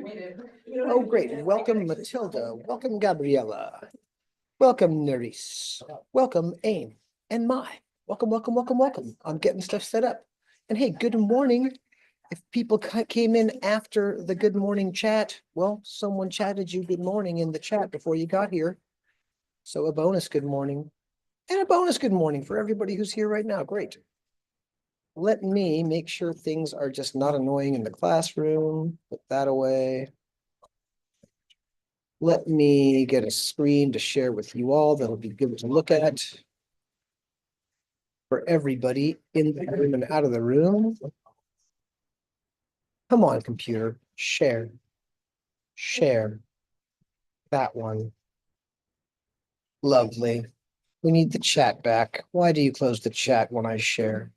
Oh, great. Welcome, Matilda. Welcome, Gabriella. Welcome, Nerys. Welcome, Aim. And Mai. Welcome, welcome, welcome, welcome. I'm getting stuff set up. And hey, good morning. If people came in after the good morning chat, well, someone chatted you good morning in the chat before you got here. So a bonus good morning. And a bonus good morning for everybody who's here right now. Great. Let me make sure things are just not annoying in the classroom. Put that away. Let me get a screen to share with you all. That'll be good to look at for everybody in the room and out of the room. Come on, computer, share. Share. That one. Lovely. We need the chat back. Why do you close the chat when I share?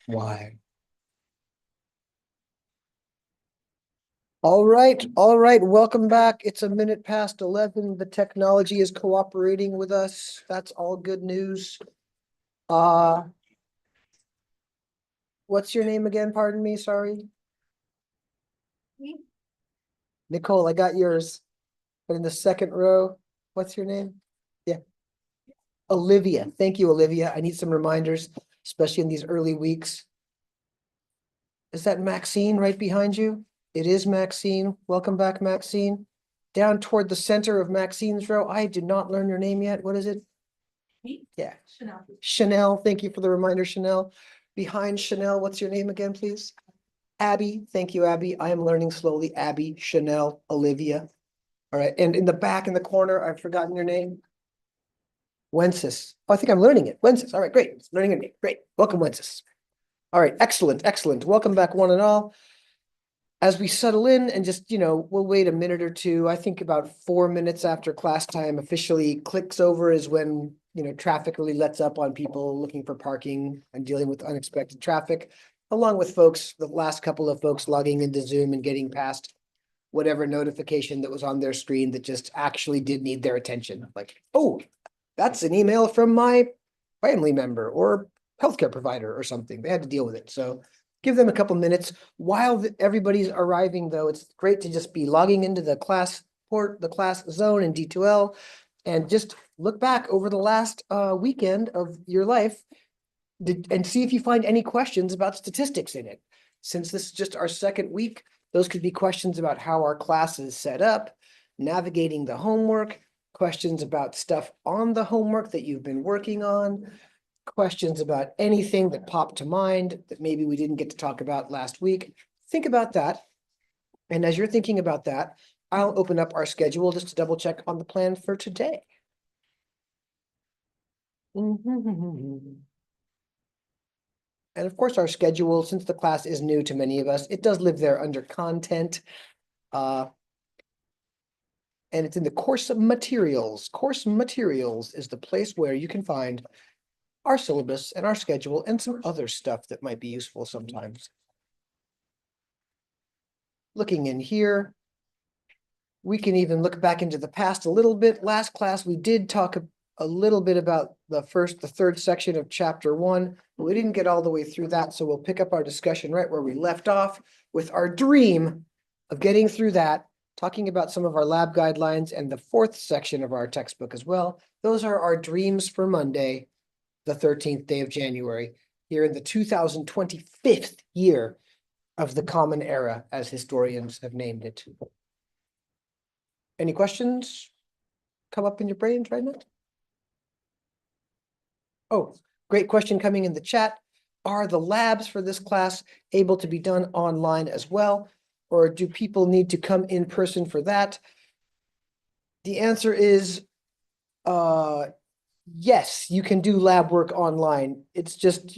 Why? All right. Welcome back. It's 11:01. The technology is cooperating with us. That's all good news. What's your name again? Pardon me, sorry. Nicole, I got yours. But in the second row, what's your name? Yeah. Olivia. Thank you, Olivia. I need some reminders, especially in these early weeks. Is that Maxine right behind you? It is Maxine. Welcome back, Maxine. Down toward the center of Maxine's row. I did not learn your name yet. What is it? Yeah. Chanel. Chanel. Thank you for the reminder, Chanel. Behind Chanel, what's your name again, please? Abby. Thank you, Abby. I am learning slowly. Abby, Chanel, Olivia. All right. And in the back in the corner, I've forgotten your name. Wences. Oh, I think I'm learning it. Wences. All right, great. Learning it. Great. Welcome, Wences. All right. Excellent. Excellent. Welcome back, one and all. As we settle in and just, we'll wait a minute or two. I think about 4 minutes after class time officially clicks over is when, traffic really lets up on people looking for parking and dealing with unexpected traffic, along with the last couple of folks logging into Zoom and getting past whatever notification that was on their screen that just actually did need their attention. Like, oh, that's an email from my family member or healthcare provider or something. They had to deal with it. So give them a couple minutes. While everybody's arriving, though, it's great to just be logging into the class port, the class zone in D2L, and just look back over the last weekend of your life and see if you find any questions about statistics in it. Since this is just our second week, those could be questions about how our class is set up, navigating the homework, questions about stuff on the homework that you've been working on, questions about anything that popped to mind that maybe we didn't get to talk about last week. Think about that. And as you're thinking about that, I'll open up our schedule just to double check on the plan for today. And of course, our schedule, since the class is new to many of us, it does live there under content. And it's in the course of materials. Course materials is the place where you can find our syllabus and our schedule and some other stuff that might be useful sometimes. Looking in here, we can even look back into the past a little bit. Last class, we did talk a little bit about the third section of chapter 1, but we didn't get all the way through that. So we'll pick up our discussion right where we left off with our dream of getting through that, talking about some of our lab guidelines and the 4th section of our textbook as well. Those are our dreams for Monday, the 13th day of January, here in the 2025th year of the Common Era, as historians have named it. Any questions come up in your brains right now? Oh, great question coming in the chat. Are the labs for this class able to be done online as well? Or do people need to come in person for that? The answer is yes, you can do lab work online. It's just,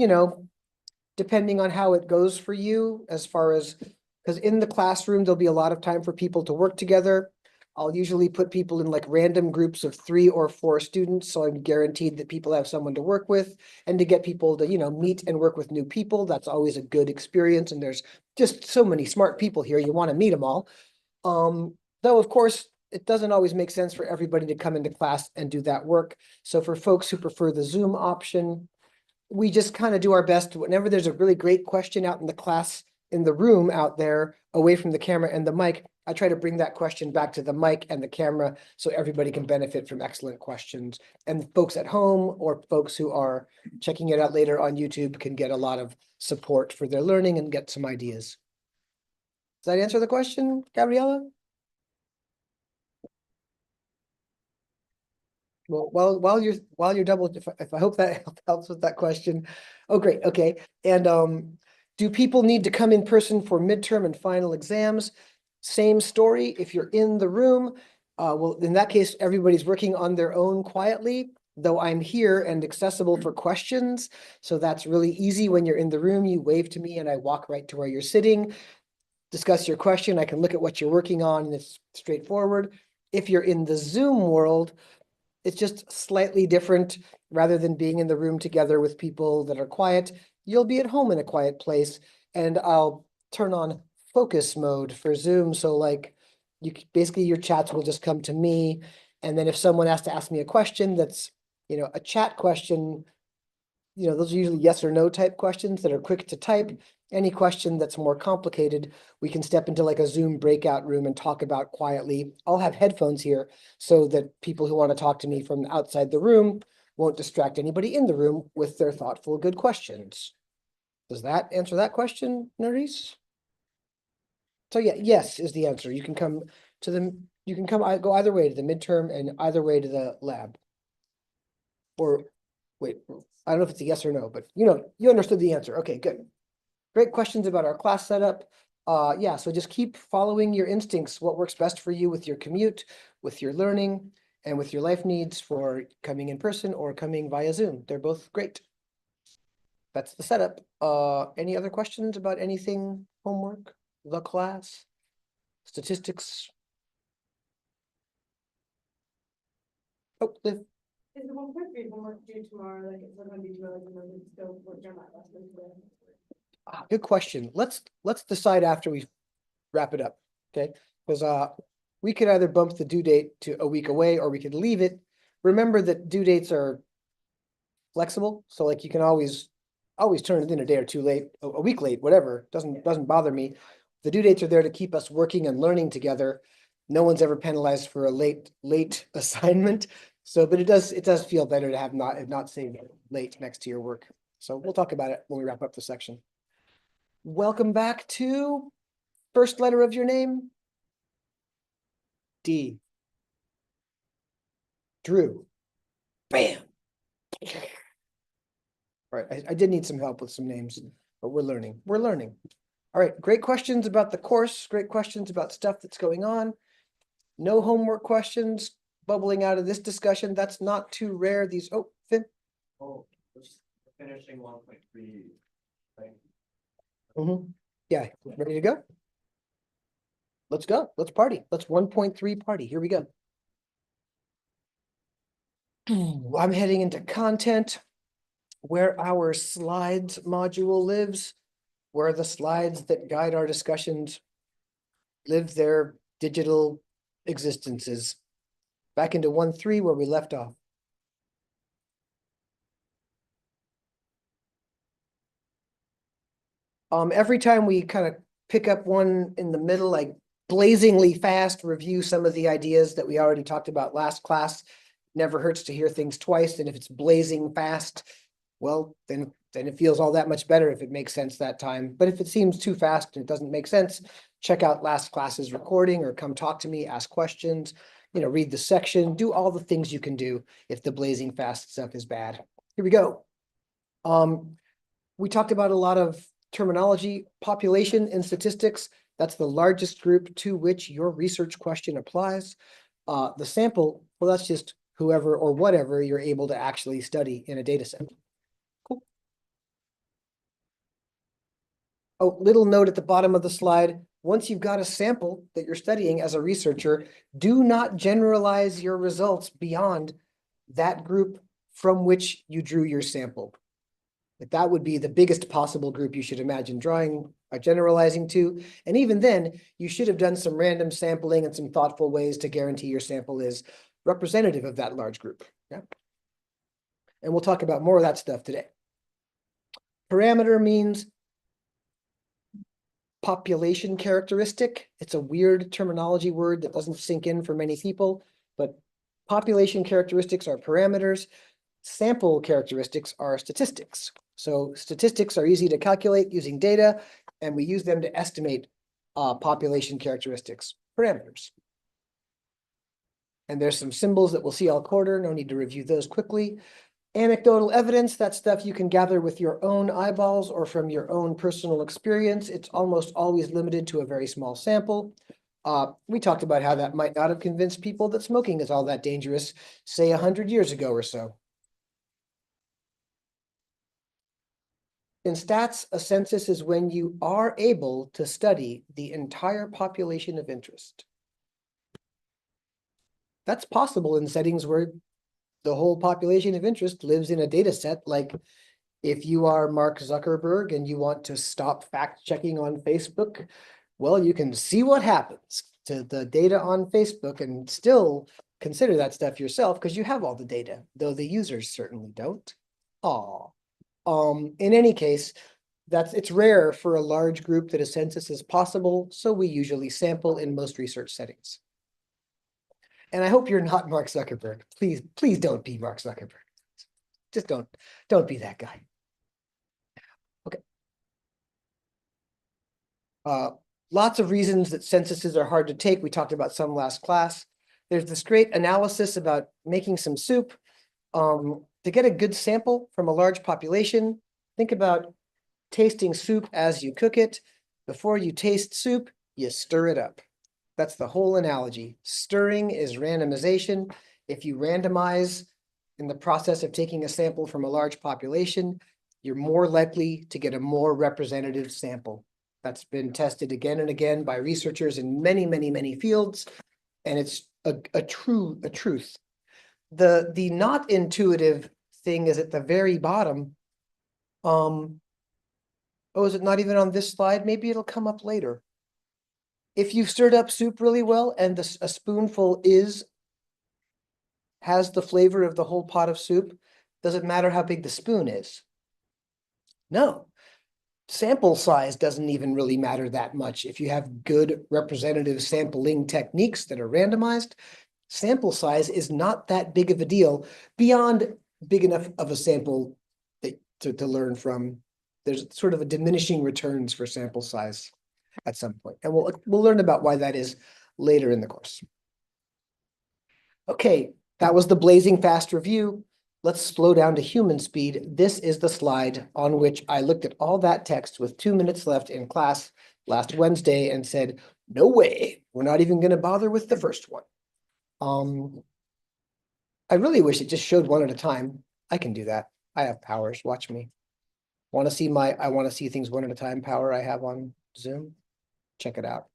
depending on how it goes for you as far as, because in the classroom, there'll be a lot of time for people to work together. I'll usually put people in like random groups of 3 or 4 students. So I'm guaranteed that people have someone to work with and to get people to, meet and work with new people. That's always a good experience. And there's just so many smart people here. You want to meet them all. Though, of course, it doesn't always make sense for everybody to come into class and do that work. So for folks who prefer the Zoom option, we just kind of do our best. Whenever there's a really great question out in the class, in the room out there, away from the camera and the mic, I try to bring that question back to the mic and the camera so everybody can benefit from excellent questions. And folks at home or folks who are checking it out later on YouTube can get a lot of support for their learning and get some ideas. Does that answer the question, Gabriella? Well, while you're double, if I hope that helps with that question. Oh, great. Okay. And do people need to come in person for midterm and final exams? Same story. If you're in the room, well, in that case, everybody's working on their own quietly, though I'm here and accessible for questions. So that's really easy. When you're in the room, you wave to me and I walk right to where you're sitting. Discuss your question. I can look at what you're working on and it's straightforward. If you're in the Zoom world, it's just slightly different. Rather than being in the room together with people that are quiet, you'll be at home in a quiet place, and I'll turn on focus mode for Zoom. So like basically your chats will just come to me. And then if someone has to ask me a question that's, a chat question, those are usually yes or no type questions that are quick to type. Any question that's more complicated, we can step into like a Zoom breakout room and talk about quietly. I'll have headphones here so that people who want to talk to me from outside the room won't distract anybody in the room with their thoughtful, good questions. Does that answer that question, Nerys? So yeah, yes is the answer. You can come go either way to the midterm and either way to the lab. Or wait, I don't know if it's a yes or no, but you understood the answer. Okay, good. Great questions about our class setup. Yeah, so just keep following your instincts, what works best for you with your commute, with your learning, and with your life needs for coming in person or coming via Zoom. They're both great. That's the setup. Any other questions about anything, homework, the class, statistics? Oh, Liv. Is the 1.3 homework due tomorrow? Like, it's not going to be too early, and then still work on that lesson today. Good question. Let's decide after we wrap it up, okay? Because we could either bump the due date to a week away or we could leave it. Remember that due dates are flexible, so like you can always turn it in a day or two late, a week late, whatever. Doesn't bother me. The due dates are there to keep us working and learning together. No one's ever penalized for a late assignment. So, but it does feel better to have not saying late next to your work. So we'll talk about it when we wrap up the section. Welcome back to first letter of your name. D. Drew. Bam. All right, I did need some help with some names, but we're learning. We're learning. All right, great questions about the course. Great questions about stuff that's going on. No homework questions bubbling out of this discussion. That's not too rare. Finn. Oh, finishing 1.3, right? Yeah, ready to go? Let's go. Let's party. Let's 1.3 party. Here we go. I'm heading into content where our slides module lives, where the slides that guide our discussions live their digital existences. Back into 1.3 where we left off. Every time we kind of pick up one in the middle, like blazingly fast, review some of the ideas that we already talked about last class. Never hurts to hear things twice. And if it's blazing fast, well, then it feels all that much better if it makes sense that time. But if it seems too fast and it doesn't make sense, check out last class's recording or come talk to me, ask questions, read the section, do all the things you can do if the blazing fast stuff is bad. Here we go. We talked about a lot of terminology, population and statistics. That's the largest group to which your research question applies. The sample, well, that's just whoever or whatever you're able to actually study in a data set. Cool. Oh, little note at the bottom of the slide. Once you've got a sample that you're studying as a researcher, do not generalize your results beyond that group from which you drew your sample. That would be the biggest possible group you should imagine generalizing to. And even then, you should have done some random sampling and some thoughtful ways to guarantee your sample is representative of that large group. Yeah. And we'll talk about more of that stuff today. Parameter means population characteristic. It's a weird terminology word that doesn't sink in for many people, but population characteristics are parameters. Sample characteristics are statistics. So statistics are easy to calculate using data, and we use them to estimate population characteristics, parameters. And there's some symbols that we'll see all quarter. No need to review those quickly. Anecdotal evidence, that's stuff you can gather with your own eyeballs or from your own personal experience. It's almost always limited to a very small sample. We talked about how that might not have convinced people that smoking is all that dangerous, say 100 years ago or so. In stats, a census is when you are able to study the entire population of interest. That's possible in settings where the whole population of interest lives in a data set. Like if you are Mark Zuckerberg and you want to stop fact checking on Facebook, well, you can see what happens to the data on Facebook and still consider that stuff yourself because you have all the data, though the users certainly don't. In any case, it's rare for a large group that a census is possible, so we usually sample in most research settings. And I hope you're not Mark Zuckerberg. Please don't be Mark Zuckerberg. Just don't be that guy. Okay. Lots of reasons that censuses are hard to take. We talked about some last class. There's this great analysis about making some soup. To get a good sample from a large population, think about tasting soup as you cook it. Before you taste soup, you stir it up. That's the whole analogy. Stirring is randomization. If you randomize in the process of taking a sample from a large population, you're more likely to get a more representative sample. That's been tested again and again by researchers in many, many, many fields, and it's a truth. The not intuitive thing is at the very bottom. Oh, is it not even on this slide? Maybe it'll come up later. If you've stirred up soup really well and a spoonful has the flavor of the whole pot of soup, does it matter how big the spoon is? No. Sample size doesn't even really matter that much. If you have good representative sampling techniques that are randomized, sample size is not that big of a deal beyond big enough of a sample to learn from. There's sort of a diminishing returns for sample size at some point. And we'll learn about why that is later in the course. Okay, that was the blazing fast review. Let's slow down to human speed. This is the slide on which I looked at all that text with 2 minutes left in class last Wednesday and said, no way, we're not even going to bother with the first one. I really wish it just showed one at a time. I can do that. I have powers. Watch me. I want to see things one at a time power I have on Zoom. Check it out.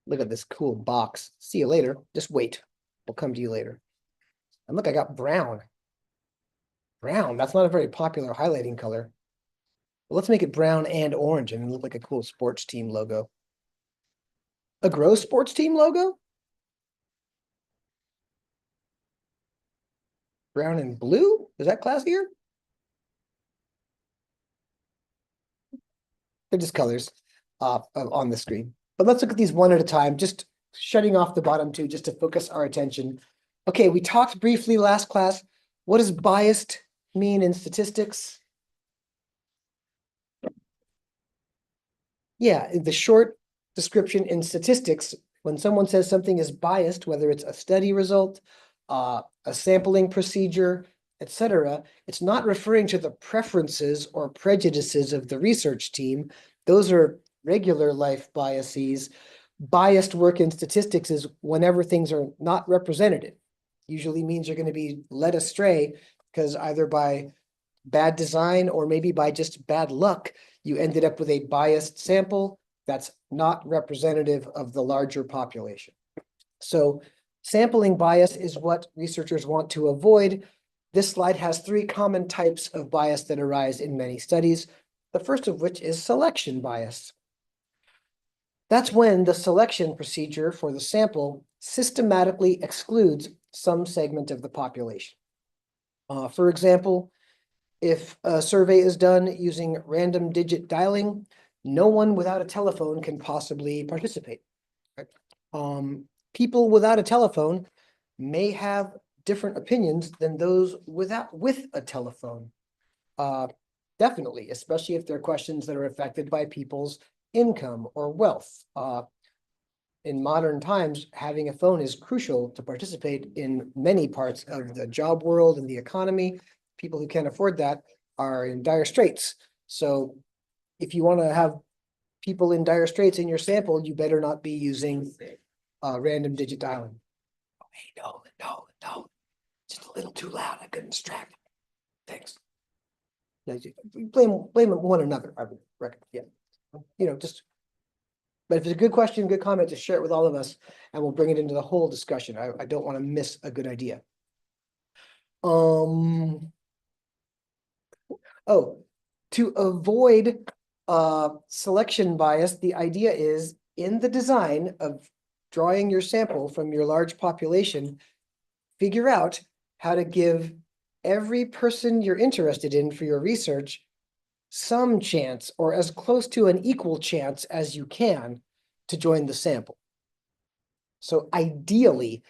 Look at this cool box. See you later. Just wait. We'll come to you later. And look, I got brown. Brown, that's not a very popular highlighting color. Well, let's make it brown and orange and look like a cool sports team logo. A Grow sports team logo? Brown and blue? Is that classier? They're just colors on the screen. But let's look at these one at a time, just shutting off the bottom two just to focus our attention. Okay, we talked briefly last class. What does biased mean in statistics? Yeah, the short description in statistics, when someone says something is biased, whether it's a study result, a sampling procedure, etc., it's not referring to the preferences or prejudices of the research team. Those are regular life biases. Biased work in statistics is whenever things are not representative. Usually means you're going to be led astray because either by bad design or maybe by just bad luck, you ended up with a biased sample that's not representative of the larger population. So sampling bias is what researchers want to avoid. This slide has 3 common types of bias that arise in many studies, the first of which is selection bias. That's when the selection procedure for the sample systematically excludes some segment of the population. For example, if a survey is done using random digit dialing, no one without a telephone can possibly participate. Right? People without a telephone may have different opinions than those with a telephone. Definitely, especially if they're questions that are affected by people's income or wealth. In modern times, having a phone is crucial to participate in many parts of the job world and the economy. People who can't afford that are in dire straits. So if you want to have people in dire straits in your sample, you better not be using random digit dialing. Oh, hey, no. Just a little too loud. I couldn't distract. Thanks. Blame one another, I would recommend. Yeah. Just. But if it's a good question, good comment, just share it with all of us and we'll bring it into the whole discussion. I don't want to miss a good idea. Oh, to avoid selection bias, the idea is in the design of drawing your sample from your large population, figure out how to give every person you're interested in for your research some chance or as close to an equal chance as you can to join the sample. So ideally,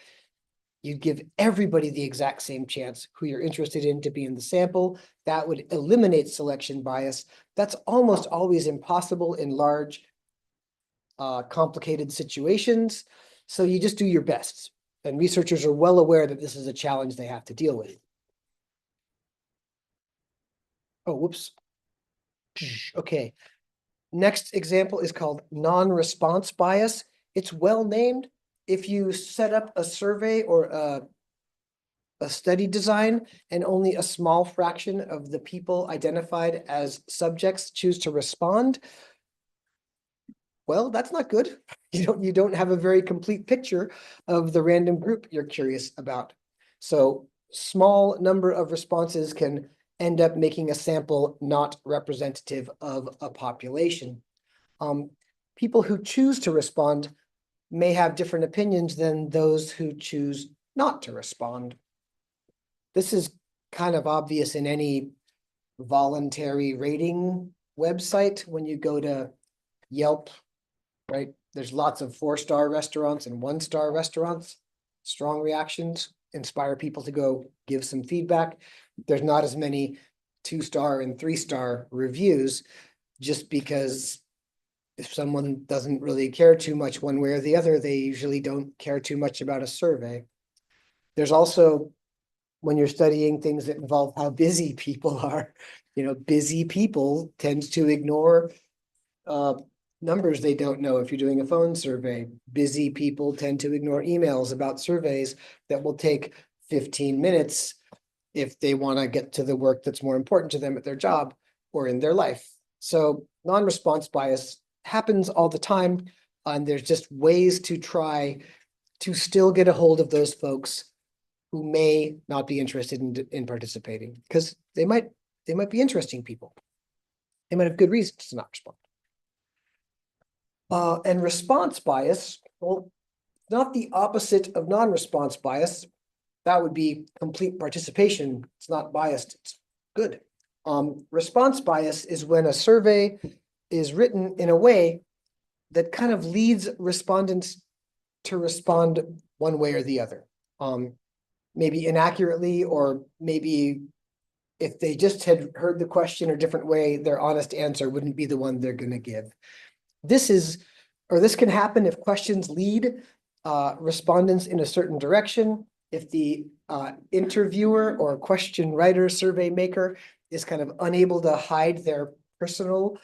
you'd give everybody the exact same chance who you're interested in to be in the sample. That would eliminate selection bias. That's almost always impossible in large, complicated situations. So you just do your best. And researchers are well aware that this is a challenge they have to deal with. Oh, whoops. Okay. Next example is called non-response bias. It's well named. If you set up a survey or a study design and only a small fraction of the people identified as subjects choose to respond, well, that's not good. You don't have a very complete picture of the random group you're curious about. So small number of responses can end up making a sample not representative of a population. People who choose to respond may have different opinions than those who choose not to respond. This is kind of obvious in any voluntary rating website. When you go to Yelp, right? There's lots of 4-star restaurants and 1-star restaurants. Strong reactions inspire people to go give some feedback. There's not as many 2-star and 3-star reviews just because if someone doesn't really care too much one way or the other, they usually don't care too much about a survey. There's also, when you're studying things that involve how busy people are, busy people tend to ignore numbers they don't know. If you're doing a phone survey, busy people tend to ignore emails about surveys that will take 15 minutes if they want to get to the work that's more important to them at their job or in their life. So non-response bias happens all the time, and there's just ways to try to still get a hold of those folks who may not be interested in participating, because they might be interesting people. They might have good reasons to not respond. And response bias, well, not the opposite of non-response bias. That would be complete participation. It's not biased, it's good. Response bias is when a survey is written in a way that kind of leads respondents to respond one way or the other. Maybe inaccurately, or maybe if they just had heard the question a different way, their honest answer wouldn't be the one they're going to give. This can happen if questions lead respondents in a certain direction. If the interviewer or question writer, survey maker is kind of unable to hide their personal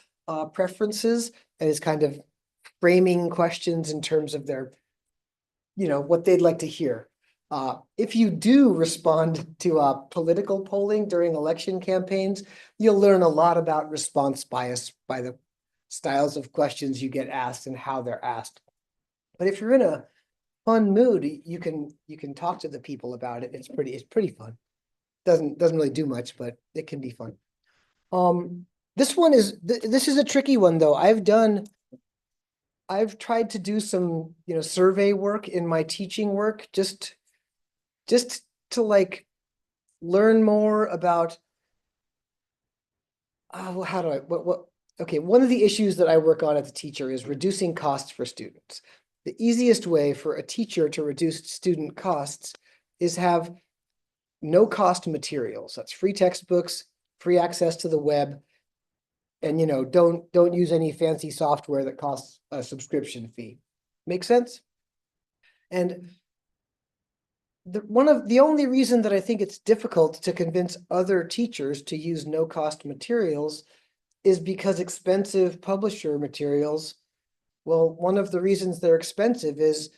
preferences and is kind of framing questions in terms of their, what they'd like to hear. If you do respond to political polling during election campaigns, you'll learn a lot about response bias by the styles of questions you get asked and how they're asked. But if you're in a fun mood, you can talk to the people about it. It's pretty fun. Doesn't really do much, but it can be fun. This one is this is a tricky one though. I've tried to do some survey work in my teaching work just to like learn more about how do I okay, one of the issues that I work on as a teacher is reducing costs for students. The easiest way for a teacher to reduce student costs is have no cost materials. That's free textbooks, free access to the web. And don't use any fancy software that costs a subscription fee. Make sense? And the only reason that I think it's difficult to convince other teachers to use no cost materials is because expensive publisher materials, well, one of the reasons they're expensive is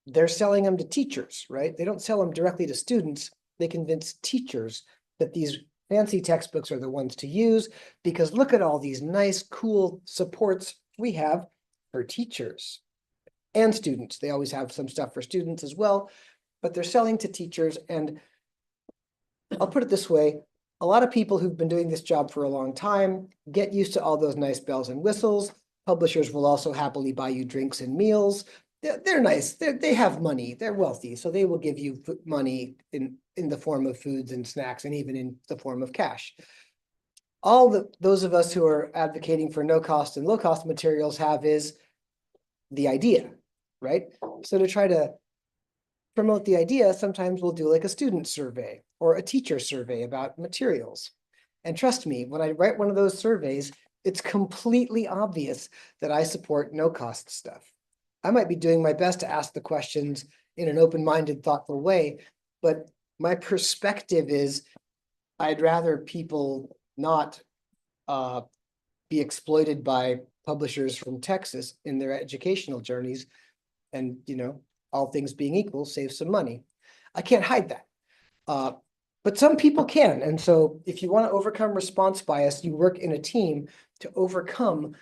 they're selling them to teachers, right? They don't sell them directly to students. They convince teachers that these fancy textbooks are the ones to use because look at all these nice, cool supports we have for teachers and students. They always have some stuff for students as well, but they're selling to teachers. And I'll put it this way, a lot of people who've been doing this job for a long time get used to all those nice bells and whistles. Publishers will also happily buy you drinks and meals. They're nice. They have money. They're wealthy, so they will give you money in the form of foods and snacks, and even in the form of cash. All those of us who are advocating for no cost and low cost materials have is the idea, right? So to try to promote the idea, sometimes we'll do like a student survey or a teacher survey about materials. And trust me, when I write one of those surveys, it's completely obvious that I support no cost stuff. I might be doing my best to ask the questions in an open-minded, thoughtful way, but my perspective is I'd rather people not be exploited by publishers from Texas in their educational journeys and, all things being equal, save some money. I can't hide that. But some people can. And so if you want to overcome response bias, you work in a team to overcome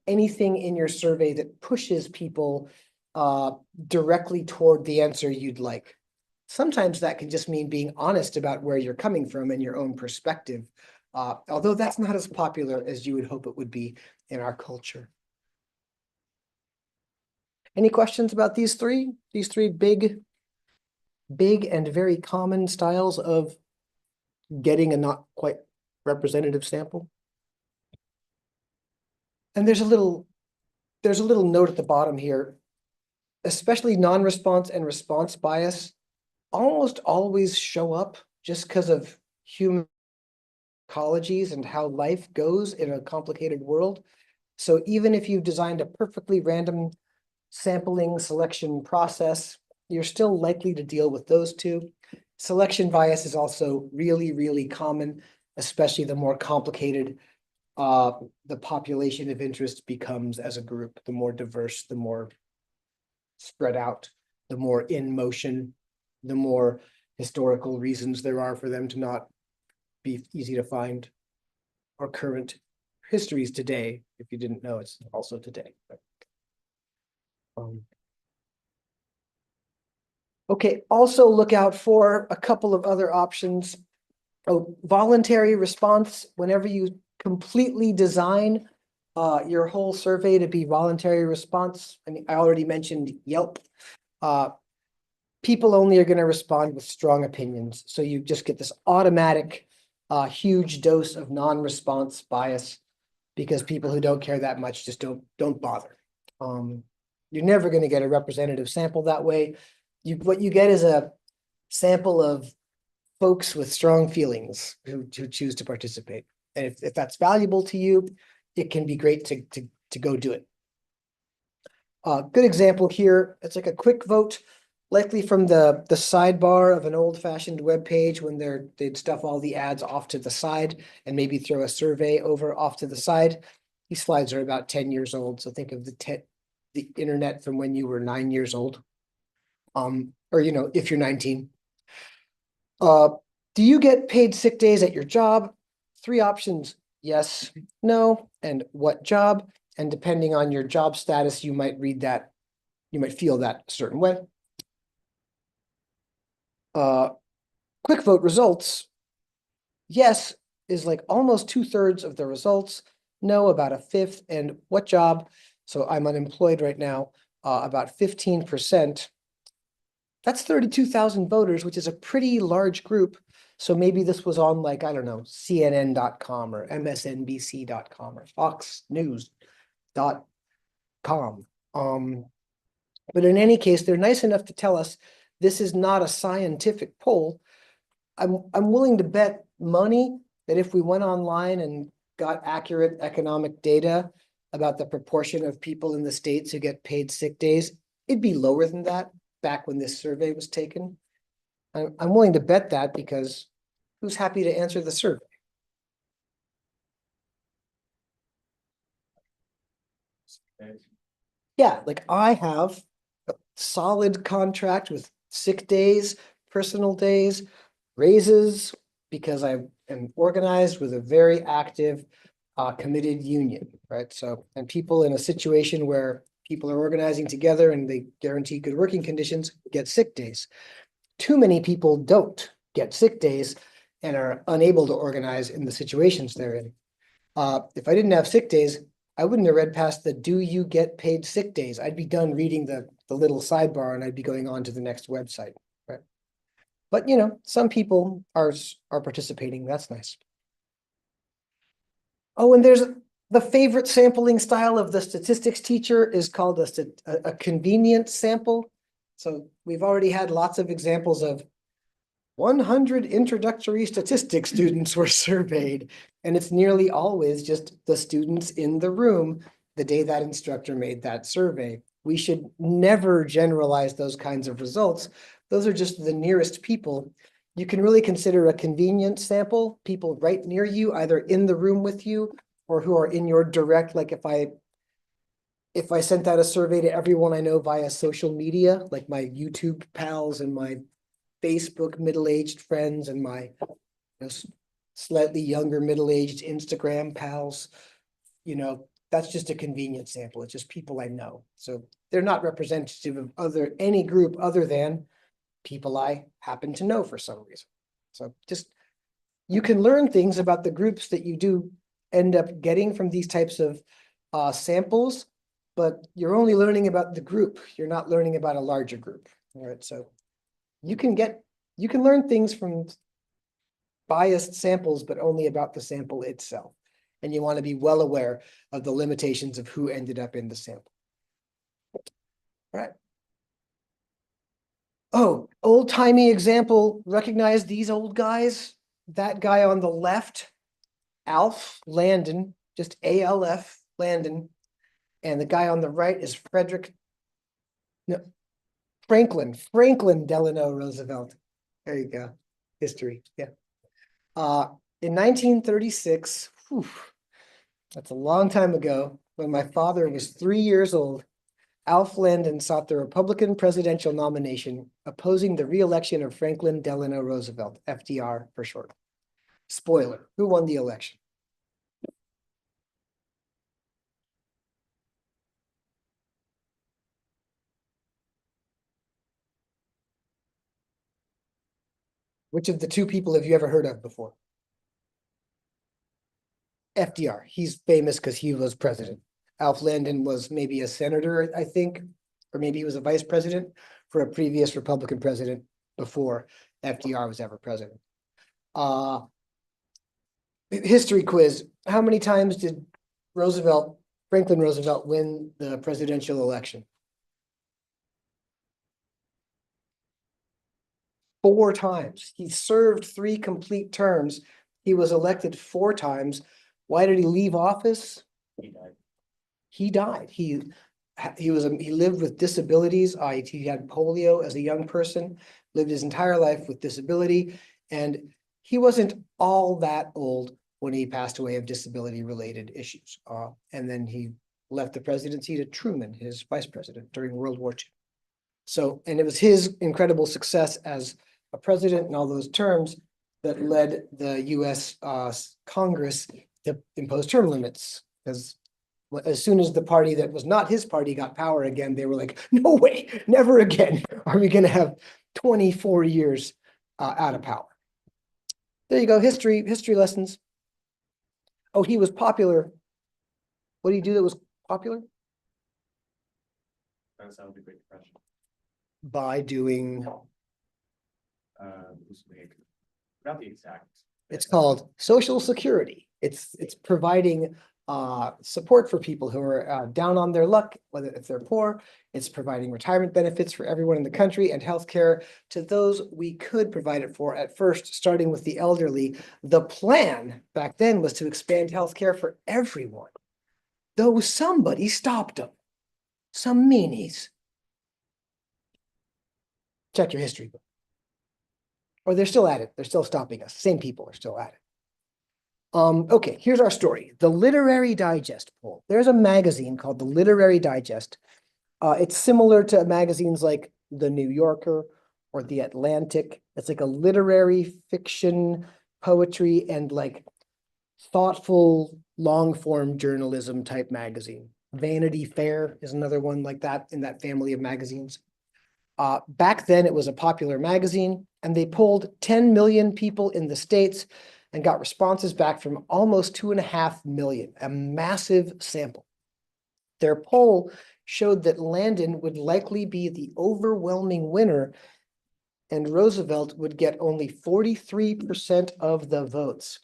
anything in your survey that pushes people directly toward the answer you'd like. Sometimes that can just mean being honest about where you're coming from and your own perspective, although that's not as popular as you would hope it would be in our culture. Any questions about these three? These three big and very common styles of getting a not quite representative sample? And there's a little note at the bottom here, especially non-response and response bias almost always show up just because of human ecologies and how life goes in a complicated world. So even if you've designed a perfectly random sampling selection process, you're still likely to deal with those two. Selection bias is also really, really common, especially the more complicated the population of interest becomes as a group. The more diverse, the more spread out, the more in motion, the more historical reasons there are for them to not be easy to find, or current histories today. If you didn't know, it's also today. Okay, also look out for a couple of other options. Oh, voluntary response. Whenever you completely design your whole survey to be voluntary response, I mean, I already mentioned Yelp. People only are going to respond with strong opinions. So you just get this automatic huge dose of non-response bias because people who don't care that much just don't bother. You're never going to get a representative sample that way. What you get is a sample of folks with strong feelings who choose to participate. And if that's valuable to you, it can be great to go do it. Good example here, it's like a quick vote, likely from the sidebar of an old-fashioned web page when they'd stuff all the ads off to the side and maybe throw a survey over off to the side. These slides are about 10 years old, so think of the internet from when you were 9 years old. Or if you're 19. Do you get paid sick days at your job? 3 options: yes, no, and what job. And depending on your job status, you might feel that a certain way. Quick vote results. Yes is like almost 2/3 of the results. No, about 1/5. And what job? So I'm unemployed right now, about 15%. That's 32,000 voters, which is a pretty large group. So maybe this was on like, I don't know, CNN.com or MSNBC.com or FoxNews.com. But in any case, they're nice enough to tell us this is not a scientific poll. I'm willing to bet money that if we went online and got accurate economic data about the proportion of people in the states who get paid sick days, it'd be lower than that back when this survey was taken. I'm willing to bet that because who's happy to answer the survey? Okay. Yeah, like I have a solid contract with sick days, personal days, raises, because I am organized with a very active, committed union, right? So, and people in a situation where people are organizing together and they guarantee good working conditions get sick days. Too many people don't get sick days and are unable to organize in the situations they're in. If I didn't have sick days, I wouldn't have read past the "do you get paid sick days?" I'd be done reading the little sidebar and I'd be going on to the next website, right? But you know, some people are participating. That's nice. Oh, and there's the favorite sampling style of the statistics teacher is called a convenient sample. So we've already had lots of examples of 100 introductory statistics students were surveyed, and it's nearly always just the students in the room the day that instructor made that survey. We should never generalize those kinds of results. Those are just the nearest people. You can really consider a convenient sample, people right near you, either in the room with you or who are in your direct, like if I sent out a survey to everyone I know via social media, like my YouTube pals and my Facebook middle-aged friends and my slightly younger middle-aged Instagram pals, that's just a convenient sample. It's just people I know. So they're not representative of any group other than people I happen to know for some reason. So just, you can learn things about the groups that you do end up getting from these types of samples, but you're only learning about the group. You're not learning about a larger group. All right, so you can learn things from biased samples, but only about the sample itself. And you want to be well aware of the limitations of who ended up in the sample. All right. Oh, old-timey example, recognize these old guys? That guy on the left, Alf Landon, just ALF Landon. And the guy on the right is Franklin Delano Roosevelt. There you go. History, yeah. In 1936, that's a long time ago, when my father was 3 years old, Alf Landon sought the Republican presidential nomination, opposing the re-election of Franklin Delano Roosevelt, FDR for short. Spoiler, who won the election? Which of the two people have you ever heard of before? FDR. He's famous because he was president. Alf Landon was maybe a senator, I think, or maybe he was a vice president for a previous Republican president before FDR was ever president. History quiz. How many times did Franklin Roosevelt win the presidential election? 4 times. He served 3 complete terms. He was elected 4 times. Why did he leave office? He died. He died. He lived with disabilities. He had polio as a young person, lived his entire life with disability, and he wasn't all that old when he passed away of disability-related issues. And then he left the presidency to Truman, his vice president, during World War II. So, and it was his incredible success as a president in all those terms that led the US Congress to impose term limits. Because as soon as the party that was not his party got power again, they were like, no way, never again are we going to have 24 years out of power. There you go, history lessons. Oh, he was popular. What did he do that was popular? That sounds like a great depression. By doing, Who's making Not the exact. It's called Social Security. It's providing support for people who are down on their luck, whether if they're poor. It's providing retirement benefits for everyone in the country and healthcare to those we could provide it for at first, starting with the elderly. The plan back then was to expand healthcare for everyone, though somebody stopped them. Some meanies. Check your history book. Or they're still at it. They're still stopping us. Same people are still at it. Okay, here's our story. The Literary Digest poll. There's a magazine called the Literary Digest. It's similar to magazines like The New Yorker or The Atlantic. It's like a literary fiction, poetry, and like thoughtful, long-form journalism type magazine. Vanity Fair is another one like that in that family of magazines. Back then, it was a popular magazine, and they polled 10 million people in the States and got responses back from almost 2.5 million, a massive sample. Their poll showed that Landon would likely be the overwhelming winner, and Roosevelt would get only 43% of the votes.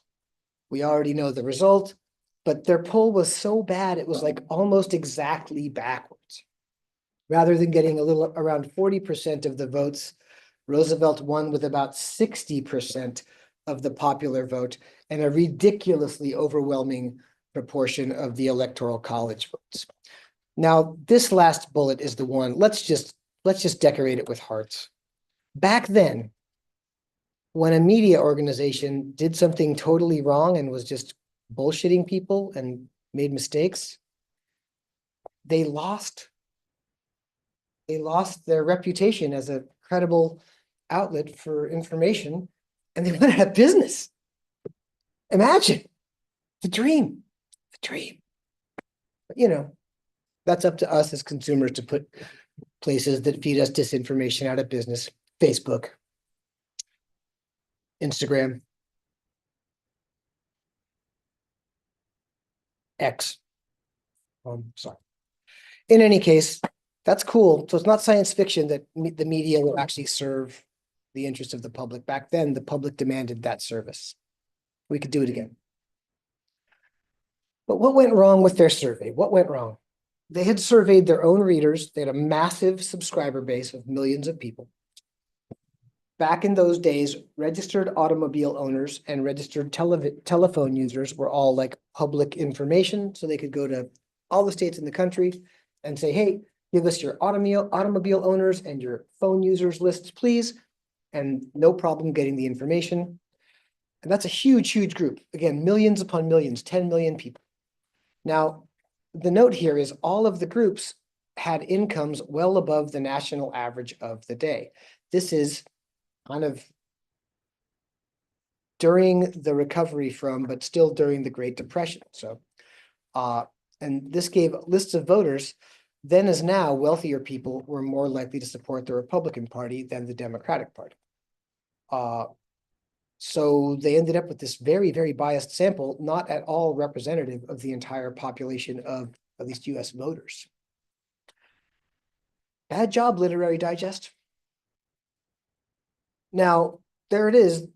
We already know the result, but their poll was so bad, it was like almost exactly backwards. Rather than getting a little around 40% of the votes, Roosevelt won with about 60% of the popular vote and a ridiculously overwhelming proportion of the Electoral College votes. Now, this last bullet is the one. Let's just decorate it with hearts. Back then, when a media organization did something totally wrong and was just bullshitting people and made mistakes, they lost their reputation as a credible outlet for information, and they went out of business. Imagine the dream. But, you know, that's up to us as consumers to put places that feed us disinformation out of business. Facebook, Instagram, X. Sorry. In any case, that's cool. So it's not science fiction that the media will actually serve the interest of the public. Back then, the public demanded that service. We could do it again. But what went wrong with their survey? What went wrong? They had surveyed their own readers. They had a massive subscriber base of millions of people. Back in those days, registered automobile owners and registered telephone users were all like public information. So they could go to all the states in the country and say, hey, give us your automobile owners and your phone users lists, please. And no problem getting the information. And that's a huge, huge group. Again, millions upon millions, 10 million people. Now, the note here is all of the groups had incomes well above the national average of the day. This is kind of during the recovery from, but still during the Great Depression. So, and this gave lists of voters. Then as now, wealthier people were more likely to support the Republican Party than the Democratic Party. So they ended up with this very, very biased sample, not at all representative of the entire population of at least US voters. Bad job, Literary Digest. Now, there it is.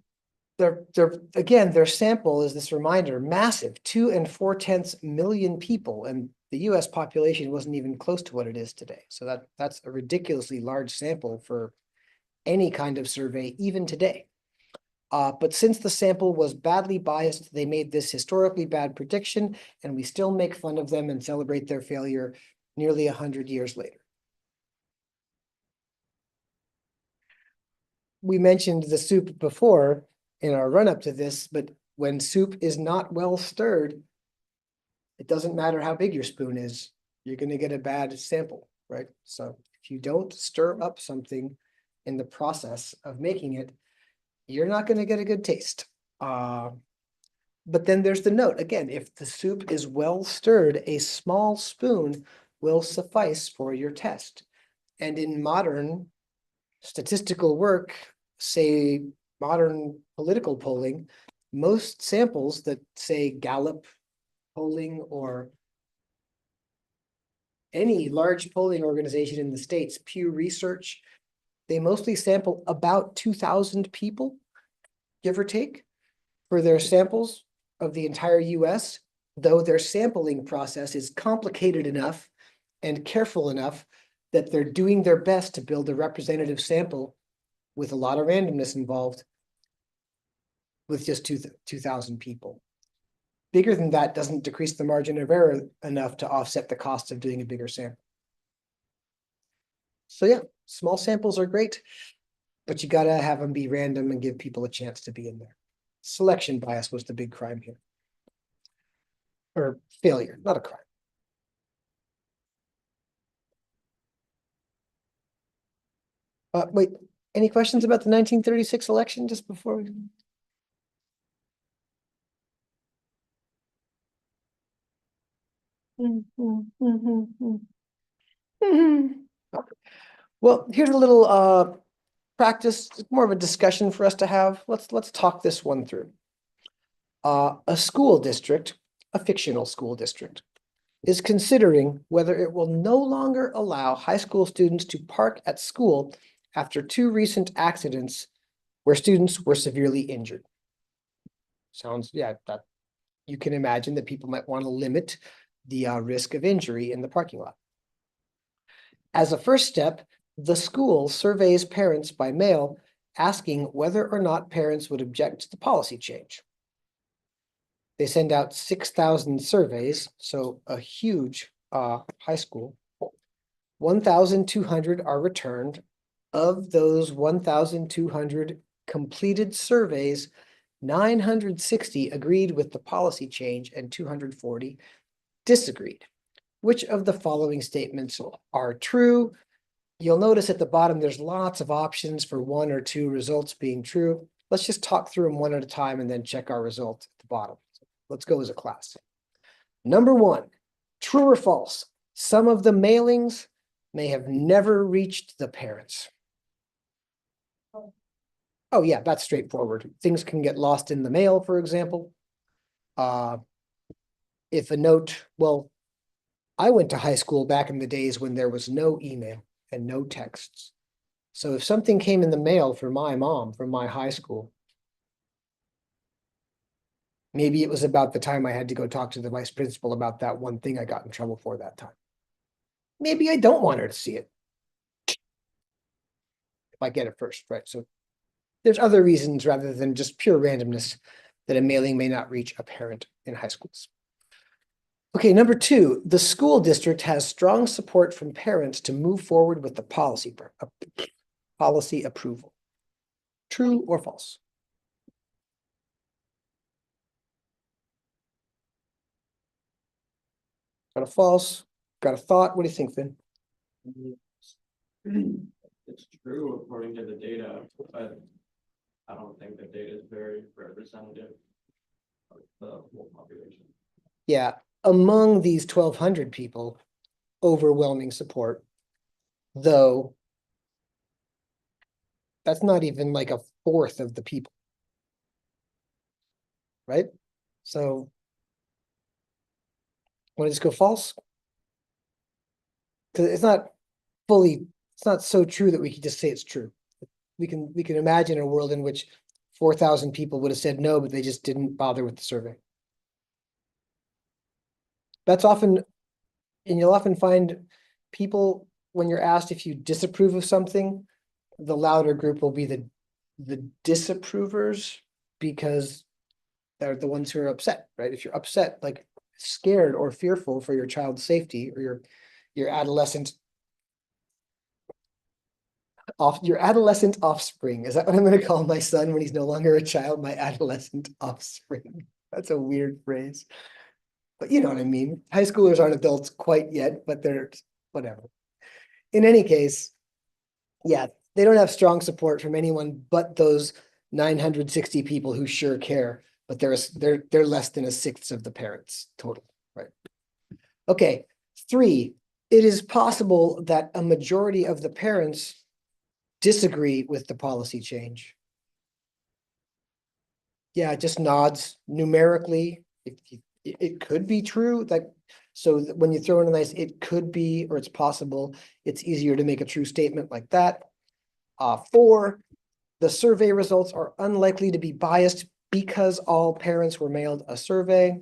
Again, their sample is this reminder, massive, 2 4/10 million people, and the US population wasn't even close to what it is today. So that's a ridiculously large sample for any kind of survey, even today. But since the sample was badly biased, they made this historically bad prediction, and we still make fun of them and celebrate their failure nearly 100 years later. We mentioned the soup before in our run-up to this, but when soup is not well stirred, it doesn't matter how big your spoon is, you're going to get a bad sample, right? So if you don't stir up something in the process of making it, you're not going to get a good taste. But then there's the note. Again, if the soup is well stirred, a small spoon will suffice for your test. And in modern statistical work, say modern political polling, most samples that say Gallup polling or any large polling organization in the States, Pew Research, they mostly sample about 2,000 people. give or take, for their samples of the entire US, though their sampling process is complicated enough and careful enough that they're doing their best to build a representative sample with a lot of randomness involved with just 2,000 people. Bigger than that doesn't decrease the margin of error enough to offset the cost of doing a bigger sample. So yeah, small samples are great, but you gotta have them be random and give people a chance to be in there. Selection bias was the big crime here. Or failure, not a crime. Wait, any questions about the 1936 election just before we? Well, here's a little practice, more of a discussion for us to have. Let's talk this one through. A school district, a fictional school district, is considering whether it will no longer allow high school students to park at school after 2 recent accidents where students were severely injured. Sounds, yeah, that you can imagine that people might want to limit the risk of injury in the parking lot. As a first step, the school surveys parents by mail, asking whether or not parents would object to the policy change. They send out 6,000 surveys, so a huge high school. 1,200 are returned. Of those 1,200 completed surveys, 960 agreed with the policy change and 240 disagreed. Which of the following statements are true? You'll notice at the bottom, there's lots of options for 1 or 2 results being true. Let's just talk through them one at a time and then check our result at the bottom. Let's go as a class. Number 1, true or false? Some of the mailings may have never reached the parents. Oh yeah, that's straightforward. Things can get lost in the mail, for example. If a note, well, I went to high school back in the days when there was no email and no texts. So if something came in the mail for my mom from my high school, maybe it was about the time I had to go talk to the vice principal about that one thing I got in trouble for that time. Maybe I don't want her to see it. If I get it first, right? So there's other reasons rather than just pure randomness that a mailing may not reach a parent in high schools. Okay, number 2, the school district has strong support from parents to move forward with the policy approval. True or false? Got a false? Got a thought? What do you think, Finn? It's true according to the data, but I don't think the data is very representative of the whole population. Yeah, among these 1,200 people, overwhelming support, though that's not even like a fourth of the people, right? So, want to just go false? Because it's not so true that we can just say it's true. We can imagine a world in which 4,000 people would have said no, but they just didn't bother with the survey. That's often, and you'll often find people, when you're asked if you disapprove of something, the louder group will be the disapprovers, because they're the ones who are upset, right? If you're upset, like scared or fearful for your child's safety or your adolescent offspring. Is that what I'm going to call my son when he's no longer a child? My adolescent offspring. That's a weird phrase, but you know what I mean. High schoolers aren't adults quite yet, but they're whatever. In any case, yeah, they don't have strong support from anyone but those 960 people who sure care, but they're less than a sixth of the parents total, right? Okay, 3, it is possible that a majority of the parents disagree with the policy change. Yeah, just nods numerically. It could be true, that so that when you throw in a nice it could be or it's possible, it's easier to make a true statement like that. 4, The survey results are unlikely to be biased because all parents were mailed a survey.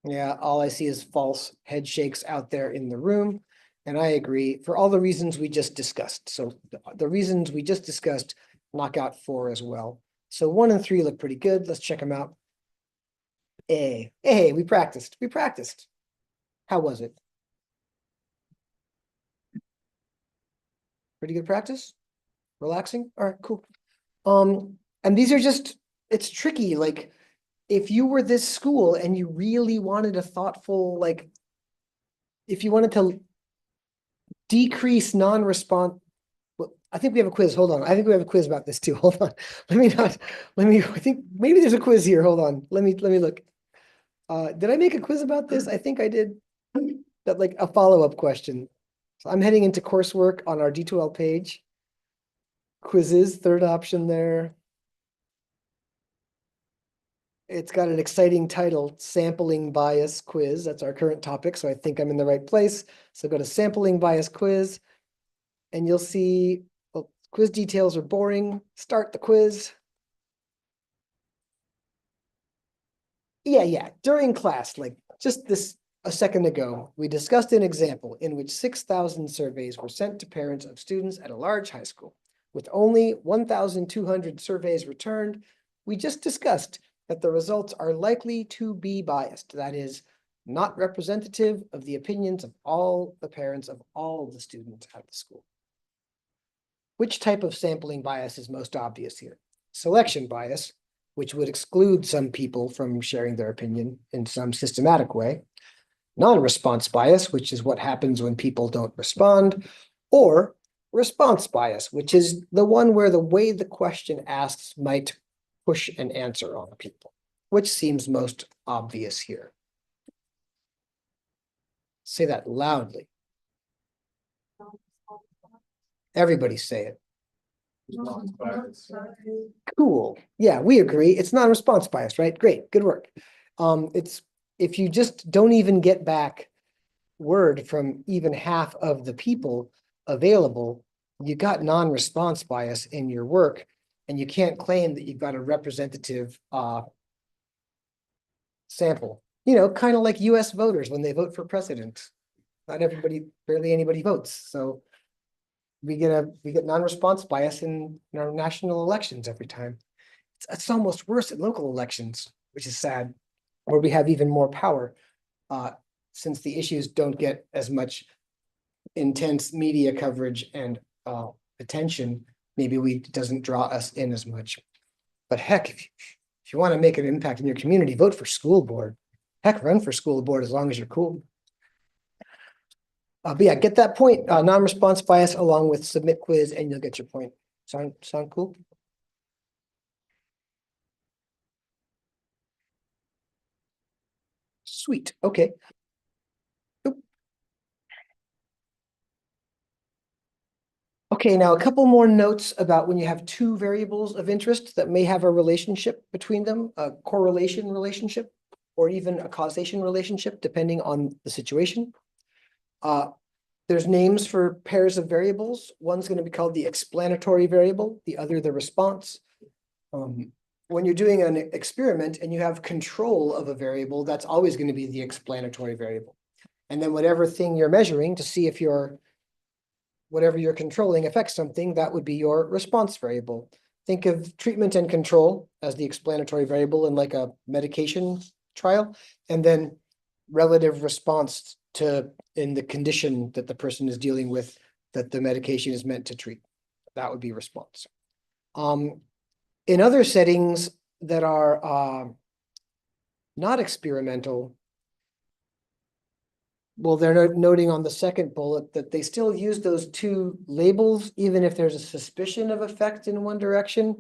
Yeah, all I see is false head shakes out there in the room. And I agree for all the reasons we just discussed. So the reasons we just discussed knock out 4 as well. So 1 and 3 look pretty good. Let's check them out. We practiced. We practiced. How was it? Pretty good practice? Relaxing? All right, cool. And these are just, it's tricky. Like, if you were this school and you really wanted a thoughtful, like, if you wanted to decrease non-response, well, I think we have a quiz. Hold on. I think we have a quiz about this too. Hold on. I think maybe there's a quiz here. Hold on. Let me look. Did I make a quiz about this? I think I did. That, like, a follow-up question. So I'm heading into coursework on our D2L page. Quizzes, third option there. It's got an exciting title, Sampling Bias Quiz. That's our current topic, so I think I'm in the right place. So go to Sampling Bias Quiz, and you'll see, well, quiz details are boring. Start the quiz. Yeah. During class, like just this a second ago, we discussed an example in which 6,000 surveys were sent to parents of students at a large high school. With only 1,200 surveys returned, we just discussed that the results are likely to be biased. That is, not representative of the opinions of all the parents of all the students at the school. Which type of sampling bias is most obvious here? Selection bias, which would exclude some people from sharing their opinion in some systematic way. Non-response bias, which is what happens when people don't respond. Or response bias, which is the one where the way the question asks might push an answer on people. Which seems most obvious here? Say that loudly. Everybody say it. Cool. Yeah, we agree. It's non-response bias, right? Great, good work. It's if you just don't even get back word from even half of the people available, you got non-response bias in your work, and you can't claim that you've got a representative sample. You know, kind of like US voters when they vote for president. Not everybody, barely anybody votes. So we get non-response bias in our national elections every time. It's almost worse at local elections, which is sad, where we have even more power, since the issues don't get as much intense media coverage and attention. Maybe it doesn't draw us in as much. But heck, if you want to make an impact in your community, vote for school board. Heck, run for school board as long as you're cool. But yeah, get that point, non-response bias along with submit quiz, and you'll get your point. Sound cool? Sweet, okay. Oop. Okay, now a couple more notes about when you have two variables of interest that may have a relationship between them, a correlation relationship, or even a causation relationship, depending on the situation. There's names for pairs of variables. One's going to be called the explanatory variable, the other the response. When you're doing an experiment and you have control of a variable, that's always going to be the explanatory variable. And then whatever thing you're measuring to see if whatever you're controlling affects something, that would be your response variable. Think of treatment and control as the explanatory variable in like a medication trial, and then relative response in the condition that the person is dealing with that the medication is meant to treat. That would be response. In other settings that are not experimental, well, they're noting on the second bullet that they still use those two labels, even if there's a suspicion of effect in one direction.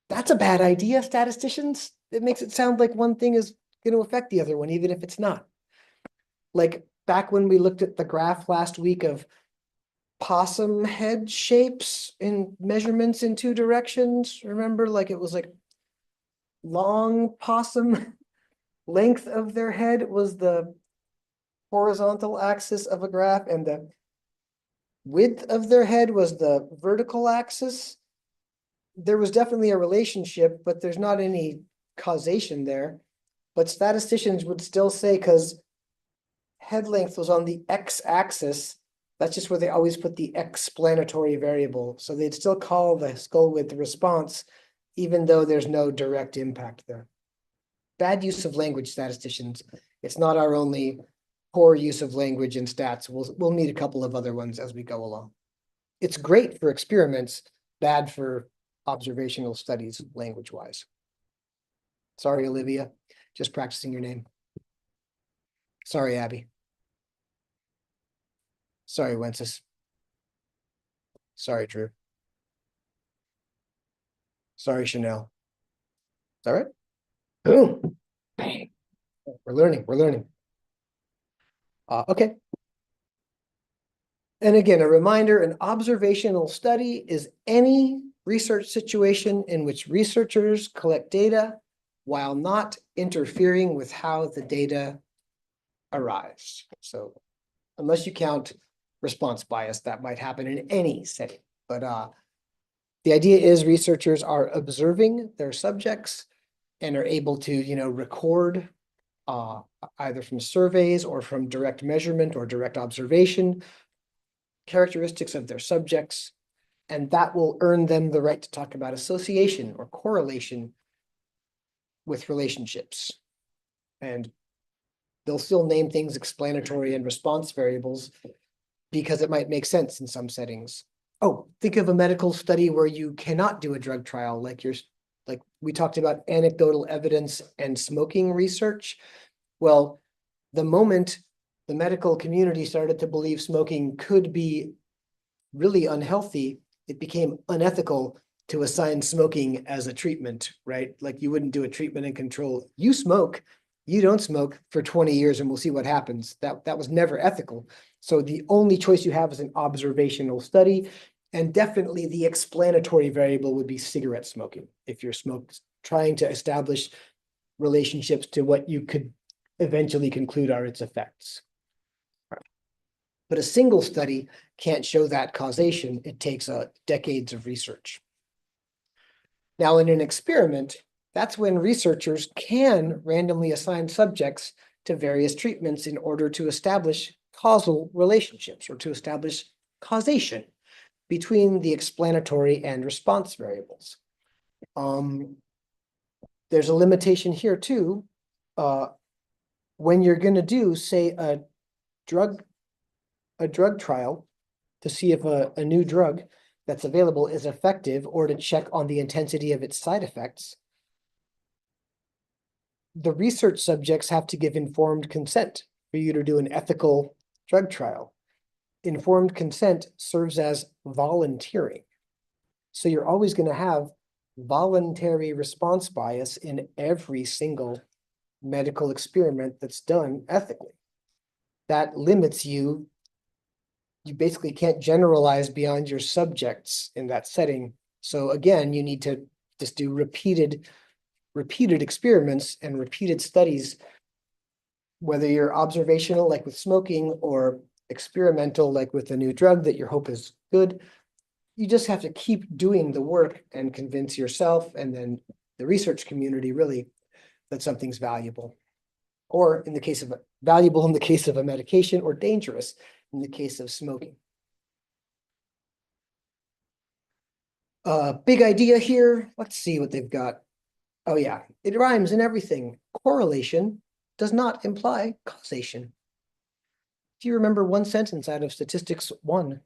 That's a bad idea, statisticians. It makes it sound like one thing is going to affect the other one, even if it's not. Like back when we looked at the graph last week of possum head shapes in measurements in two directions, remember? Like it was like long possum length of their head was the horizontal axis of a graph, and the width of their head was the vertical axis, there was definitely a relationship, but there's not any causation there. But statisticians would still say, because head length was on the x-axis, that's just where they always put the explanatory variable. So they'd still call the skull width response, even though there's no direct impact there. Bad use of language, statisticians. It's not our only poor use of language in stats. We'll need a couple of other ones as we go along. It's great for experiments, bad for observational studies language-wise. Sorry, Olivia, just practicing your name. Sorry, Abby. Sorry, Wences. Sorry, Drew. Sorry, Chanel. Is that right? Boom. Bang. We're learning. Okay. And again, a reminder, an observational study is any research situation in which researchers collect data while not interfering with how the data arrives. So unless you count response bias, that might happen in any setting. But the idea is researchers are observing their subjects and are able to, record either from surveys or from direct measurement or direct observation characteristics of their subjects, and that will earn them the right to talk about association or correlation with relationships. And they'll still name things explanatory and response variables because it might make sense in some settings. Oh, think of a medical study where you cannot do a drug trial, like we talked about anecdotal evidence and smoking research. Well, the moment the medical community started to believe smoking could be really unhealthy, it became unethical to assign smoking as a treatment, right? Like you wouldn't do a treatment and control. You smoke, you don't smoke for 20 years and we'll see what happens. That was never ethical. So the only choice you have is an observational study. And definitely the explanatory variable would be cigarette smoking. If you're trying to establish relationships to what you could eventually conclude are its effects. But a single study can't show that causation. It takes decades of research. Now, in an experiment, that's when researchers can randomly assign subjects to various treatments in order to establish causal relationships or to establish causation between the explanatory and response variables. There's a limitation here too. When you're going to do, say, a drug trial to see if a new drug that's available is effective or to check on the intensity of its side effects, the research subjects have to give informed consent for you to do an ethical drug trial. Informed consent serves as volunteering. So you're always going to have voluntary response bias in every single medical experiment that's done ethically. That limits you. You basically can't generalize beyond your subjects in that setting. So again, you need to just do repeated experiments and repeated studies, whether you're observational, like with smoking, or experimental, like with a new drug that your hope is good. You just have to keep doing the work and convince yourself and then the research community really that something's valuable. Or in the case of valuable in the case of a medication, or dangerous in the case of smoking. Big idea here. Let's see what they've got. Oh yeah, it rhymes in everything. Correlation does not imply causation. If you remember one sentence out of statistics 1,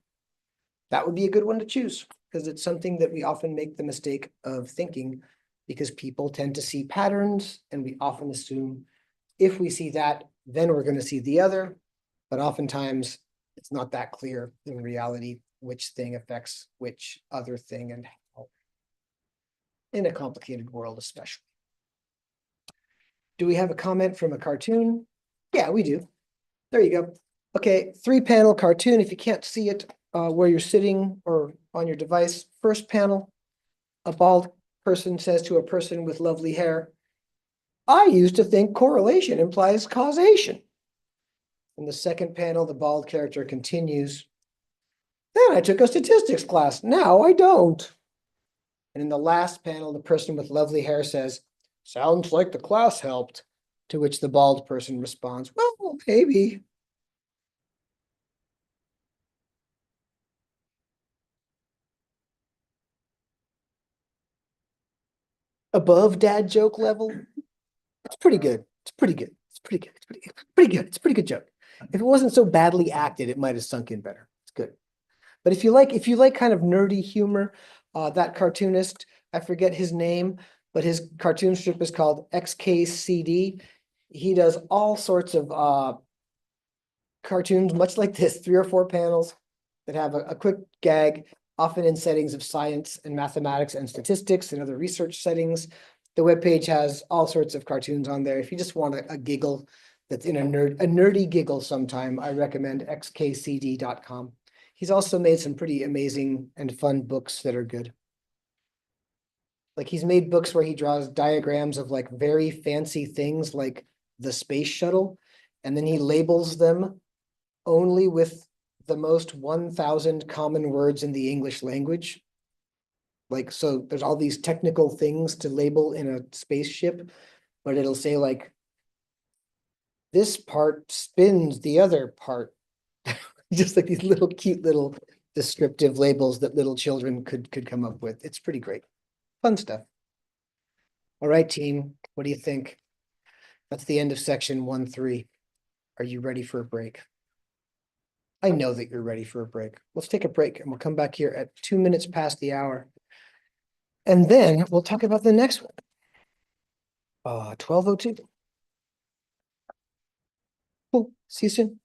that would be a good one to choose, because it's something that we often make the mistake of thinking, because people tend to see patterns and we often assume if we see that, then we're going to see the other. But oftentimes it's not that clear in reality which thing affects which other thing and how, in a complicated world especially. Do we have a comment from a cartoon? Yeah, we do. There you go. Okay, 3-panel cartoon. If you can't see it where you're sitting or on your device, first panel, a bald person says to a person with lovely hair, "I used to think correlation implies causation." In the second panel, the bald character continues, Then I took a statistics class. Now I don't. And in the last panel, the person with lovely hair says, sounds like the class helped. To which the bald person responds, well, maybe. Above dad joke level, it's pretty good. It's pretty good. It's pretty good. It's pretty good. It's a pretty good joke. If it wasn't so badly acted, it might have sunk in better. It's good. But if you like kind of nerdy humor, that cartoonist, I forget his name, but his cartoon strip is called XKCD. He does all sorts of cartoons, much like this, 3 or 4 panels that have a quick gag, often in settings of science and mathematics and statistics and other research settings. The webpage has all sorts of cartoons on there. If you just want a giggle that's in a nerdy giggle sometime, I recommend xkcd.com. He's also made some pretty amazing and fun books that are good. Like he's made books where he draws diagrams of like very fancy things like the space shuttle, and then he labels them only with the most 1,000 common words in the English language. Like, so there's all these technical things to label in a spaceship, but it'll say like, this part spins the other part. Just like these little cute little descriptive labels that little children could come up with. It's pretty great. Fun stuff. All right, team, what do you think? That's the end of section 1.3. Are you ready for a break? I know that you're ready for a break. Let's take a break and we'll come back here at 2 minutes past the hour. And then we'll talk about the next one. 12:02. Cool. See you soon.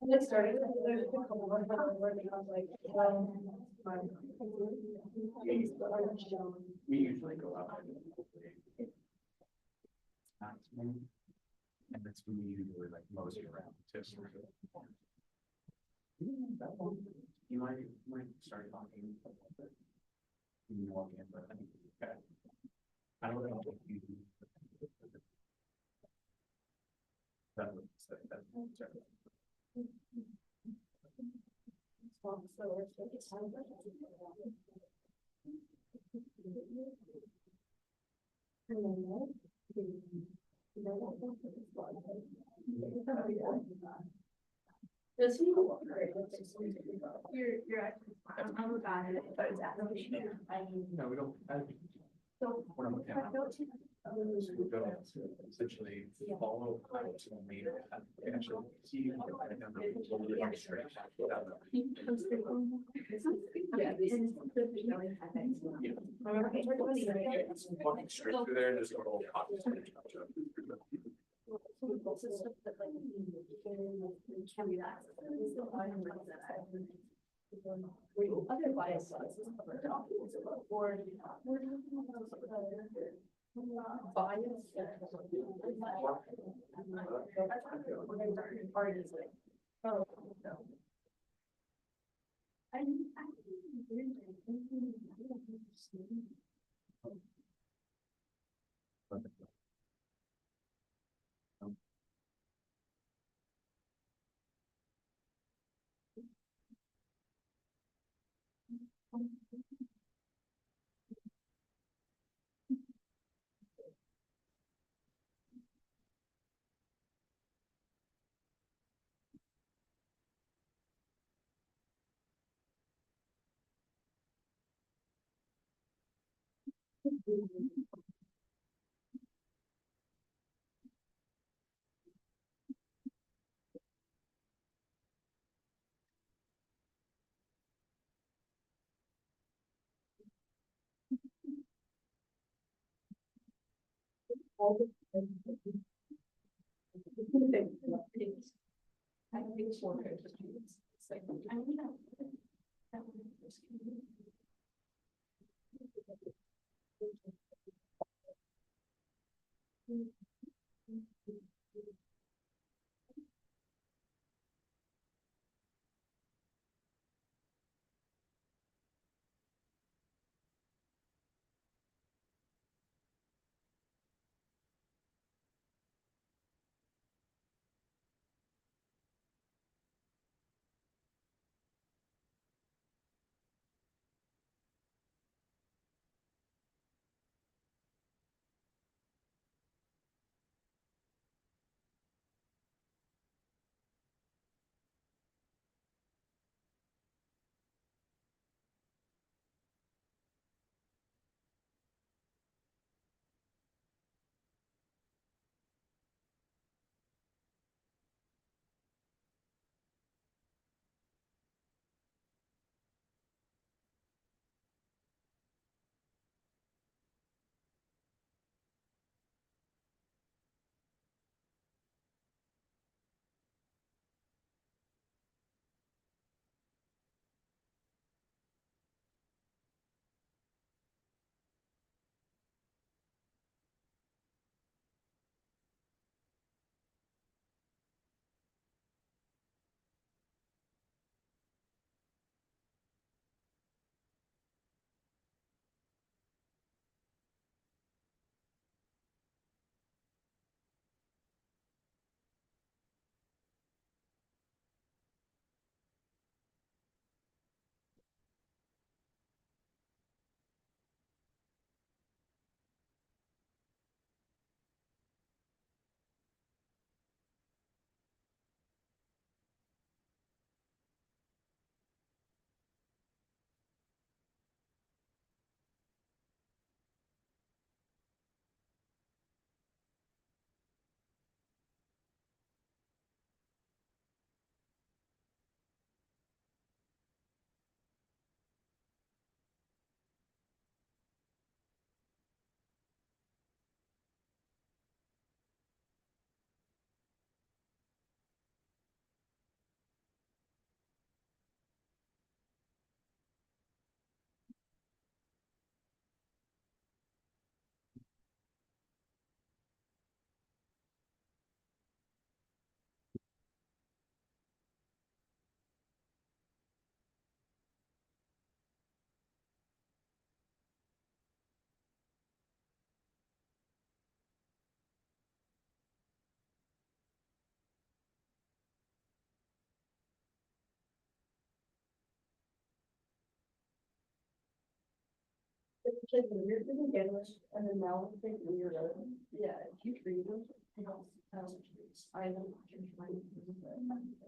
It started, there's a couple of where they have like, We usually go out. And that's when we usually like mosey around too. You might start talking. When you walk in, but I think, okay. I don't know if you. That would, Does he? You're actually, I'm a guy, but it's actually, I mean. no, we don't. So. We're not looking at we go essentially follow to the main path. We actually see the number of people who are straight without them. Walking straight through there and there's a little pocket. Otherwise. And then now I think weird. Yeah, huge reason. I know.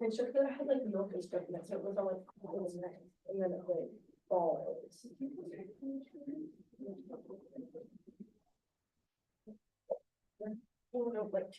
And sure that I had like milk and stuff, and that's it was all like, it was nice, and then it like fall. Oh, no, like.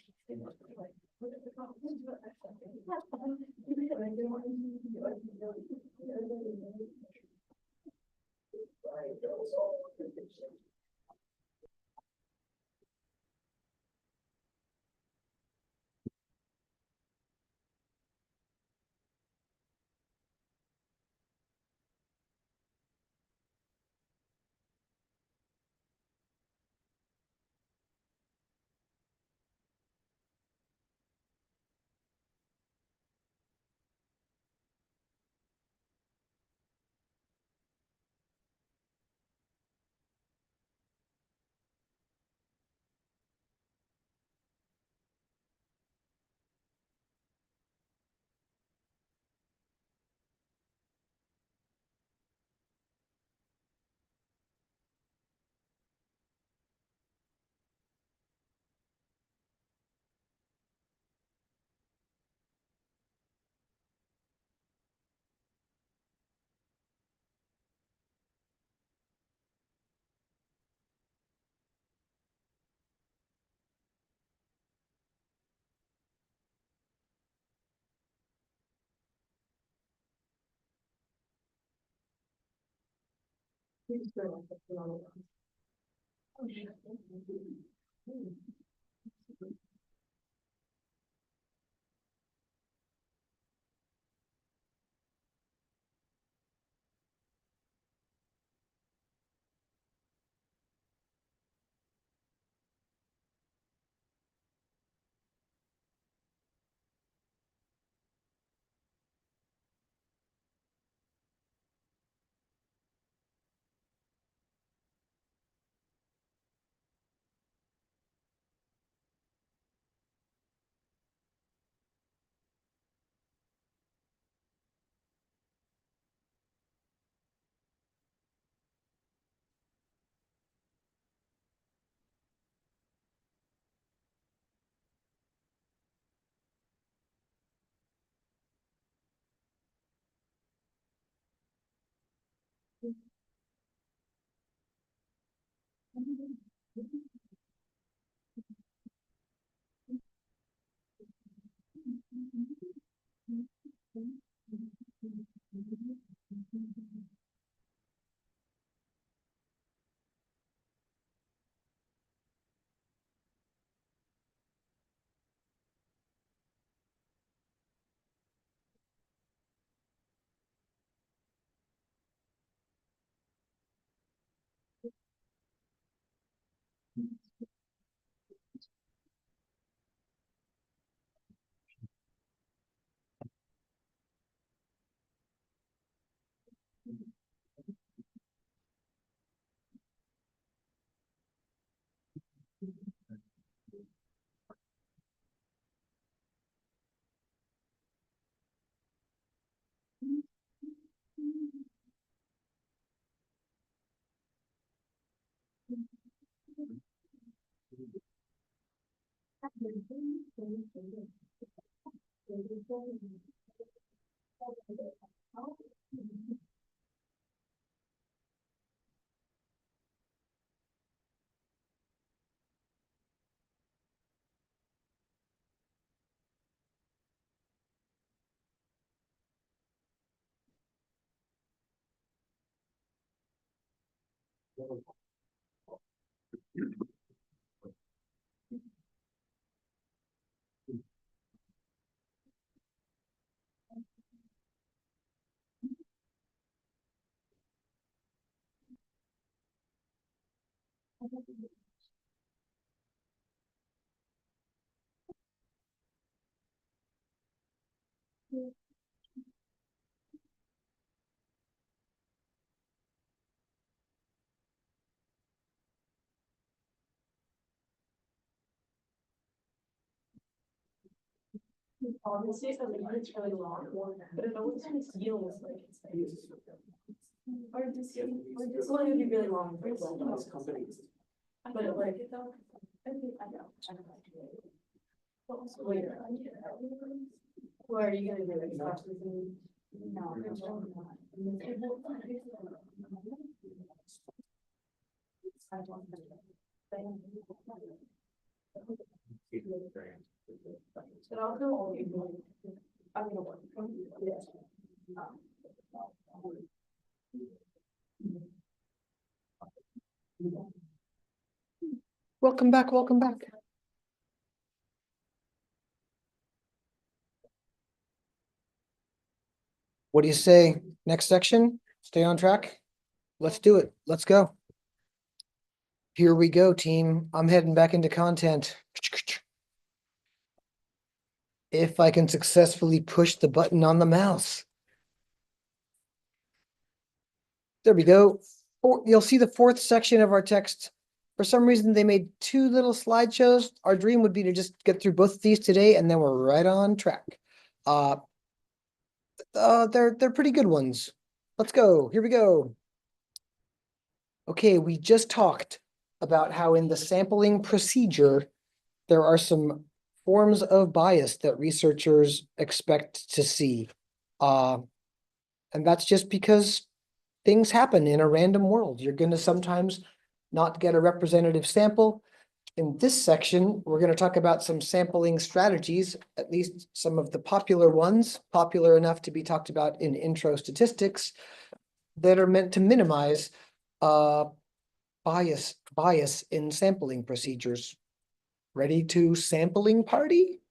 Honestly, I think it's really long, but it always kind of feels like it's like. Or just, or just want to be really long. For companies. But it like. I think I know. What was later? What are you gonna do? Like, stop with me? No. But I'll go all you. I'm gonna work. Yes. Welcome back, welcome back. What do you say? Next section, stay on track? Let's do it. Let's go. Here we go, team. I'm heading back into content. If I can successfully push the button on the mouse. There we go. You'll see the fourth section of our text. For some reason, they made two little slideshows. Our dream would be to just get through both of these today, and then we're right on track. They're pretty good ones. Let's go. Here we go. Okay, we just talked about how in the sampling procedure, there are some forms of bias that researchers expect to see. And that's just because things happen in a random world. You're going to sometimes not get a representative sample. In this section, we're going to talk about some sampling strategies, at least some of the popular ones, popular enough to be talked about in intro statistics, that are meant to minimize bias in sampling procedures. Ready to sampling party?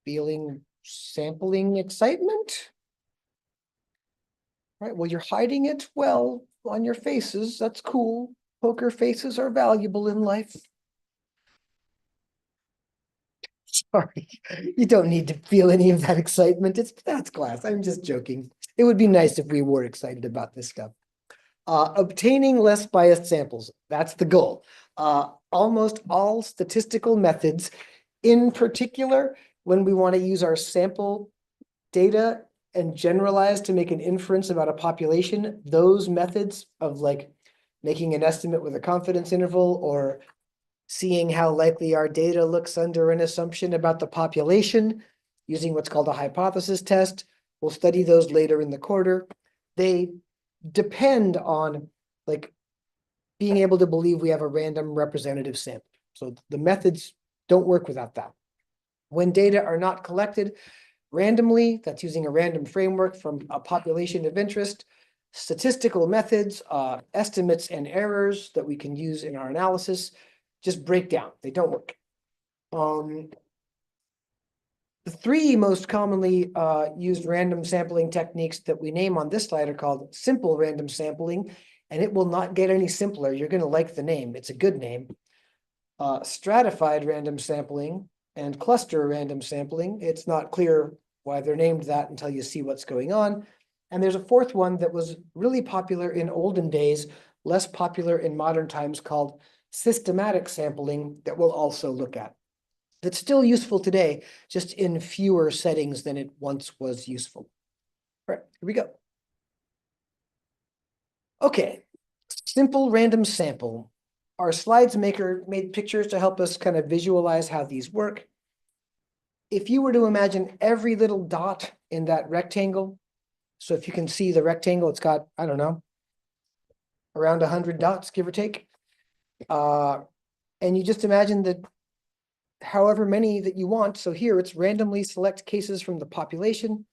Feeling sampling excitement? Right, well, you're hiding it well on your faces. That's cool. Poker faces are valuable in life. Sorry, you don't need to feel any of that excitement. That's class. I'm just joking. It would be nice if we were excited about this stuff. Obtaining less biased samples. That's the goal. Almost all statistical methods, in particular, when we want to use our sample data and generalize to make an inference about a population, those methods of like making an estimate with a confidence interval or seeing how likely our data looks under an assumption about the population, using what's called a hypothesis test. We'll study those later in the quarter. They depend on like being able to believe we have a random representative sample. So the methods don't work without that. When data are not collected randomly, that's using a random framework from a population of interest, statistical methods, estimates and errors that we can use in our analysis just break down. They don't work. The three most commonly used random sampling techniques that we name on this slide are called simple random sampling, and it will not get any simpler. You're going to like the name. It's a good name. Stratified random sampling and cluster random sampling. It's not clear why they're named that until you see what's going on. And there's a fourth one that was really popular in olden days, less popular in modern times, called systematic sampling that we'll also look at. That's still useful today, just in fewer settings than it once was useful. All right, here we go. Okay, simple random sample. Our slides maker made pictures to help us kind of visualize how these work. If you were to imagine every little dot in that rectangle, so if you can see the rectangle, it's got, I don't know, around 100 dots, give or take. And you just imagine that however many that you want. So here it's randomly select cases from the population.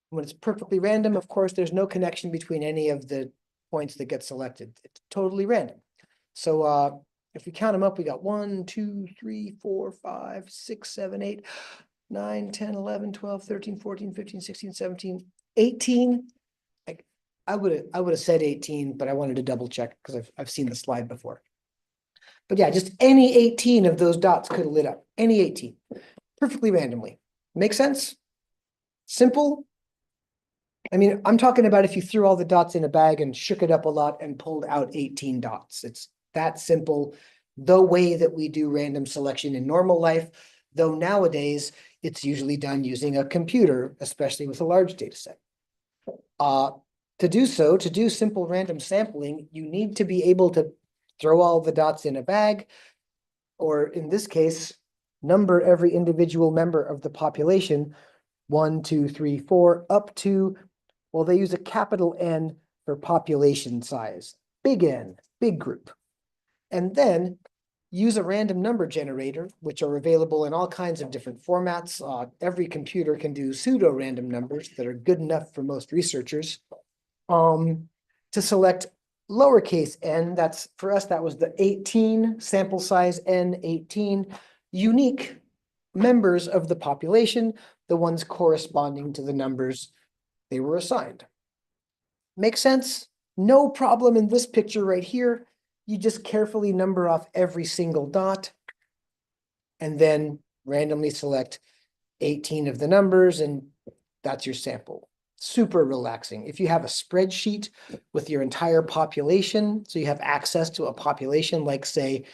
When it's perfectly random, of course, there's no connection between any of the points that get selected. It's totally random. So if we count them up, we got 1, 2, 3, 4, 5, 6, 7, 8, 9, 10, 11, 12, 13, 14, 15, 16, 17, 18. I would have said 18, but I wanted to double check because I've seen the slide before. But yeah, just any 18 of those dots could have lit up. Any 18, perfectly randomly. Make sense? Simple? I mean, I'm talking about if you threw all the dots in a bag and shook it up a lot and pulled out 18 dots. It's that simple, the way that we do random selection in normal life, though nowadays it's usually done using a computer, especially with a large data set. To do simple random sampling, you need to be able to throw all the dots in a bag, or in this case, number every individual member of the population, 1, 2, 3, 4, up to, well, they use a capital N for population size, big N, big group. And then use a random number generator, which are available in all kinds of different formats. Every computer can do pseudo-random numbers that are good enough for most researchers. To select lowercase n, that's for us, that was the 18, sample size n 18, unique members of the population, the ones corresponding to the numbers they were assigned. Make sense? No problem in this picture right here. You just carefully number off every single dot and then randomly select 18 of the numbers, and that's your sample. Super relaxing. If you have a spreadsheet with your entire population, so you have access to a population, like say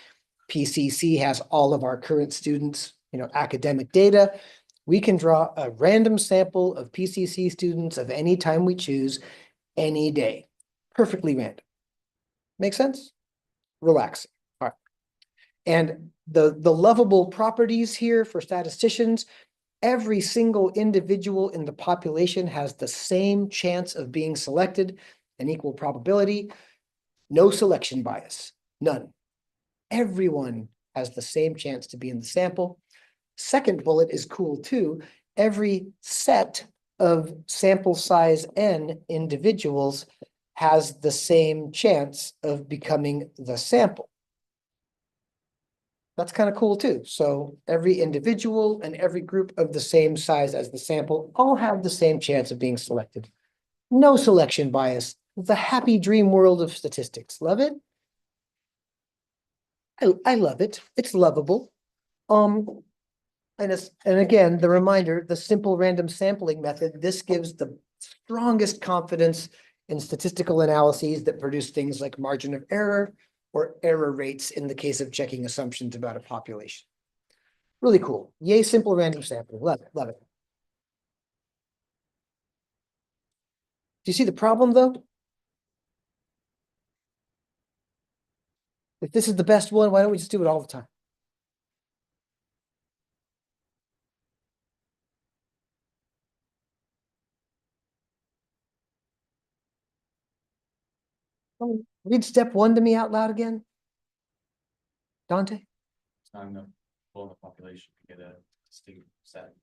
PCC has all of our current students, academic data, we can draw a random sample of PCC students of any time we choose, any day. Perfectly random. Make sense? Relaxing. All right. And the lovable properties here for statisticians, every single individual in the population has the same chance of being selected, an equal probability, no selection bias, none. Everyone has the same chance to be in the sample. Second bullet is cool too. Every set of sample size n individuals has the same chance of becoming the sample. That's kind of cool too. So every individual and every group of the same size as the sample all have the same chance of being selected. No selection bias. The happy dream world of statistics. Love it? I love it. It's lovable. And again, the reminder, the simple random sampling method, this gives the strongest confidence in statistical analyses that produce things like margin of error or error rates in the case of checking assumptions about a population. Really cool. Yay, simple random sampling. Love it, love it. Do you see the problem though? If this is the best one, why don't we just do it all the time? Read step 1 to me out loud again. Dante? It's not enough people in the population to get a distinct set.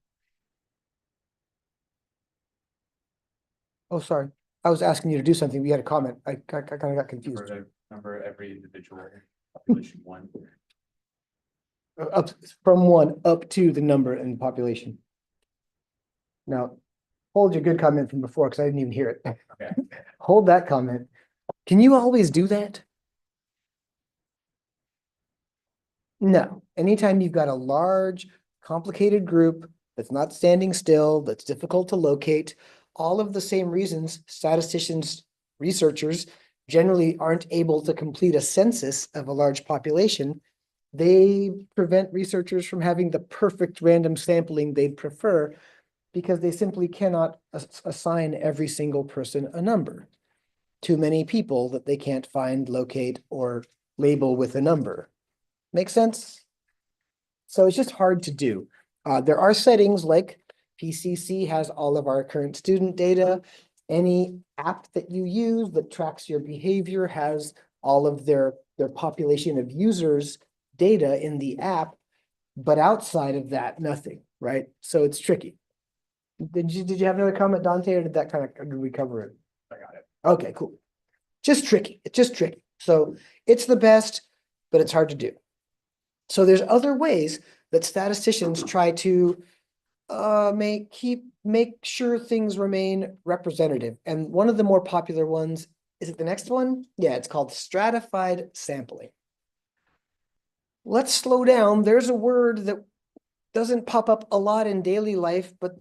Oh, sorry. I was asking you to do something. We had a comment. I kind of got confused. Number every individual population one. Up from 1 up to the number in population. Now, hold your good comment from before because I didn't even hear it. Okay. Hold that comment. Can you always do that? No. Anytime you've got a large, complicated group that's not standing still, that's difficult to locate, all of the same reasons statisticians, researchers generally aren't able to complete a census of a large population. They prevent researchers from having the perfect random sampling they'd prefer because they simply cannot assign every single person a number. Too many people that they can't find, locate, or label with a number. Make sense? So it's just hard to do. There are settings like PCC has all of our current student data. Any app that you use that tracks your behavior has all of their population of users data in the app, but outside of that, nothing, right? So it's tricky. Did you have another comment, Dante, or did we cover it? I got it. Okay, cool. Just tricky. It's just tricky. So it's the best, but it's hard to do. So there's other ways that statisticians try to make sure things remain representative. And one of the more popular ones, is it the next one? Yeah, it's called stratified sampling. Let's slow down. There's a word that doesn't pop up a lot in daily life, but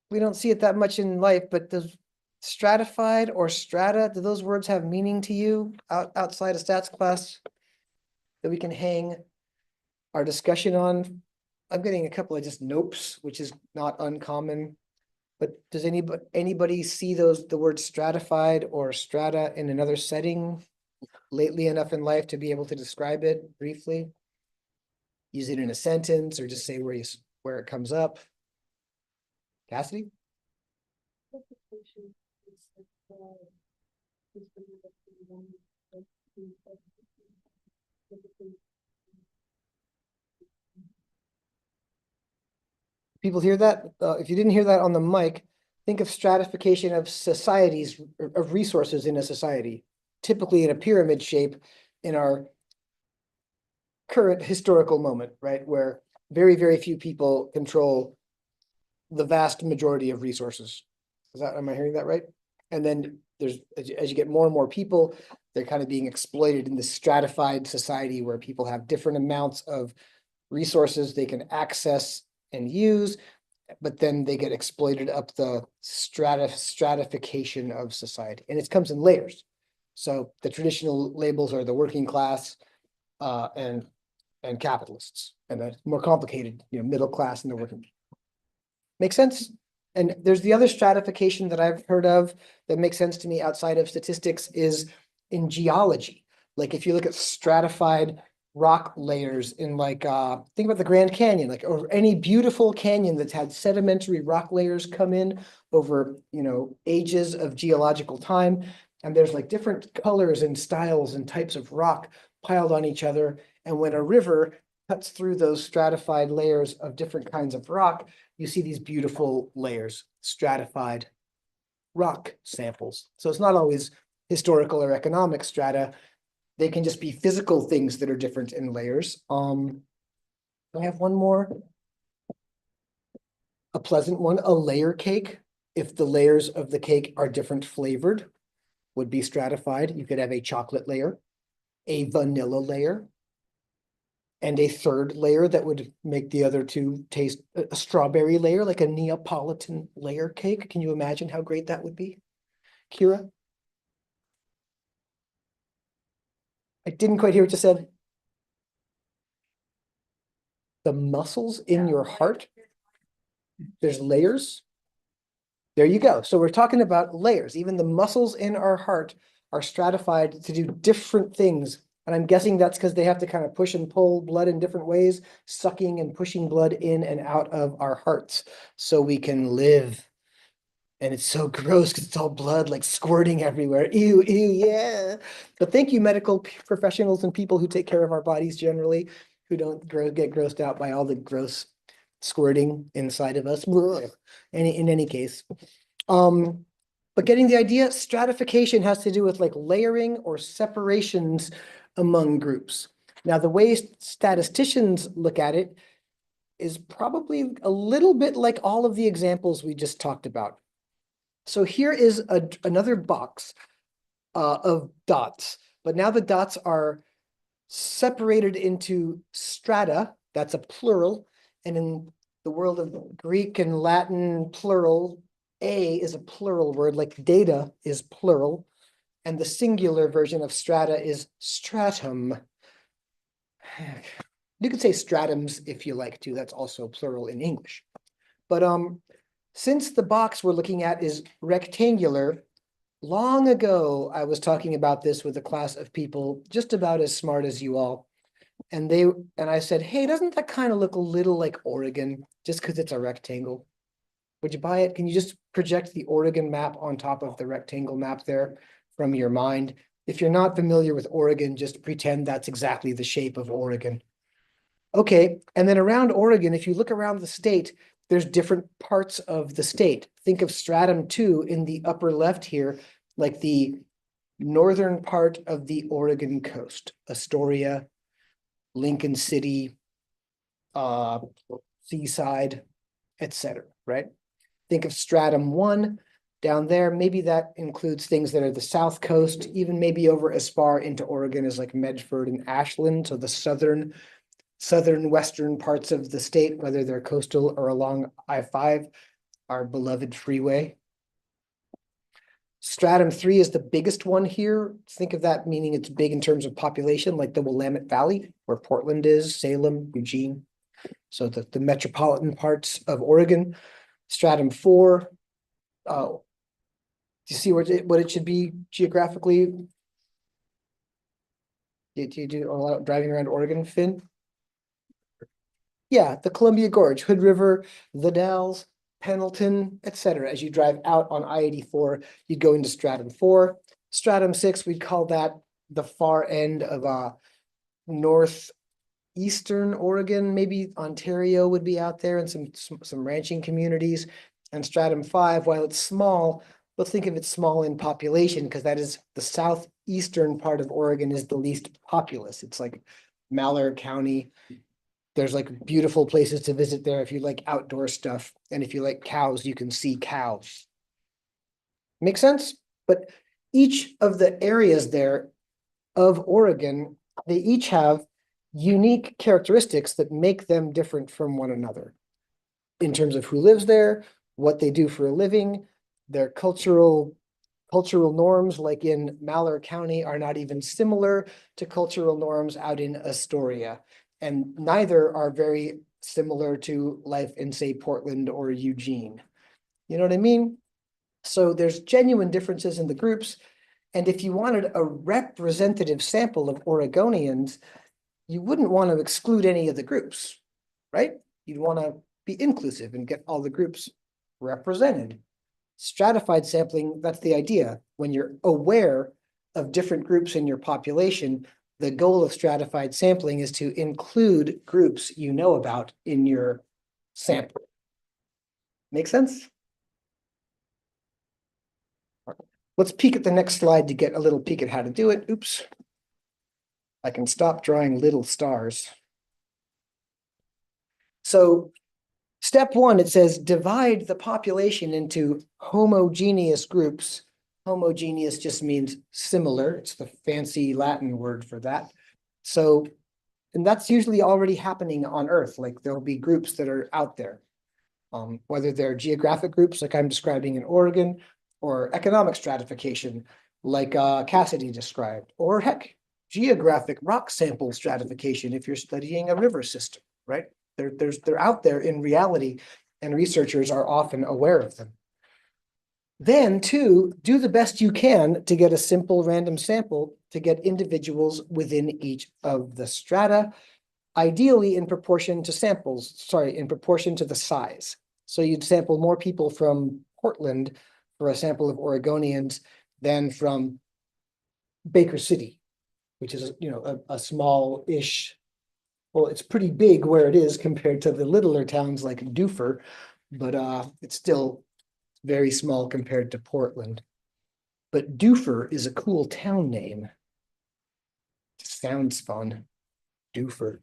we don't see it that much in life, but does stratified or strata, do those words have meaning to you outside of stats class that we can hang our discussion on? I'm getting a couple of just nopes, which is not uncommon. But does anybody see the word stratified or strata in another setting lately enough in life to be able to describe it briefly? Use it in a sentence or just say where it comes up. Cassidy? People hear that? If you didn't hear that on the mic, think of stratification of societies, of resources in a society, typically in a pyramid shape in our current historical moment, right? Where very, very few people control the vast majority of resources. Am I hearing that right? And then as you get more and more people, they're kind of being exploited in this stratified society where people have different amounts of resources they can access and use, but then they get exploited up the stratification of society. And it comes in layers. So the traditional labels are the working class and capitalists, and the more complicated, middle class and the working. Make sense? And there's the other stratification that I've heard of that makes sense to me outside of statistics is in geology. Like if you look at stratified rock layers in think about the Grand Canyon, or any beautiful canyon that's had sedimentary rock layers come in over, ages of geological time. And there's different colors and styles and types of rock piled on each other. And when a river cuts through those stratified layers of different kinds of rock, you see these beautiful layers, stratified rock samples. So it's not always historical or economic strata. They can just be physical things that are different in layers. I have one more. A pleasant one, a layer cake. If the layers of the cake are different flavored, would be stratified. You could have a chocolate layer, a vanilla layer, and a third layer that would make the other two taste a strawberry layer, like a Neapolitan layer cake. Can you imagine how great that would be? Kira? I didn't quite hear what you said. The muscles in your heart? There's layers? There you go. So we're talking about layers. Even the muscles in our heart are stratified to do different things. And I'm guessing that's because they have to kind of push and pull blood in different ways, sucking and pushing blood in and out of our hearts so we can live. And it's so gross because it's all blood like squirting everywhere. Ew, ew, yeah. But thank you, medical professionals and people who take care of our bodies generally, who don't get grossed out by all the gross squirting inside of us. In any case. But getting the idea, stratification has to do with like layering or separations among groups. Now, the way statisticians look at it is probably a little bit like all of the examples we just talked about. So here is another box of dots, but now the dots are separated into strata, that's a plural, and in the world of Greek and Latin plural, A is a plural word, like data is plural, and the singular version of strata is stratum. You could say stratums if you like to, that's also plural in English. But since the box we're looking at is rectangular, long ago I was talking about this with a class of people just about as smart as you all. And I said, hey, doesn't that kind of look a little like Oregon just because it's a rectangle? Would you buy it? Can you just project the Oregon map on top of the rectangle map there from your mind? If you're not familiar with Oregon, just pretend that's exactly the shape of Oregon. Okay, and then around Oregon, if you look around the state, there's different parts of the state. Think of stratum 2 in the upper left here, like the northern part of the Oregon coast, Astoria, Lincoln City, Seaside, etc., right? Think of stratum 1 down there. Maybe that includes things that are the south coast, even maybe over as far into Oregon as like Medford and Ashland, so the southern western parts of the state, whether they're coastal or along I-5, our beloved freeway. Stratum 3 is the biggest one here. Think of that meaning it's big in terms of population, like the Willamette Valley, where Portland is, Salem, Eugene. So the metropolitan parts of Oregon. Stratum 4, do you see what it should be geographically? Do you do a lot of driving around Oregon, Finn? Yeah, the Columbia Gorge, Hood River, the Dalles, Pendleton, etc. As you drive out on I-84, you'd go into stratum 4. Stratum 6, we'd call that the far end of northeastern Oregon. Maybe Ontario would be out there and some ranching communities. And stratum 5, while it's small, but think of it small in population because that is the southeastern part of Oregon is the least populous. It's like Malheur County. There's like beautiful places to visit there if you like outdoor stuff. And if you like cows, you can see cows. Make sense? But each of the areas there of Oregon, they each have unique characteristics that make them different from one another in terms of who lives there, what they do for a living, their cultural norms, like in Malheur County, are not even similar to cultural norms out in Astoria. And neither are very similar to life in, say, Portland or Eugene. You know what I mean? So there's genuine differences in the groups. And if you wanted a representative sample of Oregonians, you wouldn't want to exclude any of the groups, right? You'd want to be inclusive and get all the groups represented. Stratified sampling, that's the idea. When you're aware of different groups in your population, the goal of stratified sampling is to include groups you know about in your sample. Make sense? Let's peek at the next slide to get a little peek at how to do it. Oops. I can stop drawing little stars. So step 1, it says divide the population into homogeneous groups. Homogeneous just means similar. It's the fancy Latin word for that. So, and that's usually already happening on Earth. Like there'll be groups that are out there, whether they're geographic groups like I'm describing in Oregon, or economic stratification like Cassidy described, or heck, geographic rock sample stratification if you're studying a river system, right? They're out there in reality, and researchers are often aware of them. Then, 2, do the best you can to get a simple random sample to get individuals within each of the strata, ideally in proportion to in proportion to the size. So you'd sample more people from Portland for a sample of Oregonians than from Baker City, which is, you know, a small-ish, well, it's pretty big where it is compared to the littler towns like Dufur, but it's still very small compared to Portland. But Dufur is a cool town name. Sounds fun. Dufur.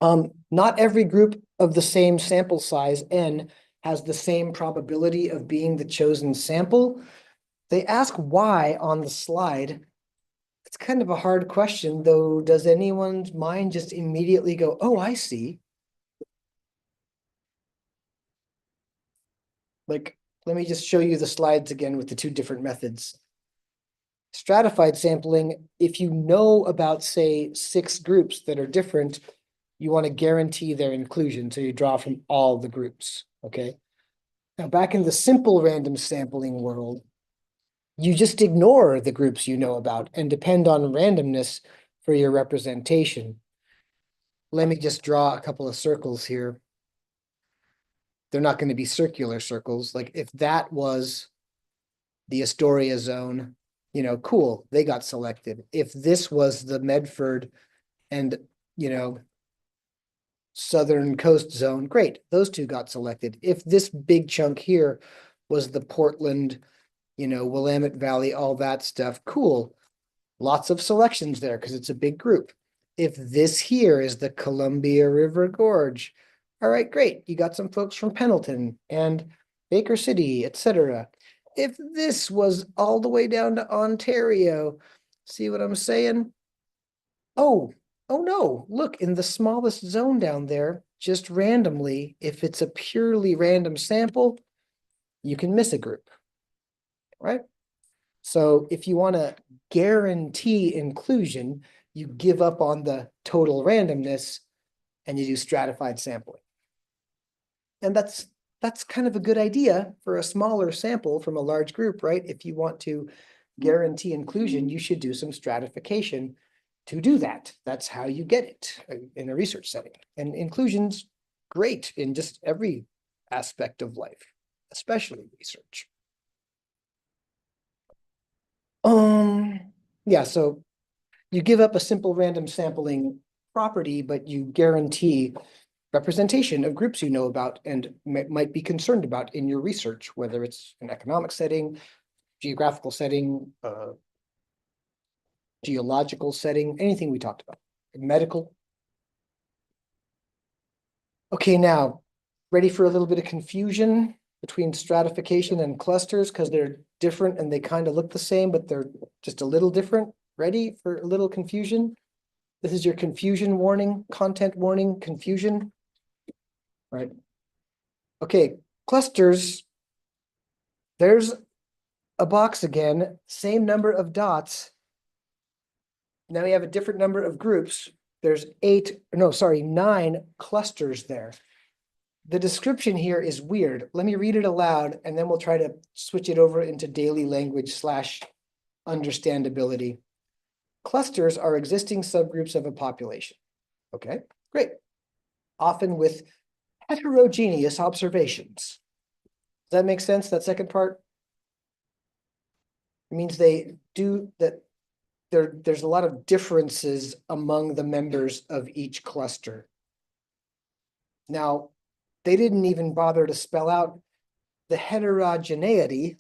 Not every group of the same sample size, N, has the same probability of being the chosen sample. They ask why on the slide. It's kind of a hard question, though. Does anyone's mind just immediately go, oh, I see? Like, let me just show you the slides again with the two different methods. Stratified sampling, if you know about, say, 6 groups that are different, you want to guarantee their inclusion. So you draw from all the groups, okay? Now, back in the simple random sampling world, you just ignore the groups you know about and depend on randomness for your representation. Let me just draw a couple of circles here. They're not going to be circular circles. Like if that was the Astoria zone, you know, cool, they got selected. If this was the Medford and, you know, Southern Coast zone, great, those two got selected. If this big chunk here was the Portland, you know, Willamette Valley, all that stuff, cool. Lots of selections there because it's a big group. If this here is the Columbia River Gorge, all right, great. You got some folks from Pendleton and Baker City, etc. If this was all the way down to Ontario, see what I'm saying? Oh no, look, in the smallest zone down there, just randomly, if it's a purely random sample, you can miss a group, right? So if you want to guarantee inclusion, you give up on the total randomness and you do stratified sampling. And that's kind of a good idea for a smaller sample from a large group, right? If you want to guarantee inclusion, you should do some stratification to do that. That's how you get it in a research setting. And inclusion's great in just every aspect of life, especially research. Yeah, so you give up a simple random sampling property, but you guarantee representation of groups you know about and might be concerned about in your research, whether it's an economic setting, geographical setting, geological setting, anything we talked about, medical. Okay, now, ready for a little bit of confusion between stratification and clusters because they're different and they kind of look the same, but they're just a little different. Ready for a little confusion? This is your confusion warning, content warning, confusion. Right. Okay, clusters. There's a box again, same number of dots. Now we have a different number of groups. There's 9 clusters there. The description here is weird. Let me read it aloud and then we'll try to switch it over into daily language / understandability. Clusters are existing subgroups of a population. Okay, great. Often with heterogeneous observations. Does that make sense, that second part? It means they do that. There's a lot of differences among the members of each cluster. Now, they didn't even bother to spell out the heterogeneity,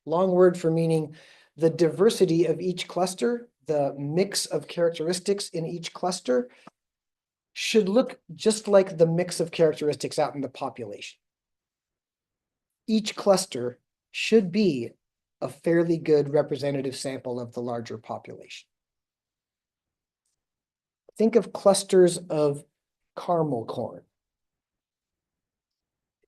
long word for meaning the diversity of each cluster, the mix of characteristics in each cluster should look just like the mix of characteristics out in the population. Each cluster should be a fairly good representative sample of the larger population. Think of clusters of caramel corn.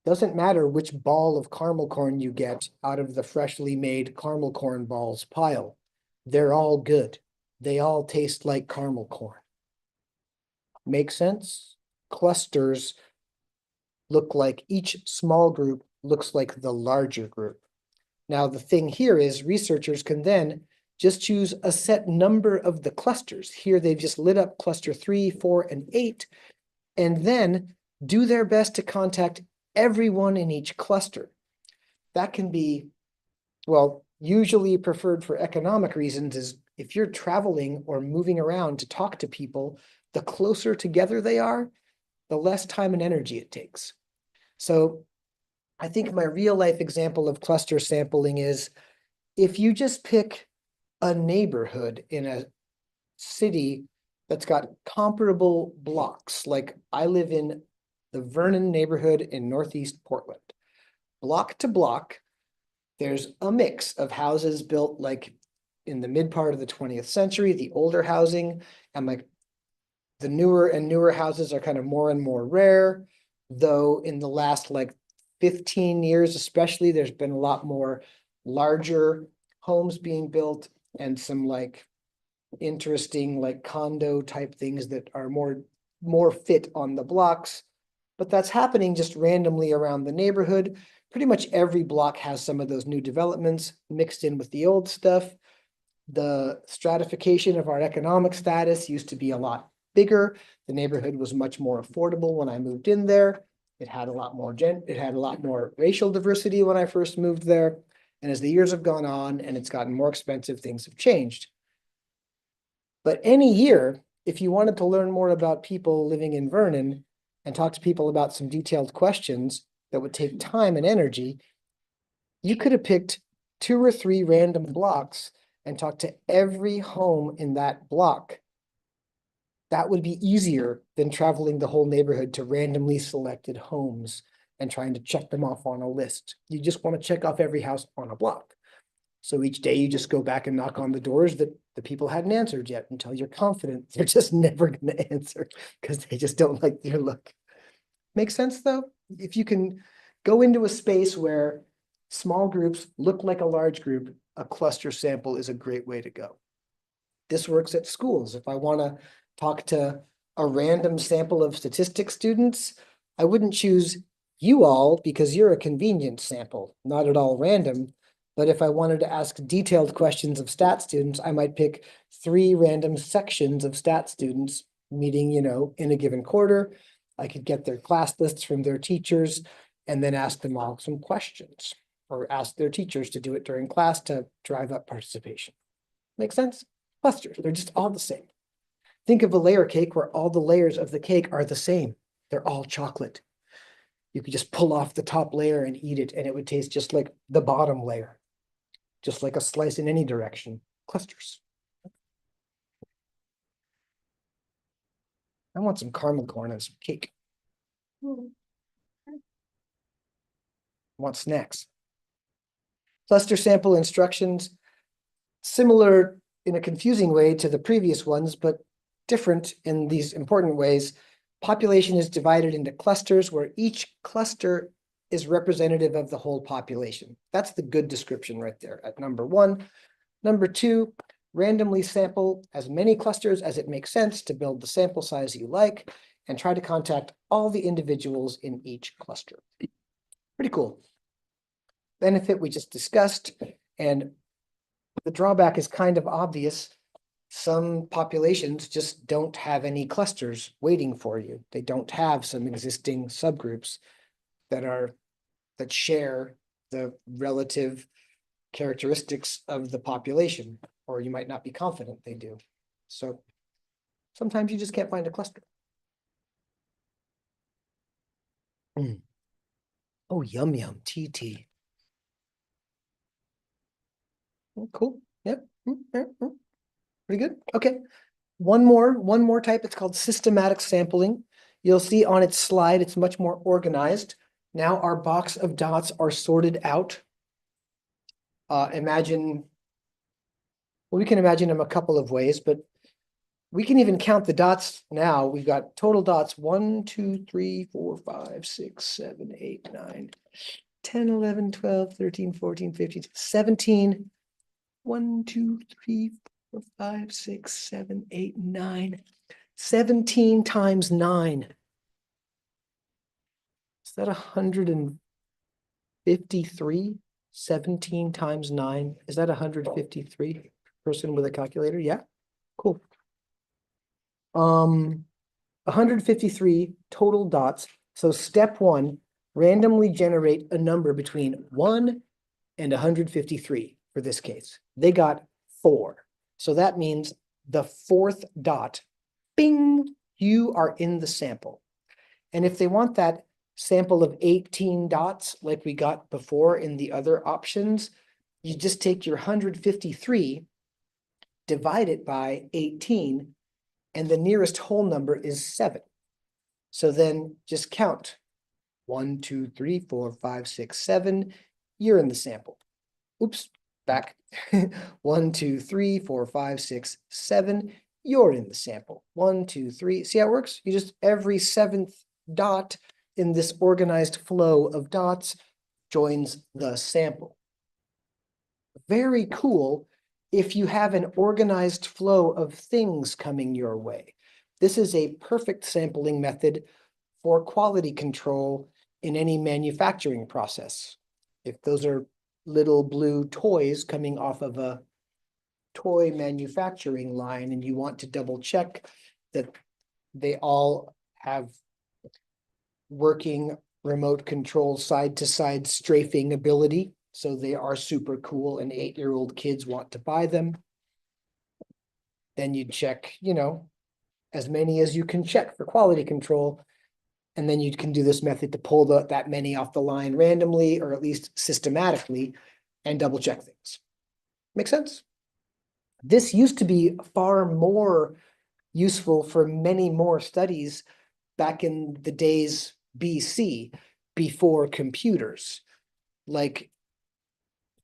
It doesn't matter which ball of caramel corn you get out of the freshly made caramel corn balls pile. They're all good. They all taste like caramel corn. Make sense? Clusters look like each small group looks like the larger group. Now, the thing here is researchers can then just choose a set number of the clusters. Here, they've just lit up cluster 3, 4, and 8, and then do their best to contact everyone in each cluster. That can be, well, usually preferred for economic reasons is if you're traveling or moving around to talk to people, the closer together they are, the less time and energy it takes. So I think my real life example of cluster sampling is if you just pick a neighborhood in a city that's got comparable blocks, like I live in the Vernon neighborhood in Northeast Portland. Block to block, there's a mix of houses built like in the mid part of the 20th century, the older housing, and like the newer and newer houses are kind of more and more rare, though in the last like 15 years especially, there's been a lot more larger homes being built and some like interesting like condo type things that are more fit on the blocks. But that's happening just randomly around the neighborhood. Pretty much every block has some of those new developments mixed in with the old stuff. The stratification of our economic status used to be a lot bigger. The neighborhood was much more affordable when I moved in there. It had a lot more racial diversity when I first moved there. And as the years have gone on and it's gotten more expensive, things have changed. But any year, if you wanted to learn more about people living in Vernon and talk to people about some detailed questions that would take time and energy, you could have picked 2 or 3 random blocks and talked to every home in that block. That would be easier than traveling the whole neighborhood to randomly selected homes and trying to check them off on a list. You just want to check off every house on a block. So each day you just go back and knock on the doors that the people hadn't answered yet until you're confident they're just never going to answer because they just don't like your look. Make sense though? If you can go into a space where small groups look like a large group, a cluster sample is a great way to go. This works at schools. If I want to talk to a random sample of statistics students, I wouldn't choose you all because you're a convenient sample, not at all random. But if I wanted to ask detailed questions of stat students, I might pick 3 random sections of stat students meeting, in a given quarter. I could get their class lists from their teachers and then ask them all some questions or ask their teachers to do it during class to drive up participation. Make sense? Clusters, they're just all the same. Think of a layer cake where all the layers of the cake are the same. They're all chocolate. You could just pull off the top layer and eat it, and it would taste just like the bottom layer, just like a slice in any direction. Clusters. I want some caramel corn and some cake. I want snacks. Cluster sample instructions, similar in a confusing way to the previous ones, but different in these important ways. Population is divided into clusters where each cluster is representative of the whole population. That's the good description right there at number 1. Number 2, randomly sample as many clusters as it makes sense to build the sample size you like and try to contact all the individuals in each cluster. Pretty cool. Benefit we just discussed, and the drawback is kind of obvious. Some populations just don't have any clusters waiting for you. They don't have some existing subgroups that share the relative characteristics of the population, or you might not be confident they do. So sometimes you just can't find a cluster. Oh, yum, yum, TT. Cool. Yep. Pretty good. Okay. One more type. It's called systematic sampling. You'll see on its slide, it's much more organized. Now our box of dots are sorted out. We can imagine them a couple of ways, but we can even count the dots now. We've got total dots 1, 2, 3, 4, 5, 6, 7, 8, 9, 10, 11, 12, 13, 14, 15, 17. 1, 2, 3, 4, 5, 6, 7, 8, 9. 17 times 9. Is that 153? 17 times 9. Is that 153? Person with a calculator? Yeah. Cool. 153 total dots. So step 1, randomly generate a number between 1 and 153 for this case. They got 4. So that means the 4th dot, bing, you are in the sample. And if they want that sample of 18 dots like we got before in the other options, you just take your 153, divide it by 18, and the nearest whole number is 7. So then just count 1, 2, 3, 4, 5, 6, 7. You're in the sample. Oops, back. 1, 2, 3, 4, 5, 6, 7. You're in the sample. 1, 2, 3. See how it works? You just every 7th dot in this organized flow of dots joins the sample. Very cool if you have an organized flow of things coming your way. This is a perfect sampling method for quality control in any manufacturing process. If those are little blue toys coming off of a toy manufacturing line and you want to double check that they all have working remote control side to side strafing ability, so they are super cool and 8-year-old kids want to buy them, then you check, as many as you can check for quality control. And then you can do this method to pull that many off the line randomly or at least systematically and double check things. Make sense? This used to be far more useful for many more studies back in the days BC, before computers. Like,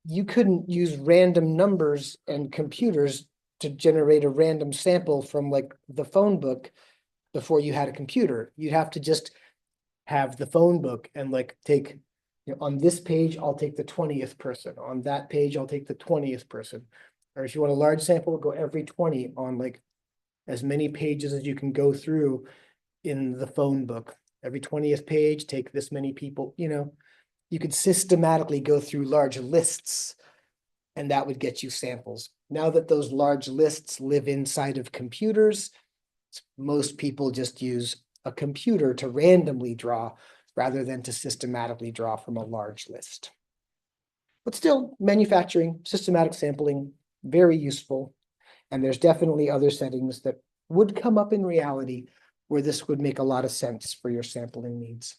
you couldn't use random numbers and computers to generate a random sample from like the phone book before you had a computer. You'd have to just have the phone book and like take, on this page, I'll take the 20th person. On that page, I'll take the 20th person. Or if you want a large sample, go every 20 on like as many pages as you can go through in the phone book. Every 20th page, take this many people, you could systematically go through large lists and that would get you samples. Now that those large lists live inside of computers, most people just use a computer to randomly draw rather than to systematically draw from a large list. But still, manufacturing, systematic sampling, very useful. And there's definitely other settings that would come up in reality where this would make a lot of sense for your sampling needs.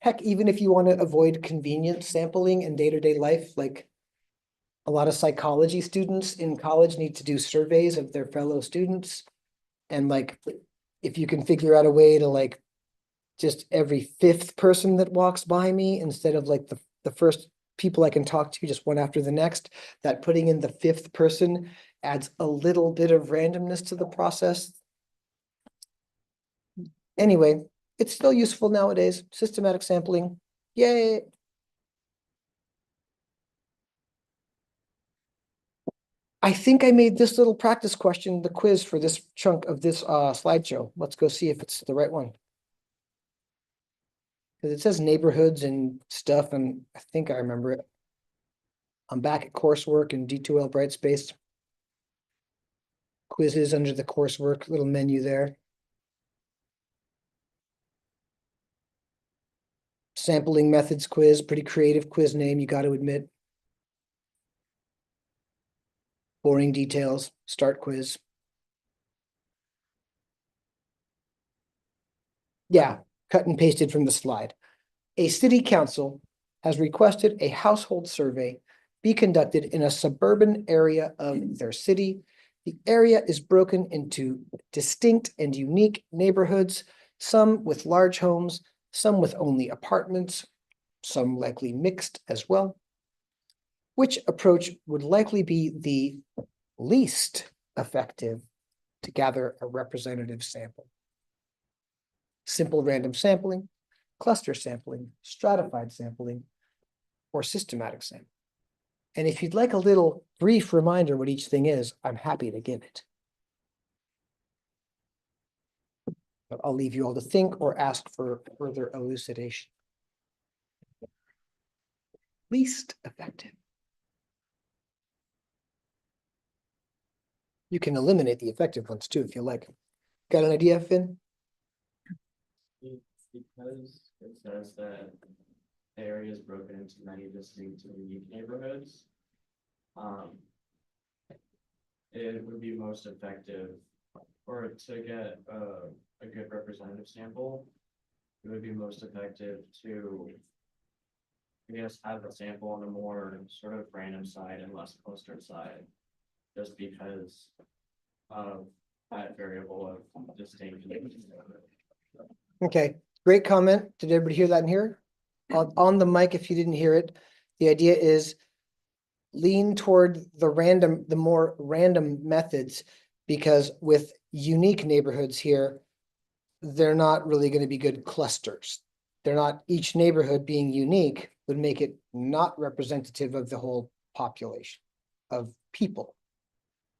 Heck, even if you want to avoid convenient sampling in day-to-day life, like a lot of psychology students in college need to do surveys of their fellow students. And like, if you can figure out a way to like just every 5th person that walks by me instead of like the first people I can talk to just one after the next, that putting in the 5th person adds a little bit of randomness to the process. Anyway, it's still useful nowadays. Systematic sampling, yay. I think I made this little practice question the quiz for this chunk of this slideshow. Let's go see if it's the right one. Because it says neighborhoods and stuff, and I think I remember it. I'm back at coursework in D2L Brightspace. Quizzes under the coursework little menu there. Sampling methods quiz, pretty creative quiz name, you got to admit. Boring details, start quiz. Yeah, cut and pasted from the slide. A city council has requested a household survey be conducted in a suburban area of their city. The area is broken into distinct and unique neighborhoods, some with large homes, some with only apartments, some likely mixed as well. Which approach would likely be the least effective to gather a representative sample? Simple random sampling, cluster sampling, stratified sampling, or systematic sampling. And if you'd like a little brief reminder what each thing is, I'm happy to give it. But I'll leave you all to think or ask for further elucidation. Least effective. You can eliminate the effective ones too if you like. Got an idea, Finn? It's because it says that the area is broken into many distinct and unique neighborhoods. It would be most effective, or to get a good representative sample, it would be most effective to, I guess, have the sample on a more sort of random side and less clustered side, just because of that variable of distinct. Okay, great comment. Did everybody hear that in here? On the mic, if you didn't hear it, the idea is lean toward the more random methods, because with unique neighborhoods here, they're not really going to be good clusters. They're not, each neighborhood being unique would make it not representative of the whole population of people.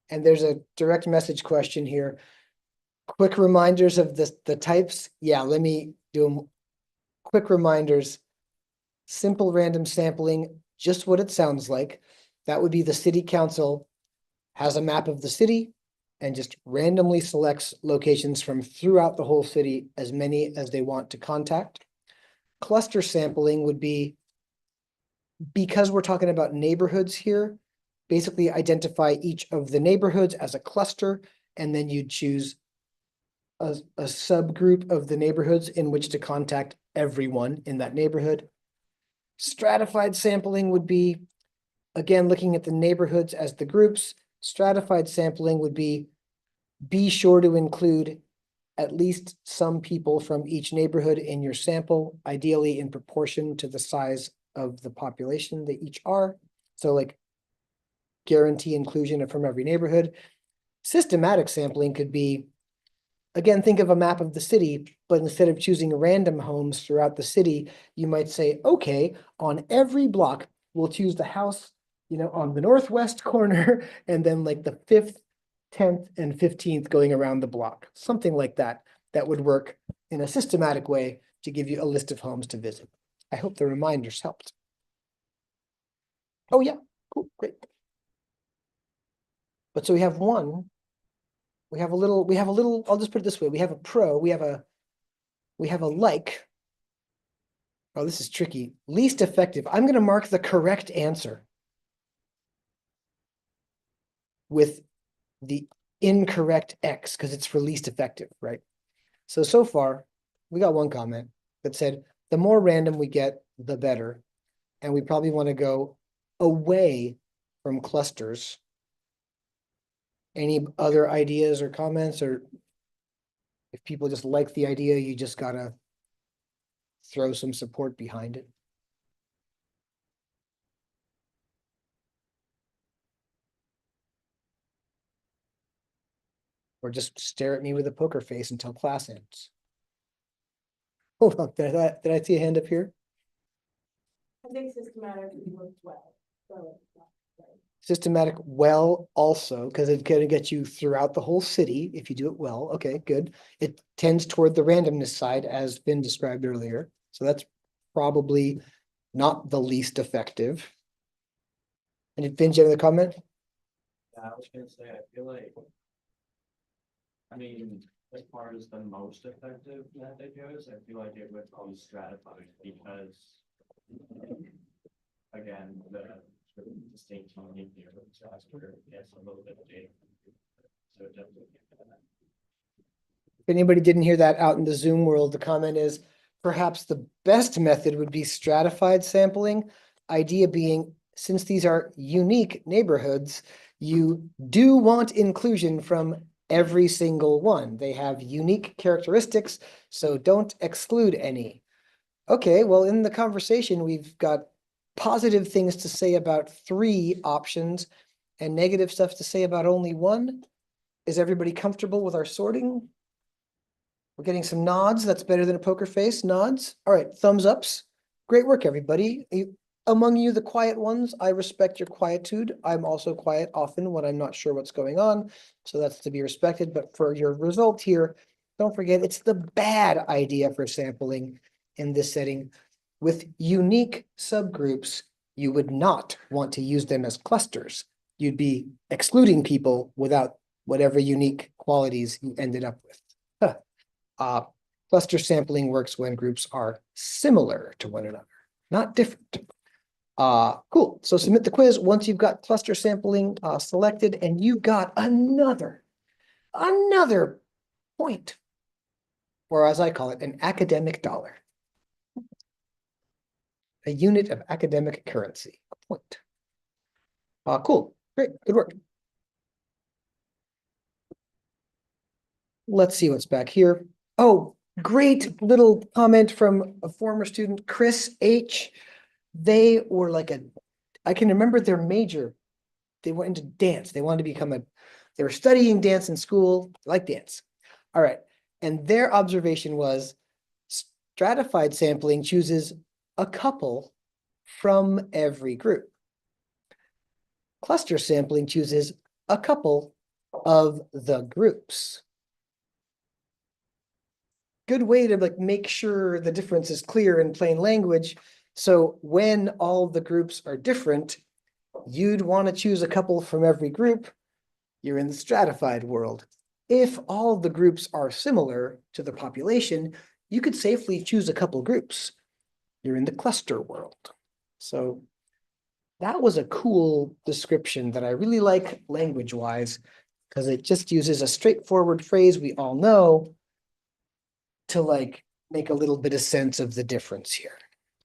And there's a direct message question here. Quick reminders of the types. Yeah, let me do them. Quick reminders. Simple random sampling, just what it sounds like. That would be the city council has a map of the city and just randomly selects locations from throughout the whole city, as many as they want to contact. Cluster sampling would be, because we're talking about neighborhoods here, basically identify each of the neighborhoods as a cluster, and then you choose a subgroup of the neighborhoods in which to contact everyone in that neighborhood. Stratified sampling would be, again, looking at the neighborhoods as the groups. Stratified sampling would be sure to include at least some people from each neighborhood in your sample, ideally in proportion to the size of the population they each are. So like guarantee inclusion from every neighborhood. Systematic sampling could be, again, think of a map of the city, but instead of choosing random homes throughout the city, you might say, okay, on every block, we'll choose the house, on the northwest corner, and then like the 5th, 10th, and 15th going around the block, something like that. That would work in a systematic way to give you a list of homes to visit. I hope the reminders helped. Oh yeah, cool, great. But so we have one. We have a little, I'll just put it this way. We have a pro, we have a like. Oh, this is tricky. Least effective. I'm going to mark the correct answer with the incorrect X because it's for least effective, right? So far, we got one comment that said, the more random we get, the better. And we probably want to go away from clusters. Any other ideas or comments, or if people just like the idea, you just gotta throw some support behind it? Or just stare at me with a poker face until class ends. Hold on, did I see a hand up here? I think systematic works well, so. Systematic well also, because it's gonna get you throughout the whole city if you do it well. Okay, good. It tends toward the randomness side as been described earlier. So that's probably not the least effective. And did Vince have a comment? Yeah, I was gonna say, I feel like, I mean, as far as the most effective method goes, I feel like it would be stratified because, again, the sort of distinct unique neighborhoods gets a little bit of data. So it doesn't. If anybody didn't hear that out in the Zoom world, the comment is perhaps the best method would be stratified sampling. Idea being, since these are unique neighborhoods, you do want inclusion from every single one. They have unique characteristics, so don't exclude any. Okay, well, in the conversation, we've got positive things to say about 3 options and negative stuff to say about only 1. Is everybody comfortable with our sorting? We're getting some nods. That's better than a poker face. Nods. All right, thumbs ups. Great work, everybody. Among you, the quiet ones, I respect your quietude. I'm also quiet often when I'm not sure what's going on, so that's to be respected. But for your result here, don't forget, it's the bad idea for sampling in this setting. With unique subgroups, you would not want to use them as clusters. You'd be excluding people without whatever unique qualities you ended up with. Cluster sampling works when groups are similar to one another, not different. Cool. So submit the quiz once you've got cluster sampling selected, and you've got another point, or as I call it, an academic dollar. A unit of academic currency, a point. Cool. Great. Good work. Let's see what's back here. Oh, great little comment from a former student, Chris H. They were like I can remember their major. They went into dance. They wanted to become they were studying dance in school, like dance. All right. And their observation was stratified sampling chooses a couple from every group. Cluster sampling chooses a couple of the groups. Good way to like make sure the difference is clear in plain language. So when all the groups are different, you'd want to choose a couple from every group. You're in the stratified world. If all the groups are similar to the population, you could safely choose a couple groups. You're in the cluster world. So that was a cool description that I really like language-wise, because it just uses a straightforward phrase we all know to like make a little bit of sense of the difference here.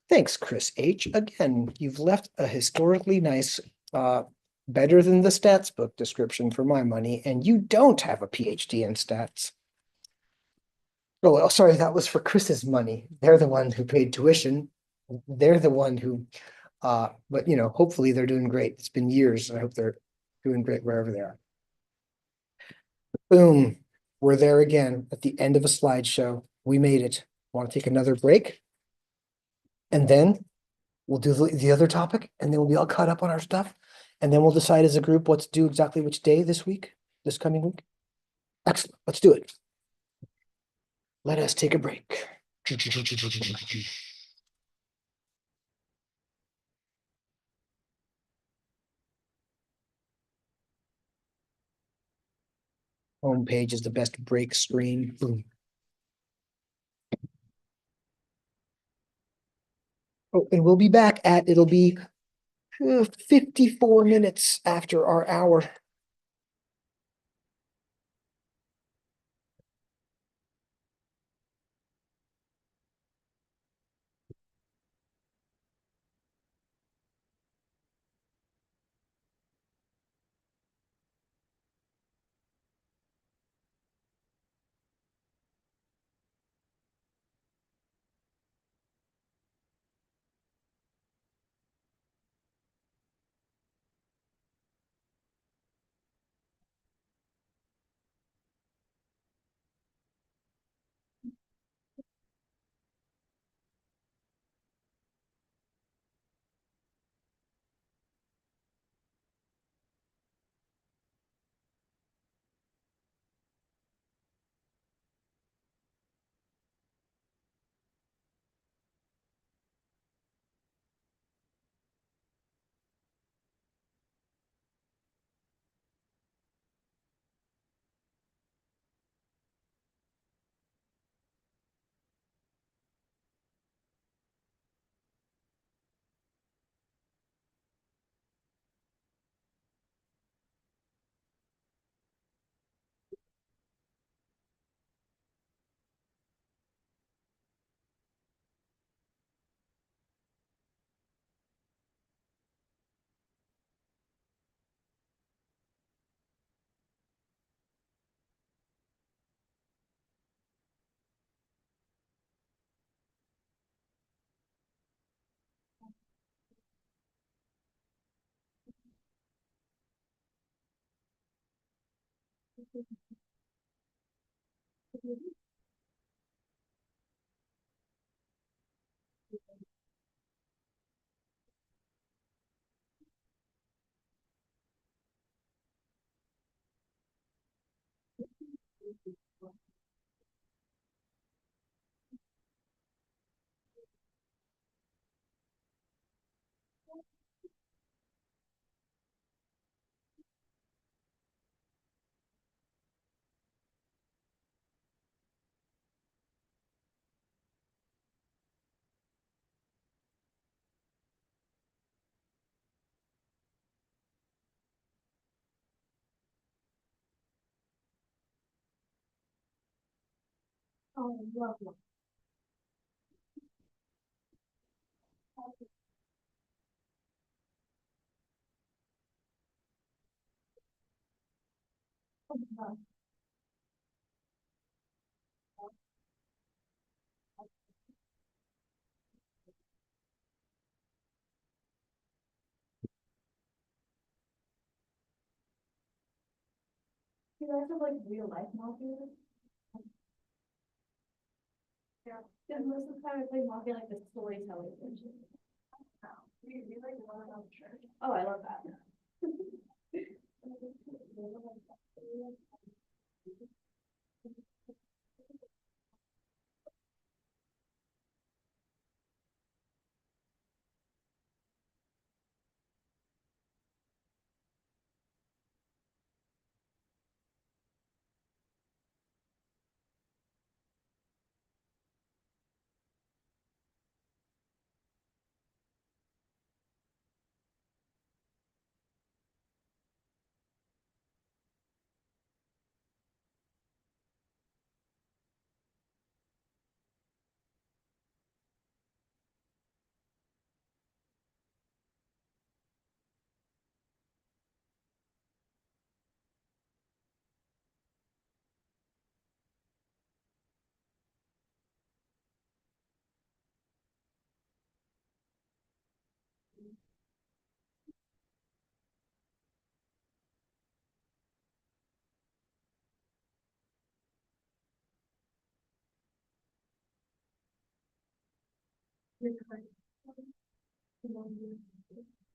Thanks, Chris H. Again, you've left a historically nice, better than the stats book description for my money, and you don't have a PhD in stats. Oh, sorry, that was for Chris's money. They're the one who paid tuition. They're the one who, but you know, hopefully they're doing great. It's been years. I hope they're doing great wherever they are. Boom, we're there again at the end of a slideshow. We made it. Want to take another break? And then we'll do the other topic, and then we'll be all caught up on our stuff. And then we'll decide as a group what to do exactly which day this week, this coming week. Excellent, let's do it. Let us take a break. Home page is the best break screen. Boom. Oh, and we'll be back it'll be 54 minutes after our hour. Oh, lovely. You guys have like real life mafia? Yeah, because most of the time I play mafia like the storytelling version. You like want to church? Oh, I love that.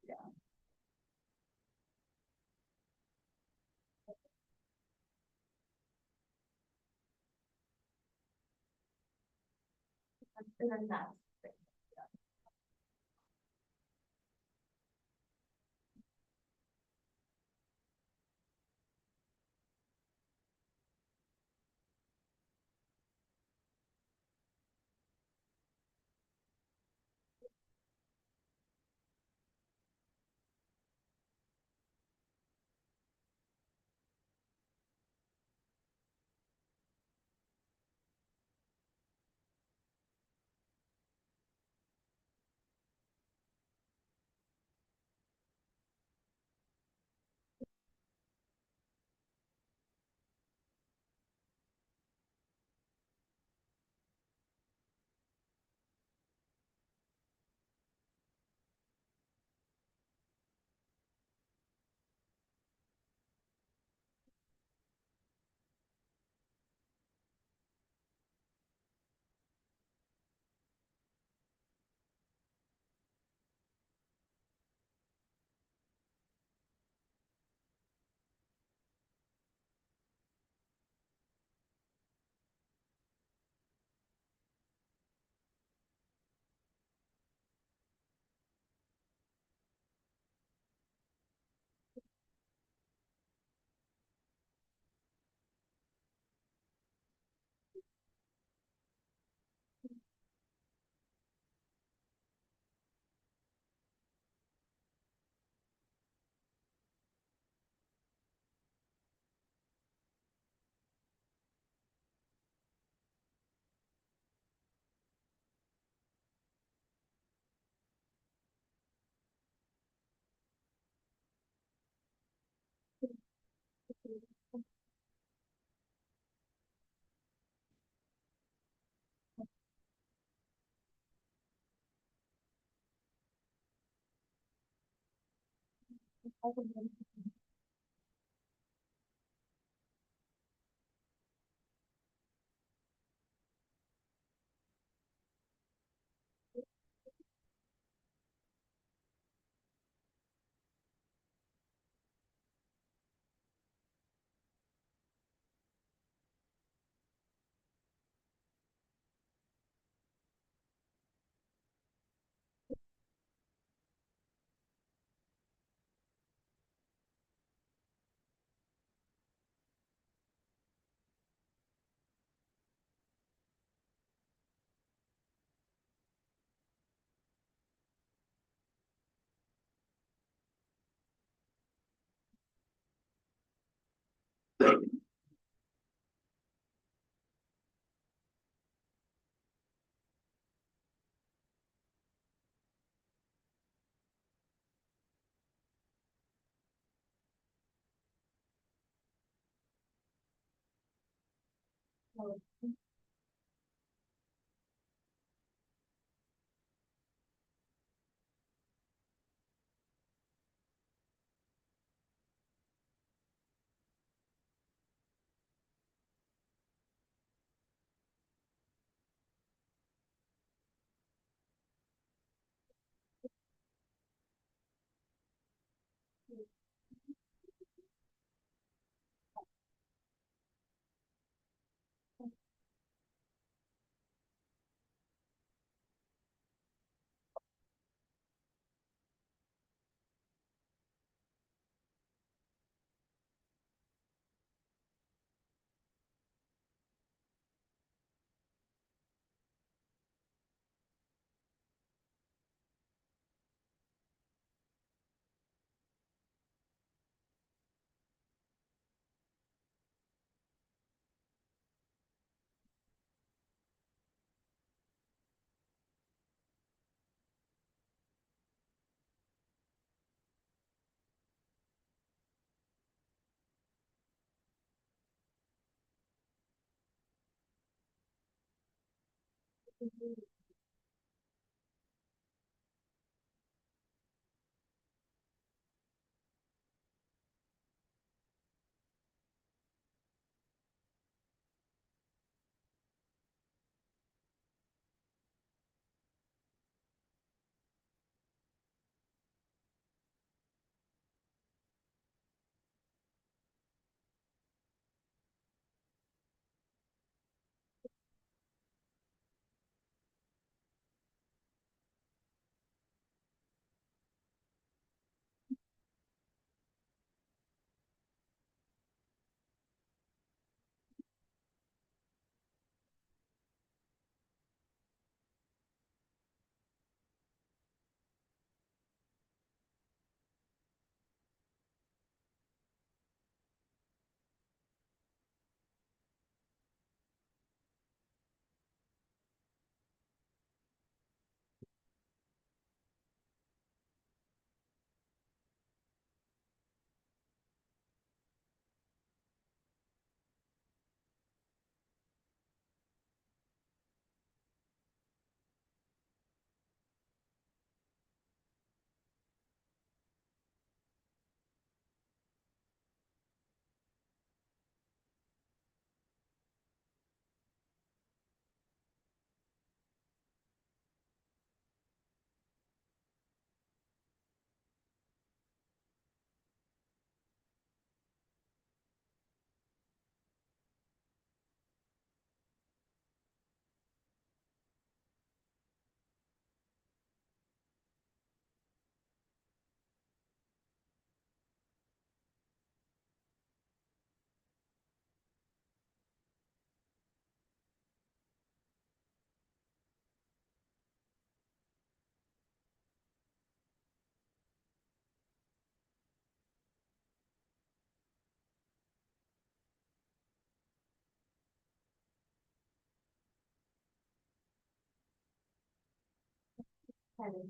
Yeah. And then that's. Kind of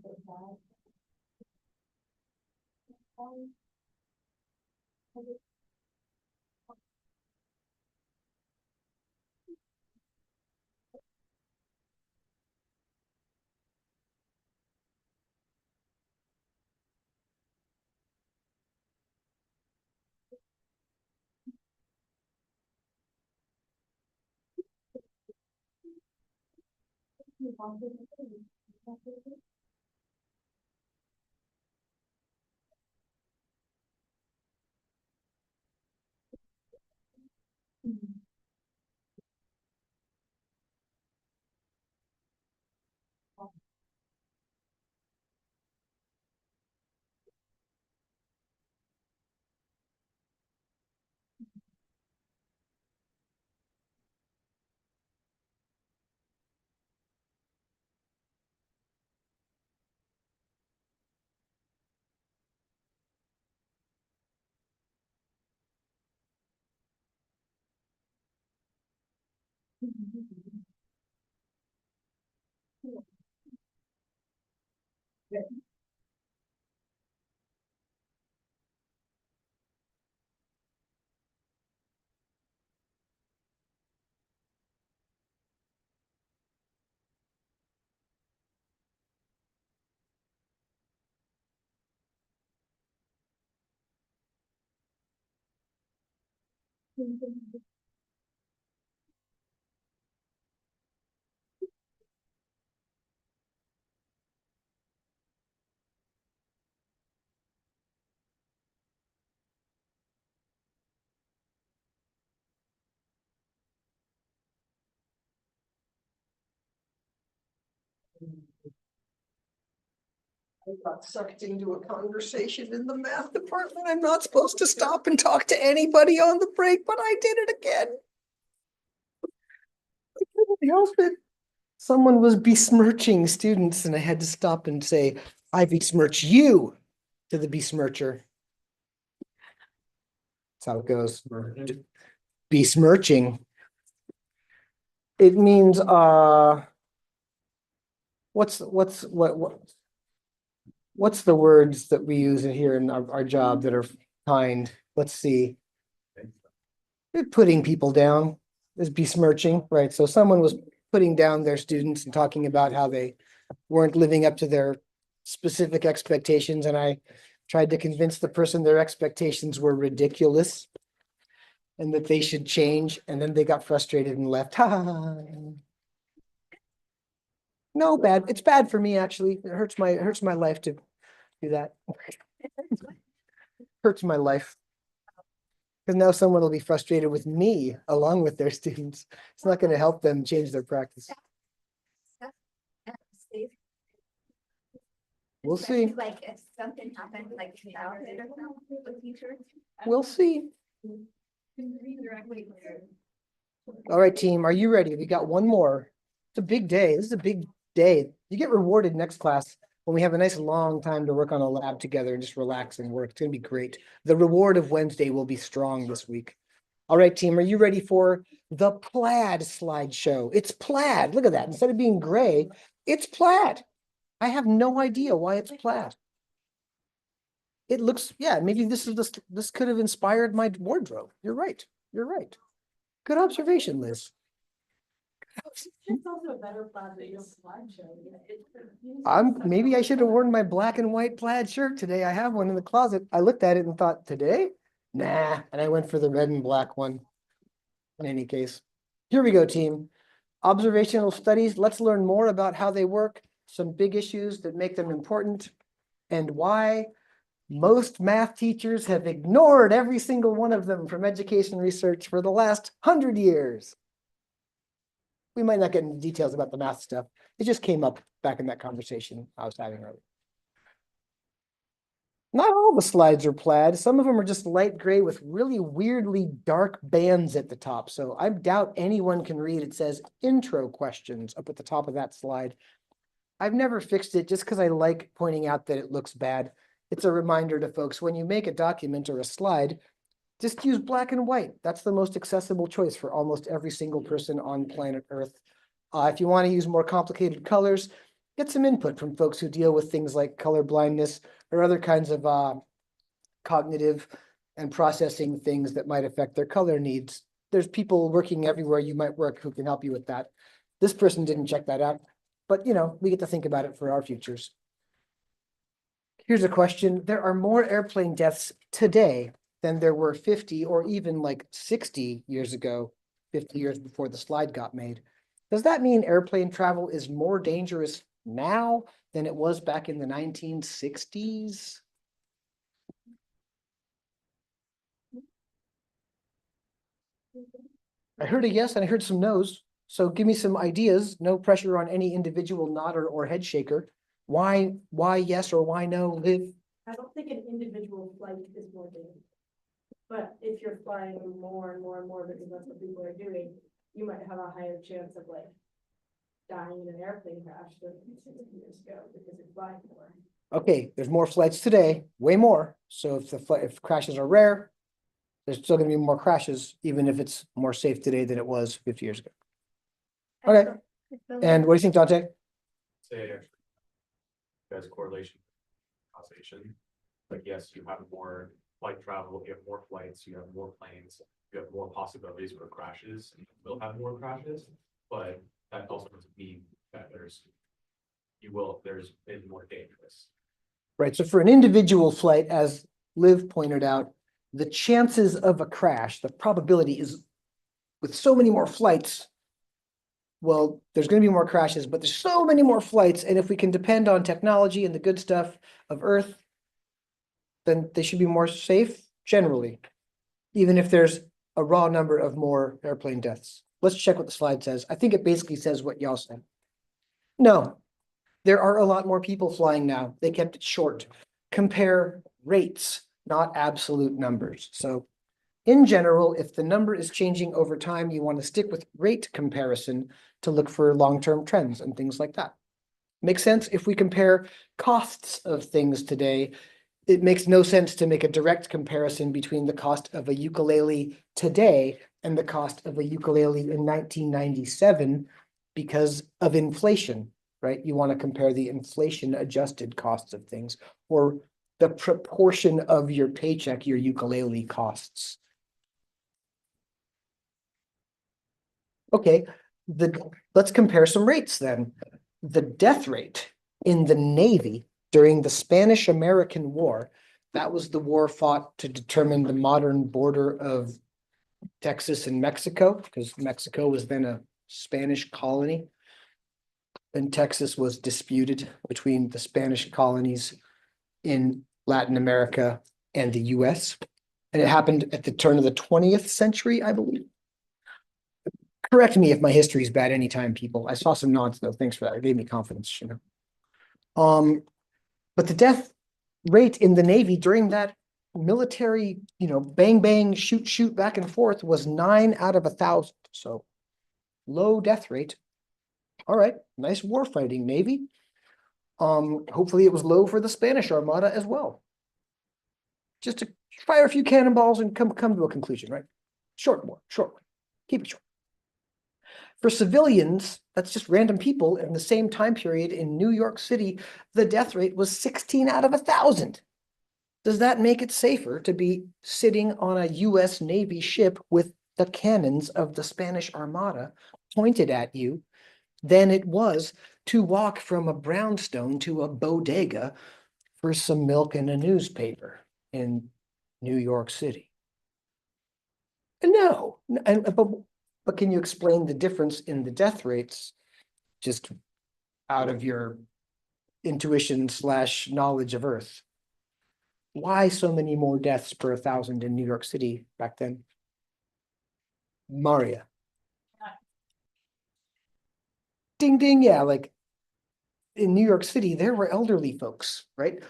so bad. I got sucked into a conversation in the math department. I'm not supposed to stop and talk to anybody on the break, but I did it again. I couldn't help it. Someone was besmirching students and I had to stop and say, I besmirch you to the besmircher. That's how it goes. Besmirching. It means, what's the words that we use in here in our job that are kind? Let's see. Putting people down is besmirching, right? So someone was putting down their students and talking about how they weren't living up to their specific expectations, and I tried to convince the person their expectations were ridiculous and that they should change, and then they got frustrated and left. No, bad. It's bad for me, actually. It hurts my life to do that. Hurts my life. Because now someone will be frustrated with me along with their students. It's not going to help them change their practice. We'll see. Like if something happens, like childhood or something with teachers. We'll see. All right, team, are you ready? We got one more. It's a big day. This is a big day. You get rewarded next class when we have a nice long time to work on a lab together and just relax and work. It's going to be great. The reward of Wednesday will be strong this week. All right, team, are you ready for the plaid slideshow? It's plaid. Look at that. Instead of being gray, it's plaid. I have no idea why it's plaid. It looks, yeah, maybe this could have inspired my wardrobe. You're right. You're right. Good observation, Liz. It's also a better plaid than your slideshow. Maybe I should have worn my black and white plaid shirt today. I have one in the closet. I looked at it and thought, today? Nah, and I went for the red and black one. In any case, here we go, team. Observational studies. Let's learn more about how they work, some big issues that make them important, and why most math teachers have ignored every single one of them from education research for the last 100 years. We might not get into details about the math stuff. It just came up back in that conversation I was having earlier. Not all the slides are plaid. Some of them are just light gray with really weirdly dark bands at the top. So I doubt anyone can read. It says intro questions up at the top of that slide. I've never fixed it just because I like pointing out that it looks bad. It's a reminder to folks, when you make a document or a slide, just use black and white. That's the most accessible choice for almost every single person on planet Earth. If you want to use more complicated colors, get some input from folks who deal with things like color blindness or other kinds of cognitive and processing things that might affect their color needs. There's people working everywhere you might work who can help you with that. This person didn't check that out, but we get to think about it for our futures. Here's a question. There are more airplane deaths today than there were 50 or even like 60 years ago, 50 years before the slide got made. Does that mean airplane travel is more dangerous now than it was back in the 1960s? I heard a yes and I heard some no's. So give me some ideas. No pressure on any individual nod or head shaker. Why yes or why no, Liv? I don't think an individual flight is more dangerous. But if you're flying more and more and more, because that's what people are doing, you might have a higher chance of like dying in an airplane crash than 60 years ago because you're flying more. Okay, there's more flights today, way more. So if crashes are rare, there's still going to be more crashes, even if it's more safe today than it was 50 years ago. Okay. And what do you think, Dante? Say, as correlation, causation. Like, yes, you have more flight travel, you have more flights, you have more planes, you have more possibilities for crashes, and you will have more crashes, but that also doesn't mean that there's more dangerous. Right. So for an individual flight, as Liv pointed out, the chances of a crash, the probability is with so many more flights. Well, there's going to be more crashes, but there's so many more flights. And if we can depend on technology and the good stuff of Earth, then they should be more safe generally, even if there's a raw number of more airplane deaths. Let's check what the slide says. I think it basically says what y'all said. No, there are a lot more people flying now. They kept it short. Compare rates, not absolute numbers. So in general, if the number is changing over time, you want to stick with rate comparison to look for long-term trends and things like that. Makes sense? If we compare costs of things today, it makes no sense to make a direct comparison between the cost of a ukulele today and the cost of a ukulele in 1997 because of inflation, right? You want to compare the inflation adjusted costs of things or the proportion of your paycheck your ukulele costs. Okay, let's compare some rates then. The death rate in the Navy during the Spanish-American War, that was the war fought to determine the modern border of Texas and Mexico, because Mexico was then a Spanish colony. And Texas was disputed between the Spanish colonies in Latin America and the US. And it happened at the turn of the 20th century, I believe. Correct me if my history is bad anytime, people. I saw some nods though. Thanks for that. It gave me confidence, you know. But the death rate in the Navy during that military, you know, bang, bang, shoot, shoot back and forth was 9 out of 1,000. So low death rate. All right, nice war fighting, Navy. Hopefully it was low for the Spanish Armada as well. Just to fire a few cannonballs and come to a conclusion, right? Short war, short war. Keep it short. For civilians, that's just random people in the same time period in New York City, the death rate was 16 out of 1,000. Does that make it safer to be sitting on a US Navy ship with the cannons of the Spanish Armada pointed at you than it was to walk from a brownstone to a bodega for some milk and a newspaper in New York City? No, but can you explain the difference in the death rates just out of your intuition / knowledge of Earth? Why so many more deaths per 1,000 in New York City back then? Maria. Ding, ding, yeah, like in New York City, there were elderly folks, right?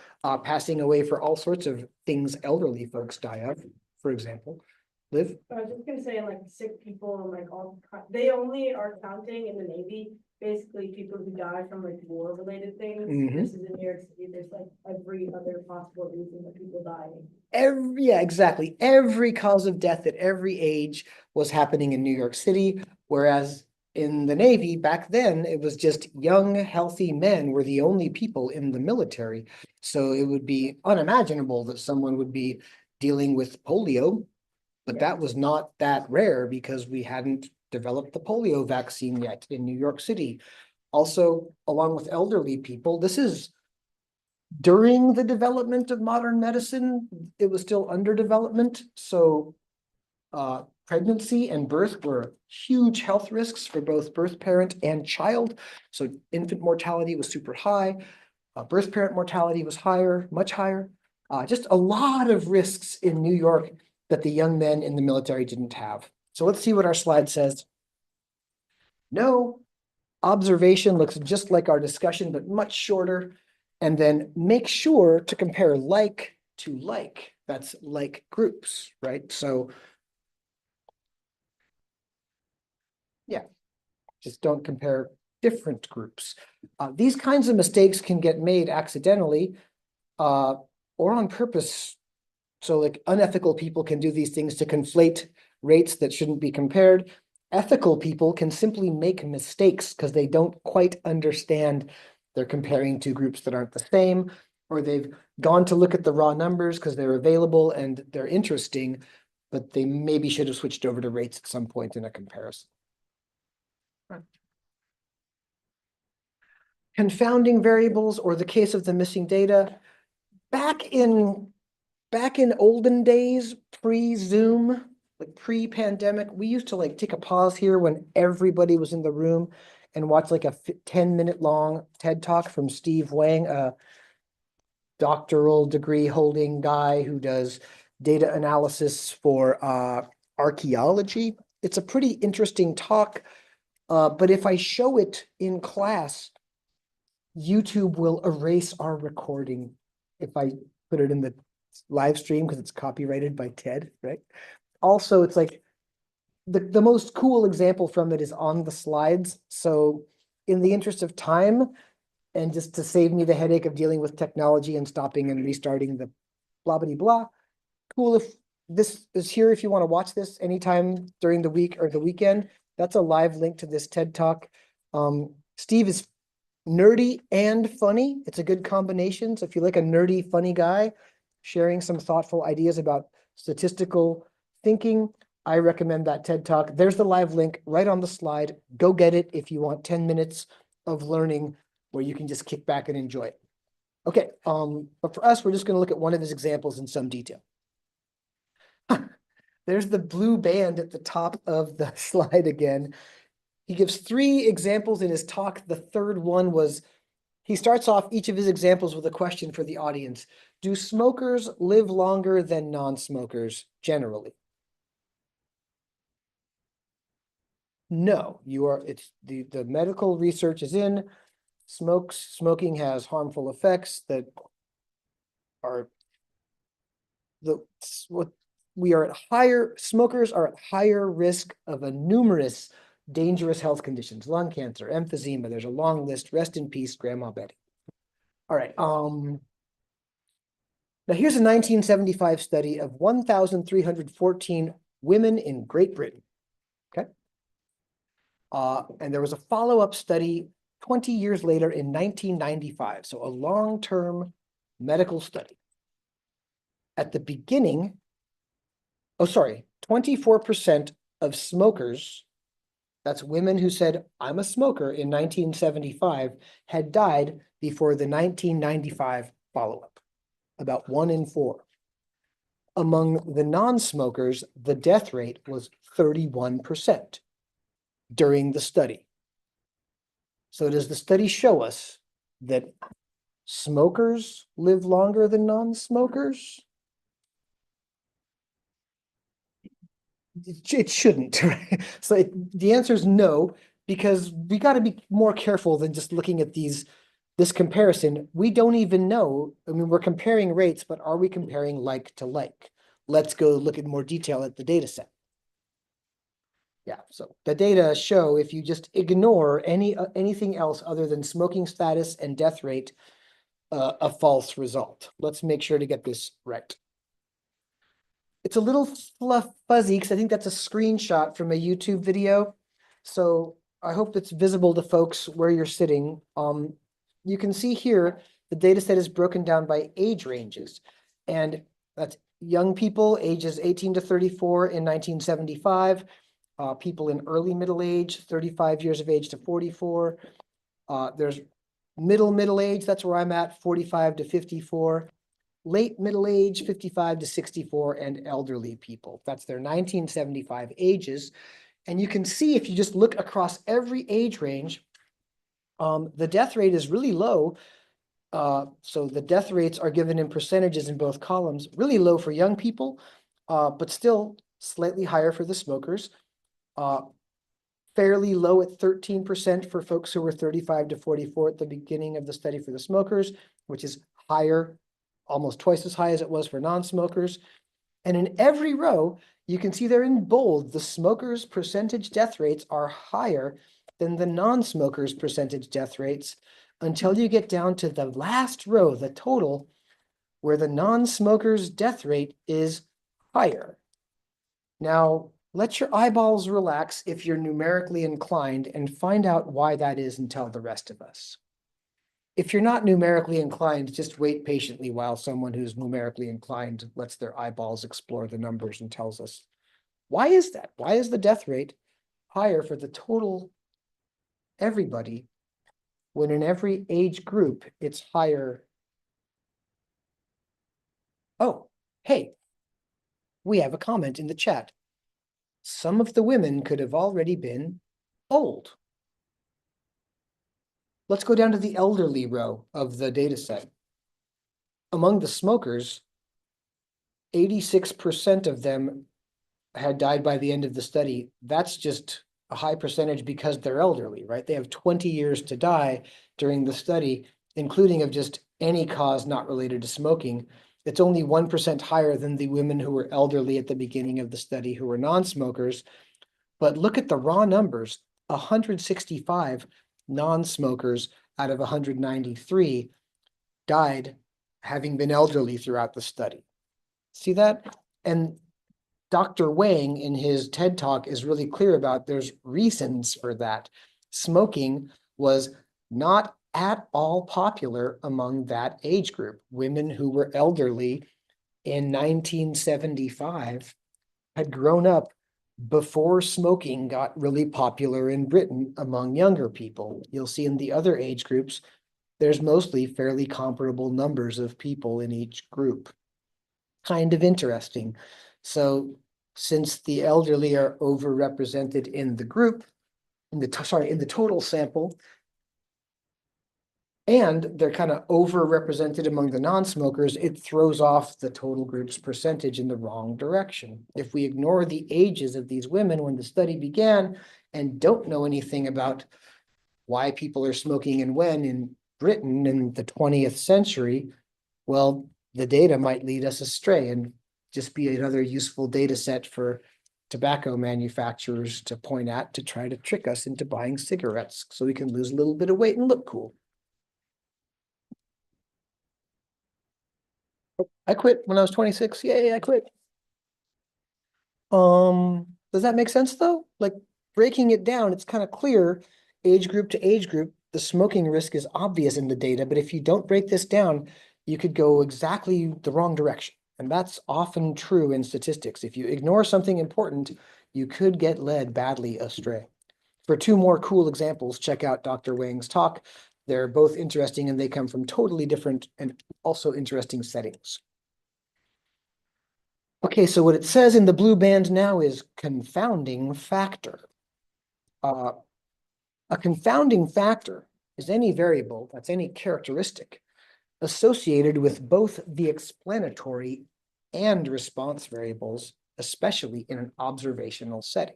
Passing away for all sorts of things elderly folks die of, for example. Liv? I was just gonna say, like, sick people and like they only are counting in the Navy, basically people who die from like war-related things. Mhm. This is in New York City, there's like every other possible reason that people die. Yeah, exactly. Every cause of death at every age was happening in New York City, whereas in the Navy back then, it was just young, healthy men were the only people in the military. So it would be unimaginable that someone would be dealing with polio, but that was not that rare because we hadn't developed the polio vaccine yet in New York City. Also, along with elderly people, this is during the development of modern medicine, it was still under development. So pregnancy and birth were huge health risks for both birth parent and child. So infant mortality was super high. Birth parent mortality was higher, much higher. Just a lot of risks in New York that the young men in the military didn't have. So let's see what our slide says. No, observation looks just like our discussion, but much shorter. And then make sure to compare like to like. That's like groups, right? So yeah, just don't compare different groups. These kinds of mistakes can get made accidentally or on purpose. So like unethical people can do these things to conflate rates that shouldn't be compared. Ethical people can simply make mistakes because they don't quite understand they're comparing two groups that aren't the same, or they've gone to look at the raw numbers because they're available and they're interesting, but they maybe should have switched over to rates at some point in a comparison. Confounding variables or the case of the missing data. Back in back in olden days, pre-Zoom, like pre-pandemic, we used to like take a pause here when everybody was in the room and watch like a 10-minute long TED Talk from Steve Wang, a doctoral degree holding guy who does data analysis for archaeology. It's a pretty interesting talk, but if I show it in class, YouTube will erase our recording if I put it in the live stream because it's copyrighted by TED, right? Also, it's like the most cool example from it is on the slides. So in the interest of time, and just to save me the headache of dealing with technology and stopping and restarting the blah, blah, blah, cool if this is here if you want to watch this anytime during the week or the weekend. That's a live link to this TED Talk. Steve is nerdy and funny. It's a good combination. So if you like a nerdy, funny guy sharing some thoughtful ideas about statistical thinking, I recommend that TED Talk. There's the live link right on the slide. Go get it if you want 10 minutes of learning where you can just kick back and enjoy it. Okay, but for us, we're just going to look at one of his examples in some detail. There's the blue band at the top of the slide again. He gives 3 examples in his talk. The third one was, he starts off each of his examples with a question for the audience. Do smokers live longer than non-smokers generally? No, it's the medical research is in. Smoking has harmful effects that are smokers are at higher risk of a numerous dangerous health conditions, lung cancer, emphysema. There's a long list. Rest in peace, Grandma Betty. All right. Now here's a 1975 study of 1,314 women in Great Britain. Okay. And there was a follow-up study 20 years later in 1995. So a long-term medical study. At the beginning, 24% of smokers, that's women who said, I'm a smoker in 1975, had died before the 1995 follow-up, about 1 in 4. Among the non-smokers, the death rate was 31% during the study. So does the study show us that smokers live longer than non-smokers? It shouldn't, right? So the answer is no, because we got to be more careful than just looking at this comparison. We don't even know. I mean, we're comparing rates, but are we comparing like to like? Let's go look in more detail at the data set. Yeah, so the data show if you just ignore anything else other than smoking status and death rate, a false result. Let's make sure to get this right. It's a little fuzzy because I think that's a screenshot from a YouTube video. So I hope it's visible to folks where you're sitting. You can see here, the data set is broken down by age ranges. And that's young people, ages 18 to 34 in 1975. People in early middle age, 35 years of age to 44. There's middle age, that's where I'm at, 45 to 54. Late middle age, 55 to 64, and elderly people. That's their 1975 ages. And you can see if you just look across every age range, the death rate is really low. So the death rates are given in percentages in both columns, really low for young people, but still slightly higher for the smokers. Fairly low at 13% for folks who were 35 to 44 at the beginning of the study for the smokers, which is higher, almost twice as high as it was for non-smokers. And in every row, you can see there in bold, the smokers' percentage death rates are higher than the non-smokers' percentage death rates until you get down to the last row, the total, where the non-smokers' death rate is higher. Now, let your eyeballs relax if you're numerically inclined and find out why that is and tell the rest of us. If you're not numerically inclined, just wait patiently while someone who's numerically inclined lets their eyeballs explore the numbers and tells us, why is that? Why is the death rate higher for the total everybody when in every age group it's higher? Oh, hey, we have a comment in the chat. Some of the women could have already been old. Let's go down to the elderly row of the data set. Among the smokers, 86% of them had died by the end of the study. That's just a high percentage because they're elderly, right? They have 20 years to die during the study, including of just any cause not related to smoking. It's only 1% higher than the women who were elderly at the beginning of the study who were non-smokers. But look at the raw numbers, 165 non-smokers out of 193 died having been elderly throughout the study. See that? And Dr. Wang in his TED Talk is really clear about there's reasons for that. Smoking was not at all popular among that age group. Women who were elderly in 1975 had grown up before smoking got really popular in Britain among younger people. You'll see in the other age groups, there's mostly fairly comparable numbers of people in each group. Kind of interesting. So since the elderly are overrepresented in the group, in the total sample, and they're kind of overrepresented among the non-smokers, it throws off the total group's percentage in the wrong direction. If we ignore the ages of these women when the study began and don't know anything about why people are smoking and when in Britain in the 20th century, well, the data might lead us astray and just be another useful data set for tobacco manufacturers to point at to try to trick us into buying cigarettes so we can lose a little bit of weight and look cool. I quit when I was 26. Yay, I quit. Does that make sense though? Like breaking it down, it's kind of clear age group to age group, the smoking risk is obvious in the data, but if you don't break this down, you could go exactly the wrong direction. And that's often true in statistics. If you ignore something important, you could get led badly astray. For two more cool examples, check out Dr. Wang's talk. They're both interesting and they come from totally different and also interesting settings. Okay, so what it says in the blue band now is confounding factor. A confounding factor is any variable, that's any characteristic, associated with both the explanatory and response variables, especially in an observational setting.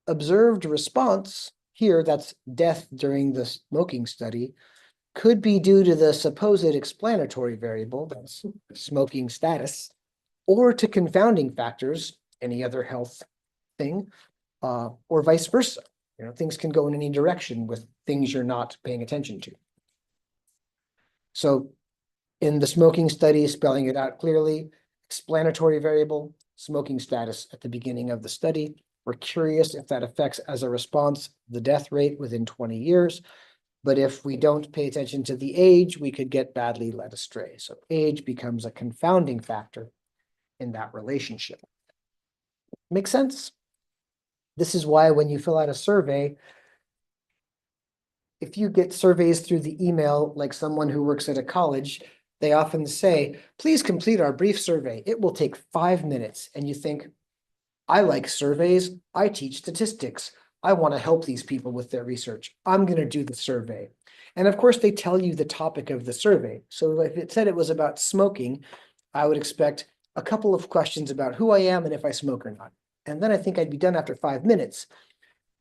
Observed response, here that's death during the smoking study, could be due to the supposed explanatory variable, that's smoking status, or to confounding factors, any other health thing, or vice versa. You know, things can go in any direction with things you're not paying attention to. So in the smoking study, spelling it out clearly, explanatory variable, smoking status at the beginning of the study. We're curious if that affects as a response the death rate within 20 years. But if we don't pay attention to the age, we could get badly led astray. So age becomes a confounding factor in that relationship. Make sense? This is why when you fill out a survey, if you get surveys through the email, like someone who works at a college, they often say, please complete our brief survey. It will take 5 minutes. And you think, I like surveys. I teach statistics. I want to help these people with their research. I'm going to do the survey. And of course, they tell you the topic of the survey. So if it said it was about smoking, I would expect a couple of questions about who I am and if I smoke or not. And then I think I'd be done after 5 minutes.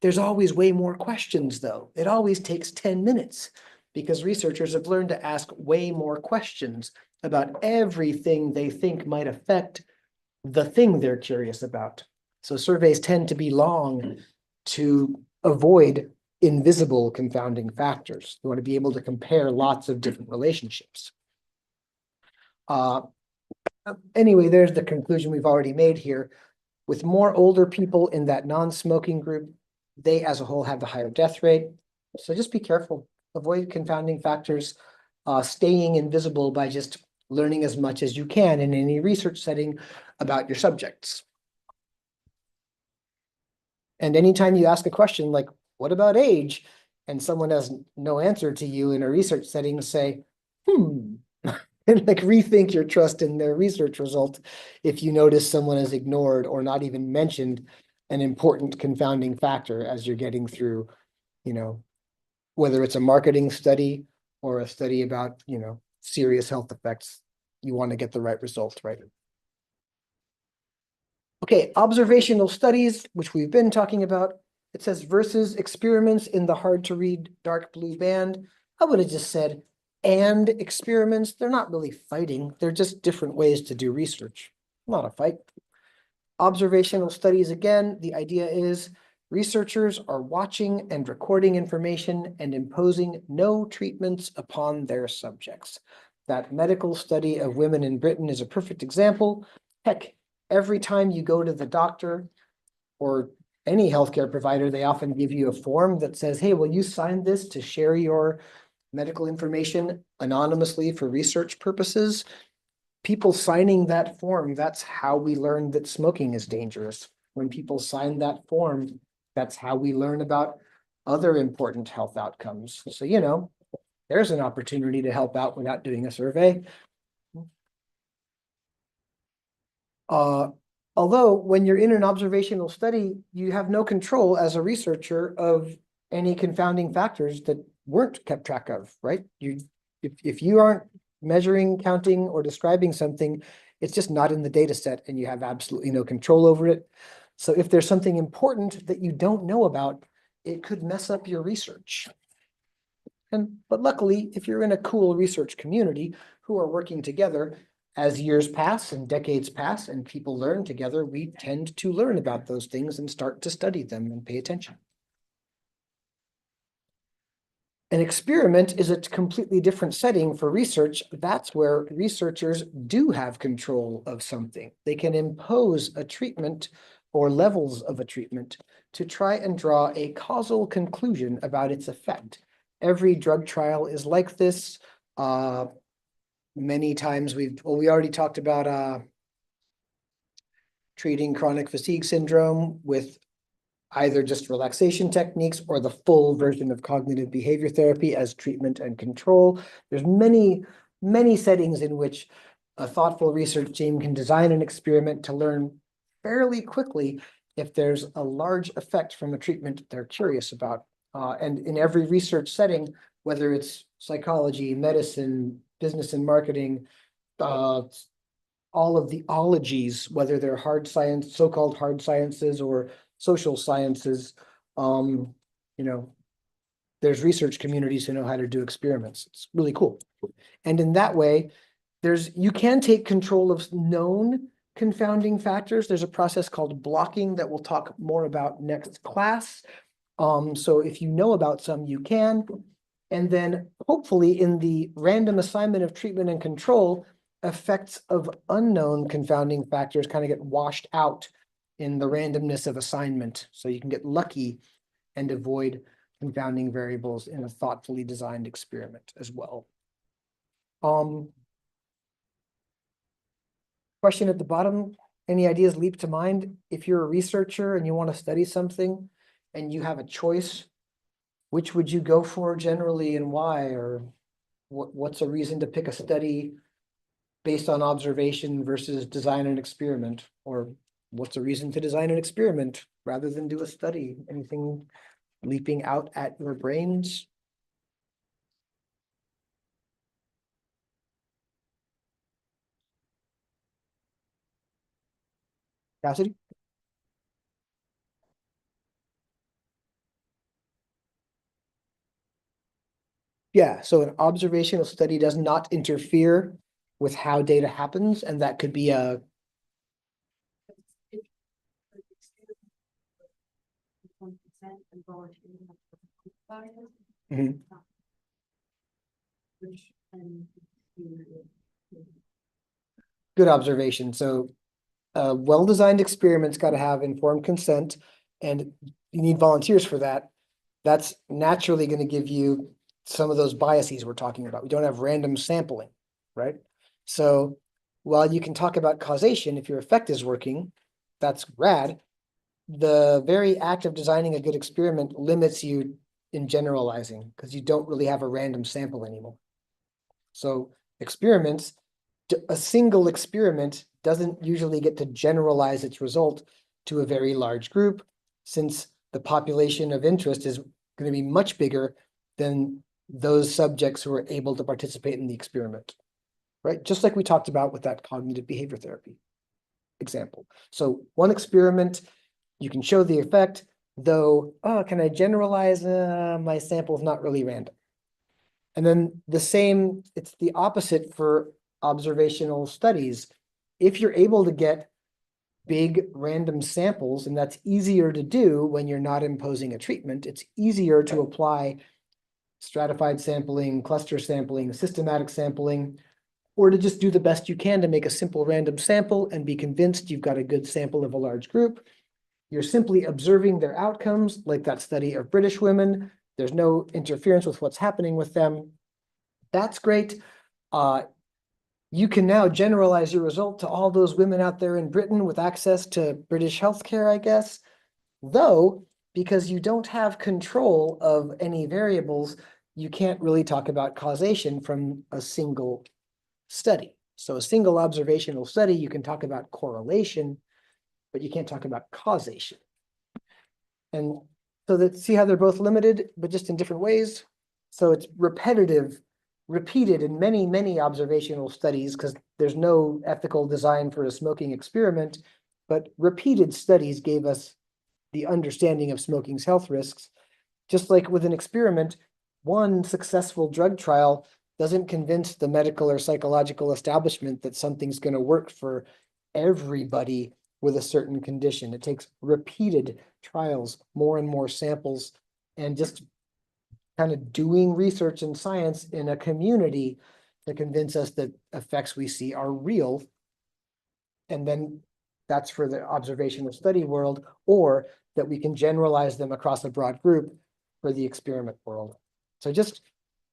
There's always way more questions, though. It always takes 10 minutes because researchers have learned to ask way more questions about everything they think might affect the thing they're curious about. So surveys tend to be long to avoid invisible confounding factors. You want to be able to compare lots of different relationships. Anyway, there's the conclusion we've already made here. With more older people in that non-smoking group, they as a whole have the higher death rate. So just be careful. Avoid confounding factors, staying invisible by just learning as much as you can in any research setting about your subjects. And anytime you ask a question like, what about age? And someone has no answer to you in a research setting, say, And like rethink your trust in their research result if you notice someone has ignored or not even mentioned an important confounding factor as you're getting through, you know, whether it's a marketing study or a study about, serious health effects, you want to get the right result, right? Okay, observational studies, which we've been talking about. It says versus experiments in the hard to read dark blue band. I would have just said and experiments. They're not really fighting. They're just different ways to do research. Not a fight. Observational studies, again, the idea is researchers are watching and recording information and imposing no treatments upon their subjects. That medical study of women in Britain is a perfect example. Heck, every time you go to the doctor or any healthcare provider, they often give you a form that says, hey, will you sign this to share your medical information anonymously for research purposes? People signing that form, that's how we learn that smoking is dangerous. When people sign that form, that's how we learn about other important health outcomes. So, there's an opportunity to help out without doing a survey. Although when you're in an observational study, you have no control as a researcher of any confounding factors that weren't kept track of, right? If you aren't measuring, counting, or describing something, it's just not in the data set and you have absolutely no control over it. So if there's something important that you don't know about, it could mess up your research. But luckily, if you're in a cool research community who are working together, as years pass and decades pass and people learn together, we tend to learn about those things and start to study them and pay attention. An experiment is a completely different setting for research. That's where researchers do have control of something. They can impose a treatment or levels of a treatment to try and draw a causal conclusion about its effect. Every drug trial is like this. Many times we already talked about treating chronic fatigue syndrome with either just relaxation techniques or the full version of cognitive behavior therapy as treatment and control. There's many, many settings in which a thoughtful research team can design an experiment to learn fairly quickly if there's a large effect from a treatment they're curious about. And in every research setting, whether it's psychology, medicine, business and marketing, all of the ologies, whether they're hard science, so-called hard sciences or social sciences, there's research communities who know how to do experiments. It's really cool. And in that way, you can take control of known confounding factors. There's a process called blocking that we'll talk more about next class. So if you know about some, you can. And then hopefully in the random assignment of treatment and control, effects of unknown confounding factors kind of get washed out in the randomness of assignment. So you can get lucky and avoid confounding variables in a thoughtfully designed experiment as well. Question at the bottom, any ideas leap to mind? If you're a researcher and you want to study something and you have a choice, which would you go for generally and why? Or what's a reason to pick a study based on observation versus design an experiment? Or what's a reason to design an experiment rather than do a study? Anything leaping out at your brains? Cassidy? Yeah, so an observational study does not interfere with how data happens, and that could be a Mhm. Good observation. So well-designed experiments got to have informed consent, and you need volunteers for that. That's naturally going to give you some of those biases we're talking about. We don't have random sampling, right? So while you can talk about causation, if your effect is working, that's rad. The very act of designing a good experiment limits you in generalizing because you don't really have a random sample anymore. So experiments a single experiment doesn't usually get to generalize its result to a very large group, since the population of interest is going to be much bigger than those subjects who are able to participate in the experiment, right? Just like we talked about with that cognitive behavior therapy example. So one experiment, you can show the effect, though, oh, can I generalize? My sample is not really random. And then the same, it's the opposite for observational studies. If you're able to get big random samples, and that's easier to do when you're not imposing a treatment, it's easier to apply stratified sampling, cluster sampling, systematic sampling, or to just do the best you can to make a simple random sample and be convinced you've got a good sample of a large group. You're simply observing their outcomes, like that study of British women. There's no interference with what's happening with them. That's great. You can now generalize your result to all those women out there in Britain with access to British healthcare, I guess. Though, because you don't have control of any variables, you can't really talk about causation from a single study. So a single observational study, you can talk about correlation, but you can't talk about causation. And so that, see how they're both limited, but just in different ways. So it's repetitive, repeated in many, many observational studies, because there's no ethical design for a smoking experiment, but repeated studies gave us the understanding of smoking's health risks. Just like with an experiment, one successful drug trial doesn't convince the medical or psychological establishment that something's going to work for everybody with a certain condition. It takes repeated trials, more and more samples, and just kind of doing research and science in a community to convince us that effects we see are real. And then that's for the observational study world, or that we can generalize them across a broad group for the experiment world. So just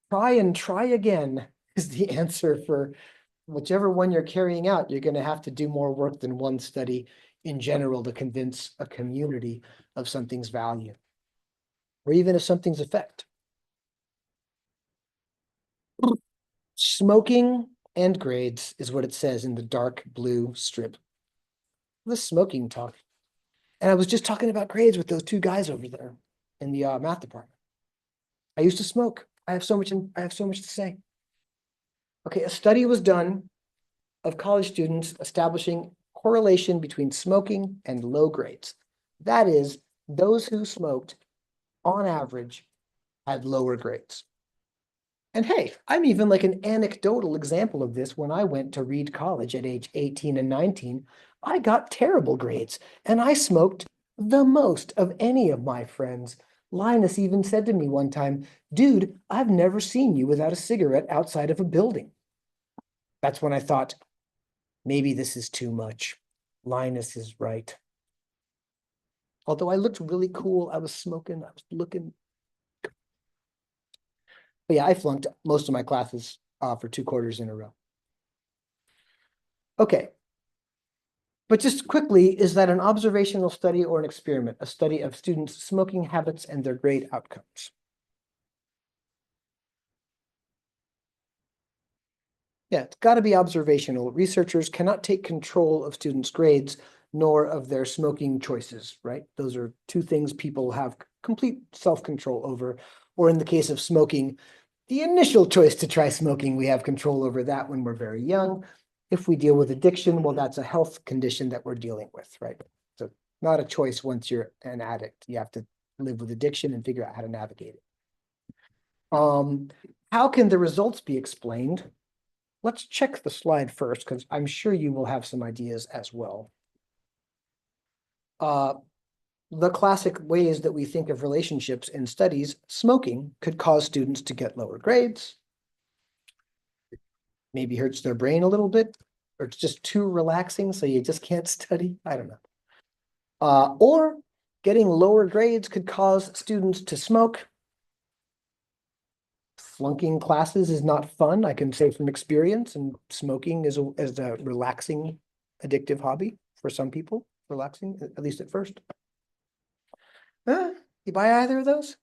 try and try again is the answer for whichever one you're carrying out. You're going to have to do more work than one study in general to convince a community of something's value, or even of something's effect. Smoking and grades is what it says in the dark blue strip. The smoking talk. And I was just talking about grades with those two guys over there in the math department. I used to smoke. I have so much to say. Okay, a study was done of college students establishing correlation between smoking and low grades. That is, those who smoked, on average, had lower grades. And hey, I'm even like an anecdotal example of this. When I went to Reed College at age 18 and 19, I got terrible grades, and I smoked the most of any of my friends. Linus even said to me one time, "Dude, I've never seen you without a cigarette outside of a building." That's when I thought, maybe this is too much. Linus is right. Although I looked really cool, I was smoking, I was looking. But yeah, I flunked most of my classes for 2 quarters in a row. Okay. But just quickly, is that an observational study or an experiment? A study of students' smoking habits and their grade outcomes? Yeah, it's got to be observational. Researchers cannot take control of students' grades nor of their smoking choices, right? Those are two things people have complete self-control over. Or in the case of smoking, the initial choice to try smoking, we have control over that when we're very young. If we deal with addiction, well, that's a health condition that we're dealing with, right? So not a choice once you're an addict. You have to live with addiction and figure out how to navigate it. How can the results be explained? Let's check the slide first, because I'm sure you will have some ideas as well. The classic ways that we think of relationships in studies, smoking could cause students to get lower grades. Maybe hurts their brain a little bit, or it's just too relaxing, so you just can't study. I don't know. Or getting lower grades could cause students to smoke. Flunking classes is not fun, I can say from experience, and smoking is a relaxing, addictive hobby for some people, relaxing, at least at first. You buy either of those?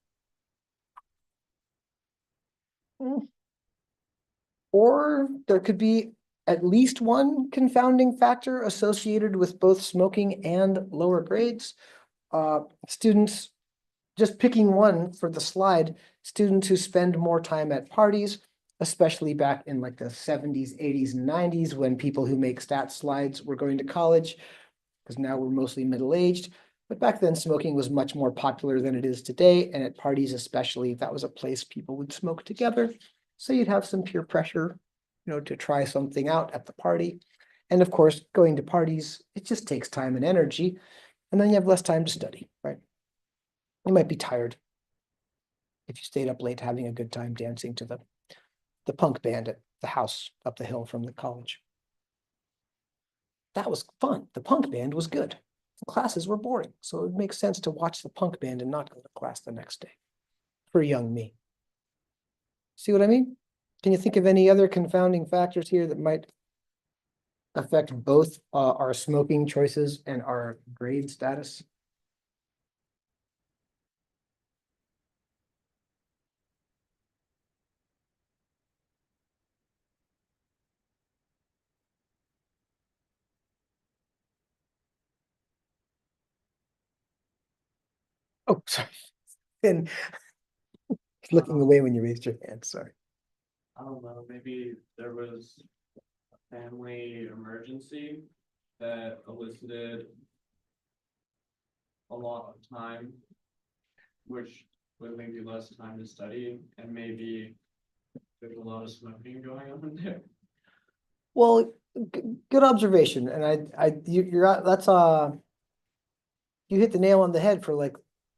Or there could be at least one confounding factor associated with both smoking and lower grades. Students, just picking one for the slide, students who spend more time at parties, especially back in like the 70s, 80s, and 90s, when people who make stat slides were going to college, because now we're mostly middle-aged. But back then, smoking was much more popular than it is today, and at parties especially, that was a place people would smoke together. So you'd have some peer pressure, to try something out at the party. And of course, going to parties, it just takes time and energy, and then you have less time to study, right? You might be tired if you stayed up late having a good time dancing to the punk band at the house up the hill from the college. That was fun. The punk band was good. The classes were boring, so it makes sense to watch the punk band and not go to class the next day for young me. See what I mean? Can you think of any other confounding factors here that might affect both our smoking choices and our grade status? Oh, sorry. And looking away when you raised your hand, sorry. I don't know, maybe there was a family emergency that elicited a lot of time, which would maybe less time to study, and maybe there's a lot of smoking going on there. Well, good observation, and that's you hit the nail on the head for like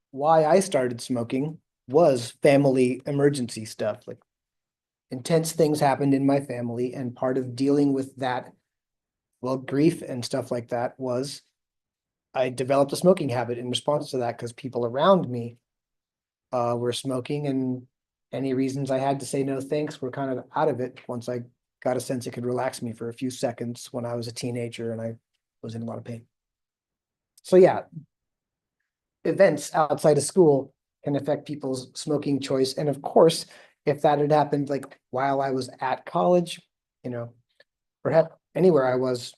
why I started smoking was family emergency stuff. Like intense things happened in my family, and part of dealing with that, well, grief and stuff like that was I developed a smoking habit in response to that because people around me were smoking, and any reasons I had to say no thanks were kind of out of it once I got a sense it could relax me for a few seconds when I was a teenager and I was in a lot of pain. So yeah, events outside of school can affect people's smoking choice. And of course, if that had happened like while I was at college, or anywhere I was,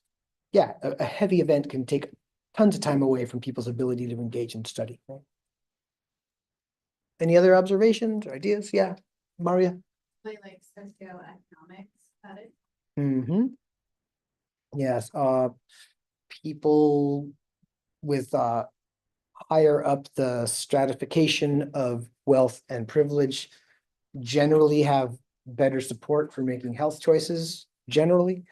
yeah, a heavy event can take tons of time away from people's ability to engage in study. Right? Any other observations or ideas? Yeah, Maria? Like socioeconomics, that is. Mm-hmm. Yes, people with higher up the stratification of wealth and privilege generally have better support for making health choices generally,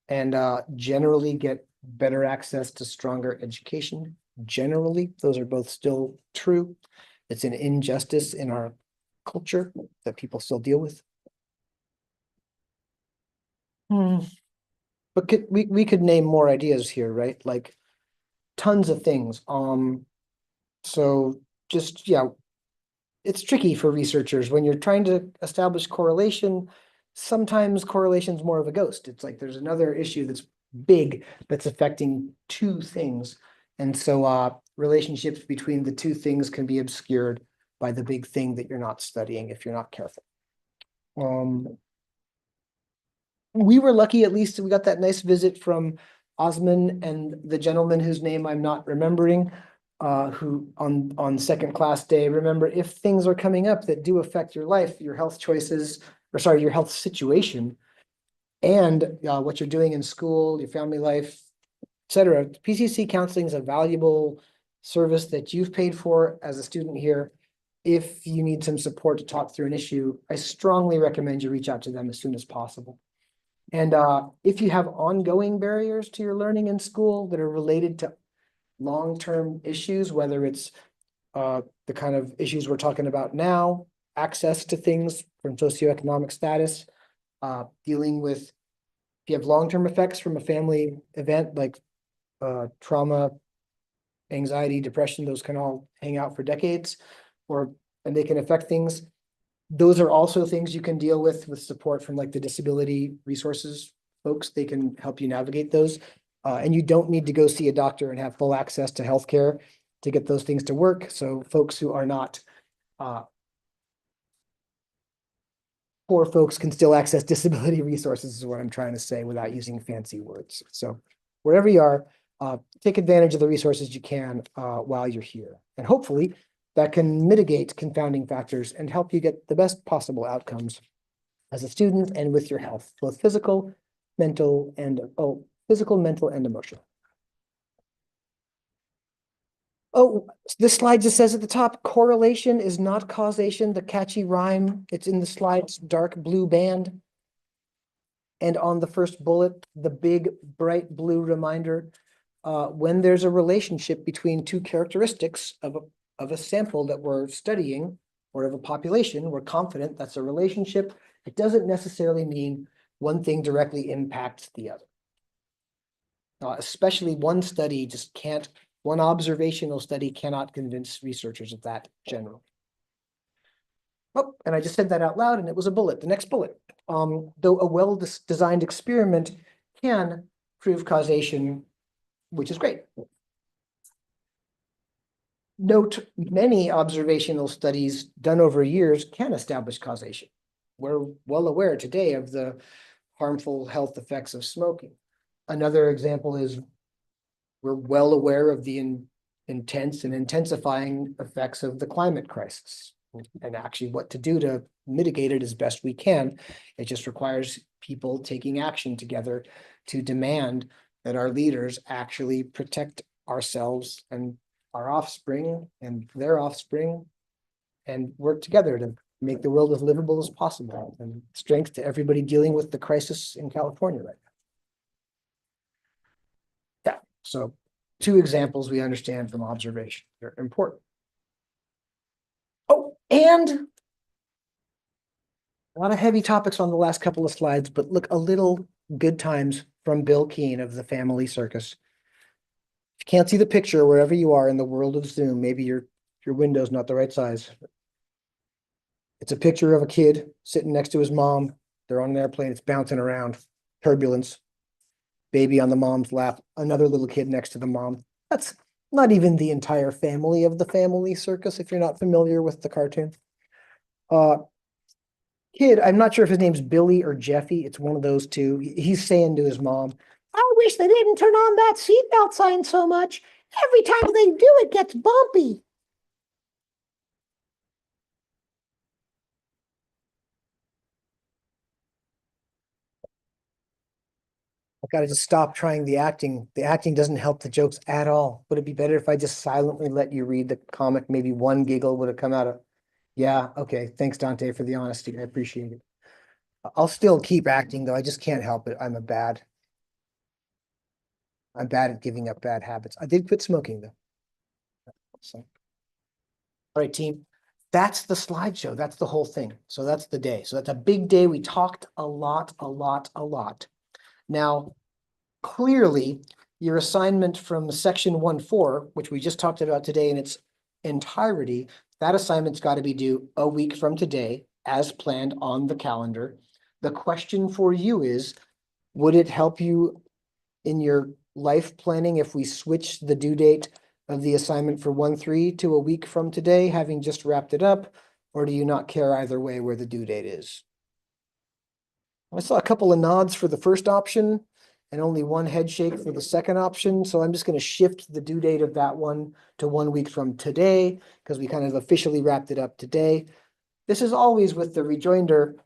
and generally get better access to stronger education generally. Those are both still true. It's an injustice in our culture that people still deal with. But we could name more ideas here, right? Like tons of things. So just, yeah, it's tricky for researchers when you're trying to establish correlation. Sometimes correlation is more of a ghost. It's like there's another issue that's big that's affecting two things. And so relationships between the two things can be obscured by the big thing that you're not studying if you're not careful. We were lucky, at least we got that nice visit from Osman and the gentleman whose name I'm not remembering, who on second class day, remember, if things are coming up that do affect your life, your health choices, or sorry, your health situation, and what you're doing in school, your family life, etc. PCC counseling is a valuable service that you've paid for as a student here. If you need some support to talk through an issue, I strongly recommend you reach out to them as soon as possible. And if you have ongoing barriers to your learning in school that are related to long-term issues, whether it's the kind of issues we're talking about now, access to things from socioeconomic status, dealing with, if you have long-term effects from a family event like trauma, anxiety, depression, those can all hang out for decades, and they can affect things. Those are also things you can deal with support from like the disability resources folks. They can help you navigate those. And you don't need to go see a doctor and have full access to healthcare to get those things to work. So folks who are not poor folks can still access disability resources is what I'm trying to say without using fancy words. So wherever you are, take advantage of the resources you can while you're here. And hopefully that can mitigate confounding factors and help you get the best possible outcomes as a student and with your health, both physical, mental, and emotional. Oh, this slide just says at the top, correlation is not causation, the catchy rhyme. It's in the slide's dark blue band. And on the first bullet, the big bright blue reminder, when there's a relationship between two characteristics of a sample that we're studying or of a population, we're confident that's a relationship. It doesn't necessarily mean one thing directly impacts the other. Especially one observational study cannot convince researchers of that generally. Oh, and I just said that out loud and it was a bullet, the next bullet. Though a well-designed experiment can prove causation, which is great. Note, many observational studies done over years can establish causation. We're well aware today of the harmful health effects of smoking. Another example is we're well aware of the intense and intensifying effects of the climate crisis and actually what to do to mitigate it as best we can. It just requires people taking action together to demand that our leaders actually protect ourselves and our offspring and their offspring and work together to make the world as livable as possible. And strength to everybody dealing with the crisis in California right now. Yeah, so 2 examples we understand from observation. They're important. Oh, and a lot of heavy topics on the last couple of slides, but look, a little good times from Bill Keane of the Family Circus. If you can't see the picture wherever you are in the world of Zoom, maybe your window's not the right size. It's a picture of a kid sitting next to his mom. They're on an airplane, it's bouncing around, turbulence. Baby on the mom's lap, another little kid next to the mom. That's not even the entire family of the Family Circus, if you're not familiar with the cartoon. Kid, I'm not sure if his name's Billy or Jeffy. It's one of those two. He's saying to his mom, I wish they didn't turn on that seatbelt sign so much. Every time they do, it gets bumpy. I've got to just stop trying the acting. The acting doesn't help the jokes at all. Would it be better if I just silently let you read the comic? Maybe one giggle would have come out of. Yeah, okay. Thanks, Dante, for the honesty. I appreciate it. I'll still keep acting, though. I just can't help it. I'm bad at giving up bad habits. I did quit smoking, though. So, all right, team. That's the slideshow. That's the whole thing. So that's the day. So that's a big day. We talked a lot. Now, clearly, your assignment from section 1.4, which we just talked about today in its entirety, that assignment's got to be due a week from today, as planned on the calendar. The question for you is, would it help you in your life planning if we switch the due date of the assignment for 1.3 to a week from today, having just wrapped it up? Or do you not care either way where the due date is? I saw a couple of nods for the first option and only one head shake for the second option. So I'm just going to shift the due date of that one to 1 week from today because we kind of officially wrapped it up today. This is always with the rejoinder,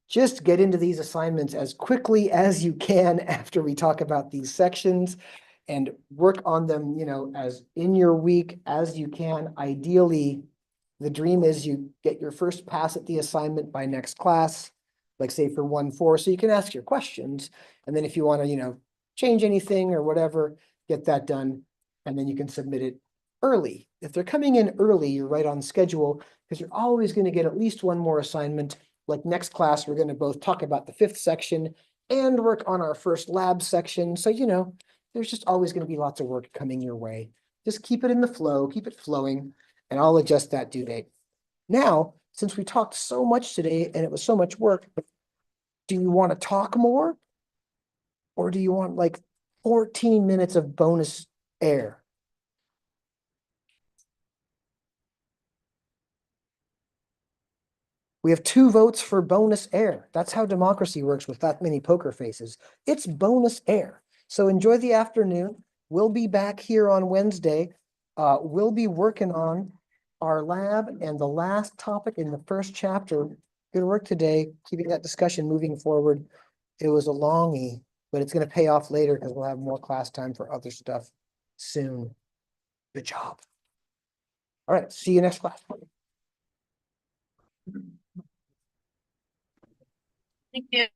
just get into these assignments as quickly as you can after we talk about these sections and work on them, as in your week as you can. Ideally, the dream is you get your first pass at the assignment by next class, like say for 1.4, so you can ask your questions. And then if you want to, change anything or whatever, get that done. And then you can submit it early. If they're coming in early, you're right on schedule because you're always going to get at least one more assignment. Like next class, we're going to both talk about the 5th section and work on our first lab section. So, there's just always going to be lots of work coming your way. Just keep it in the flow, keep it flowing, and I'll adjust that due date. Now, since we talked so much today and it was so much work, do you want to talk more? Or do you want like 14 minutes of bonus air? We have 2 votes for bonus air. That's how democracy works with that many poker faces. It's bonus air. So enjoy the afternoon. We'll be back here on Wednesday. We'll be working on our lab and the last topic in the first chapter. Good work today, keeping that discussion moving forward. It was a longie, but it's going to pay off later because we'll have more class time for other stuff soon. Good job. All right, see you next class. Thank you.